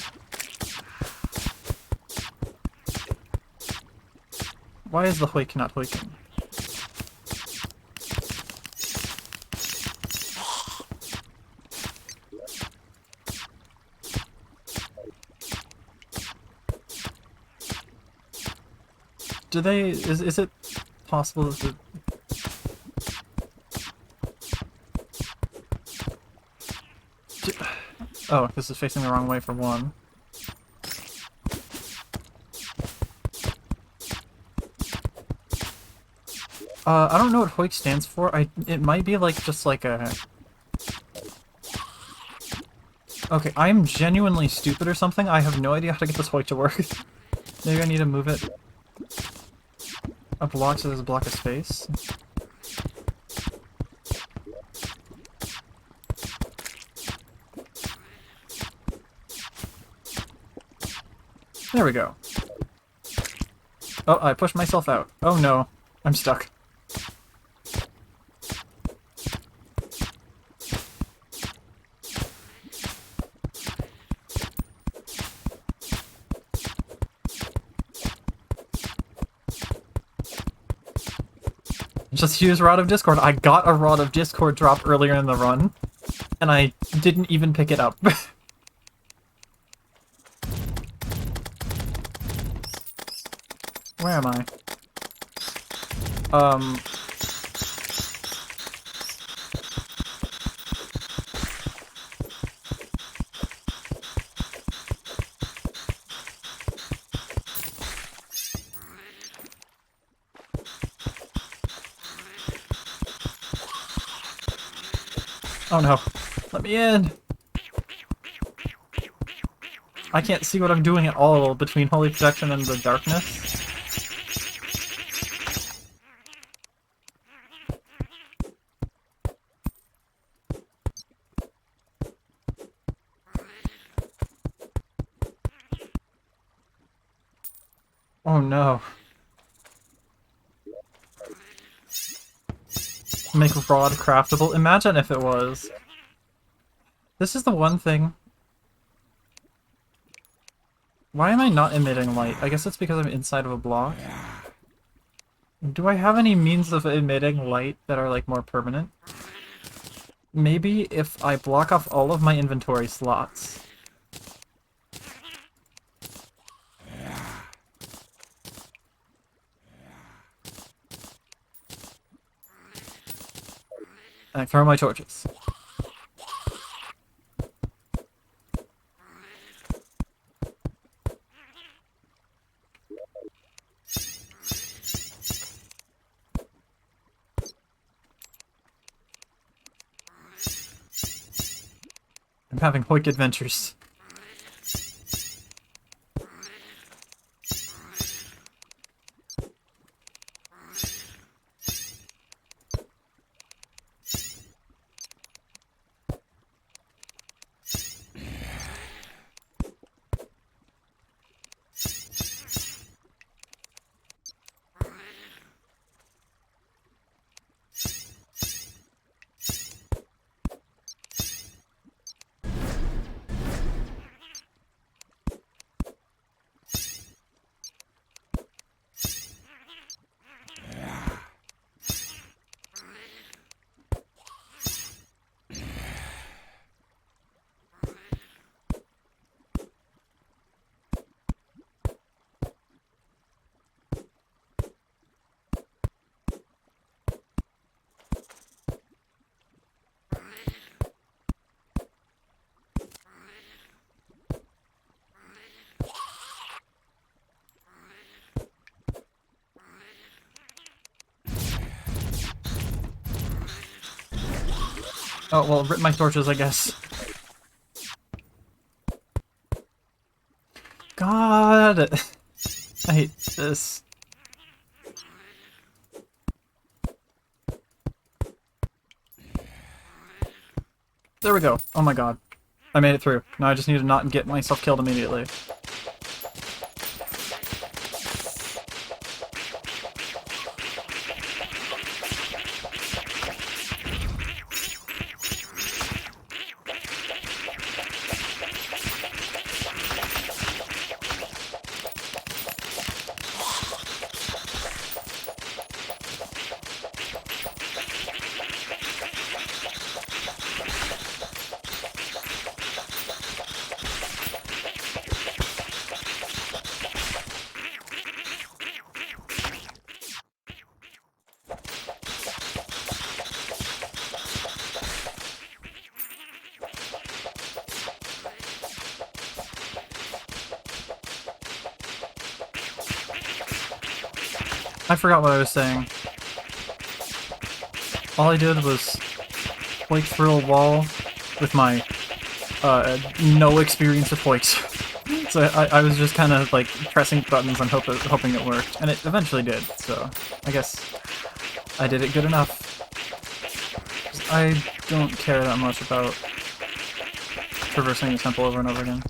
Why is the hoik not hoiking? Do they... Is it possible is it... Oh, this is facing the wrong way for one. I don't know what Hoik stands for. It might be like just like a... Okay, I'm genuinely stupid or something. I have no idea how to get this Hoik to work. Maybe I need to move it a block so there's a block of space. There we go. Oh, I pushed myself out. Oh no, I'm stuck. Just use Rod of Discord. I got a Rod of Discord drop earlier in the run, and I didn't even pick it up. Where am I? Oh no. Let me in! I can't see what I'm doing at all between Holy Protection and the darkness. Oh no. Make rod craftable? Imagine if it was. This is the one thing. Why am I not emitting light? I guess it's because I'm inside of a block. Do I have any means of emitting light that are, like, more permanent? Maybe if I block off all of my inventory slots. And I throw my torches. I'm having Hoik adventures. Oh, well, rip my torches, I guess. God! I hate this. There we go. Oh my god. I made it through. Now I just need to not get myself killed immediately. I forgot what I was saying. All I did was hoik through a wall with my no experience with hoiks. So I was just kind of like pressing buttons and hoping it worked, and it eventually did, so I guess I did it good enough. I don't care that much about traversing the temple over and over again.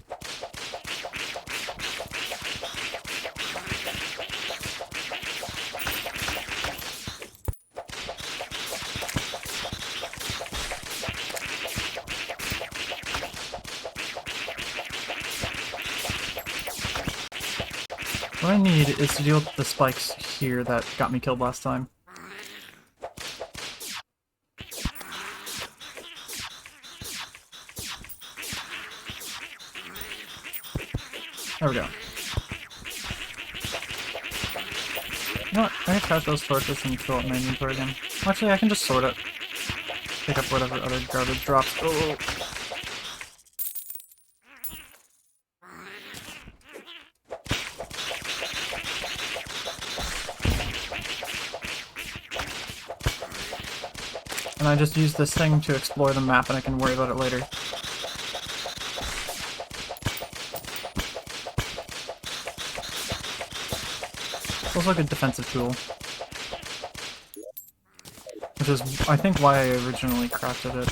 What I need is to deal with the spikes here that got me killed last time. There we go. You know what? I can catch those torches and fill up my inventory again. Actually, I can just sort it. Pick up whatever other garbage drops. Oh. And I just use this thing to explore the map and I can worry about it later. It's also a good defensive tool. Which is, I think, why I originally crafted it.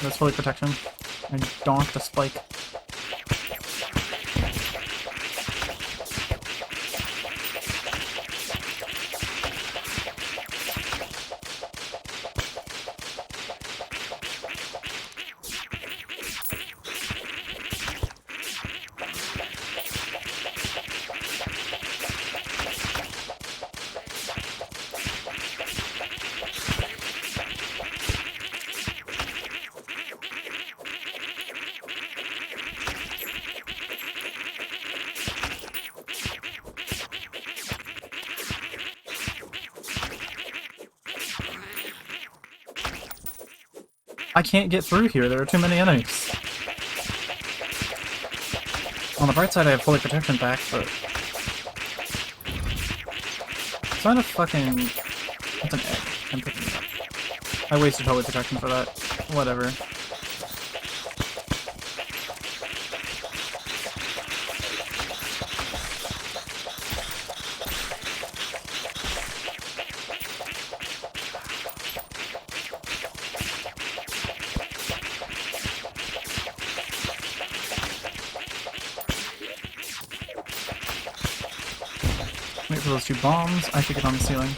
That's fully protection. I donk the spike. I can't get through here, there are too many enemies. On the bright side I have fully protection back, but... It's not a fucking... It's an egg. I'm picking it up. I wasted holy protection for that. Whatever. Wait for those two bombs. I should get on the ceiling.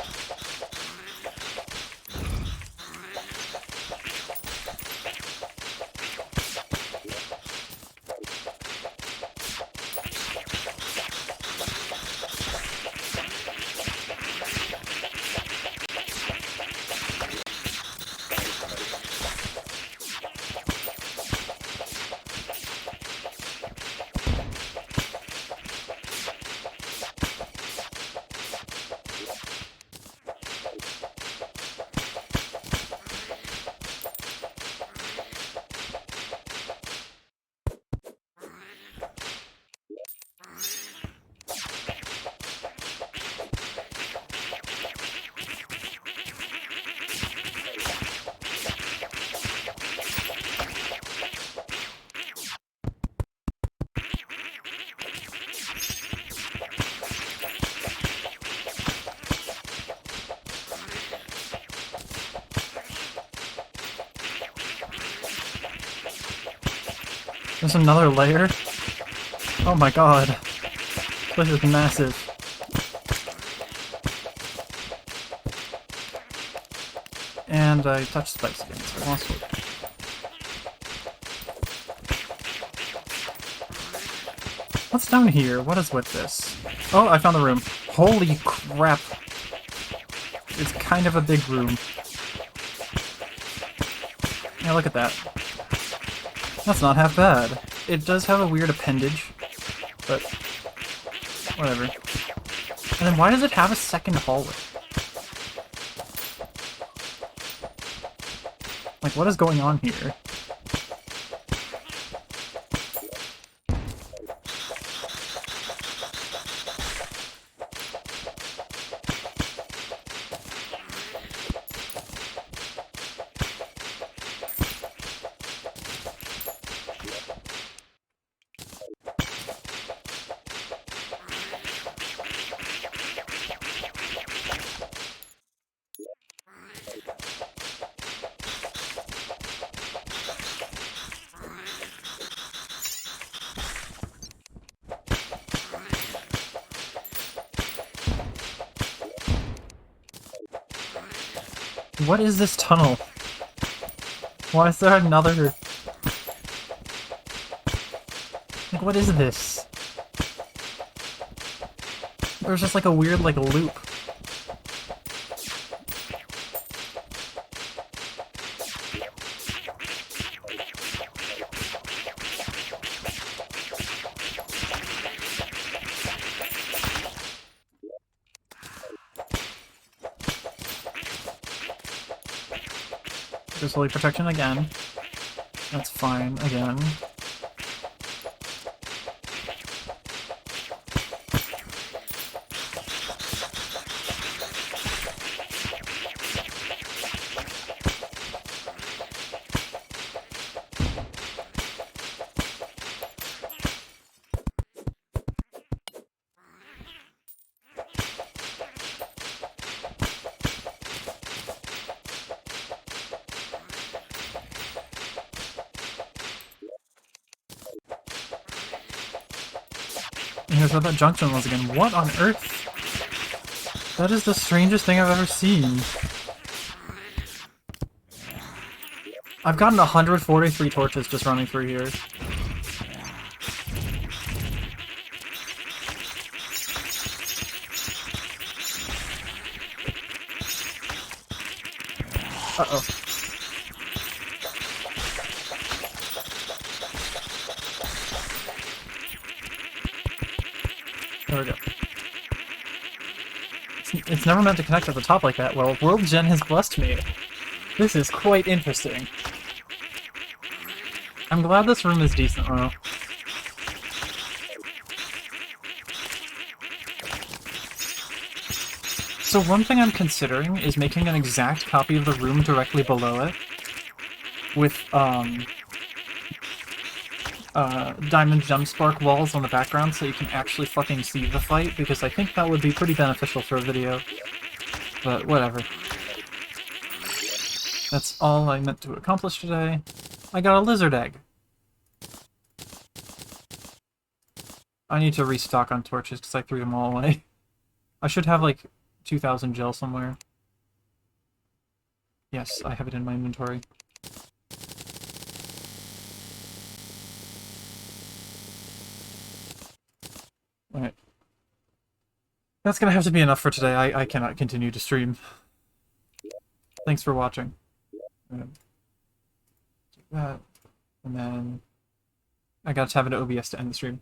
There's another layer? Oh my god. This is massive. And I touched spikes again, so I lost hope. What's down here? What is with this? Oh, I found the room. Holy crap. It's kind of a big room. Yeah, look at that. That's not half bad. It does have a weird appendage, but whatever. And then why does it have a second hallway? Like, what is going on here? What is this tunnel? Why is there another... Like, what is this? There's just like a weird, like, loop. There's holy protection again. That's fine, again. And here's what that junction was again. What on earth? That is the strangest thing I've ever seen. I've gotten 143 torches just running through here. Uh-oh. There we go. It's never meant to connect at the top like that. Well, World Gen has blessed me. This is quite interesting. I'm glad this room is decent, though. So one thing I'm considering is making an exact copy of the room directly below it with, diamond gemspark walls on the background so you can actually fucking see the fight, because I think that would be pretty beneficial for a video. But whatever. That's all I meant to accomplish today. I got a lizard egg. I need to restock on torches because I threw them all away. I should have like 2,000 gel somewhere. Yes, I have it in my inventory. Alright. That's gonna have to be enough for today. I cannot continue to stream. Thanks for watching. Do that. And then I gotta tap into OBS to end the stream.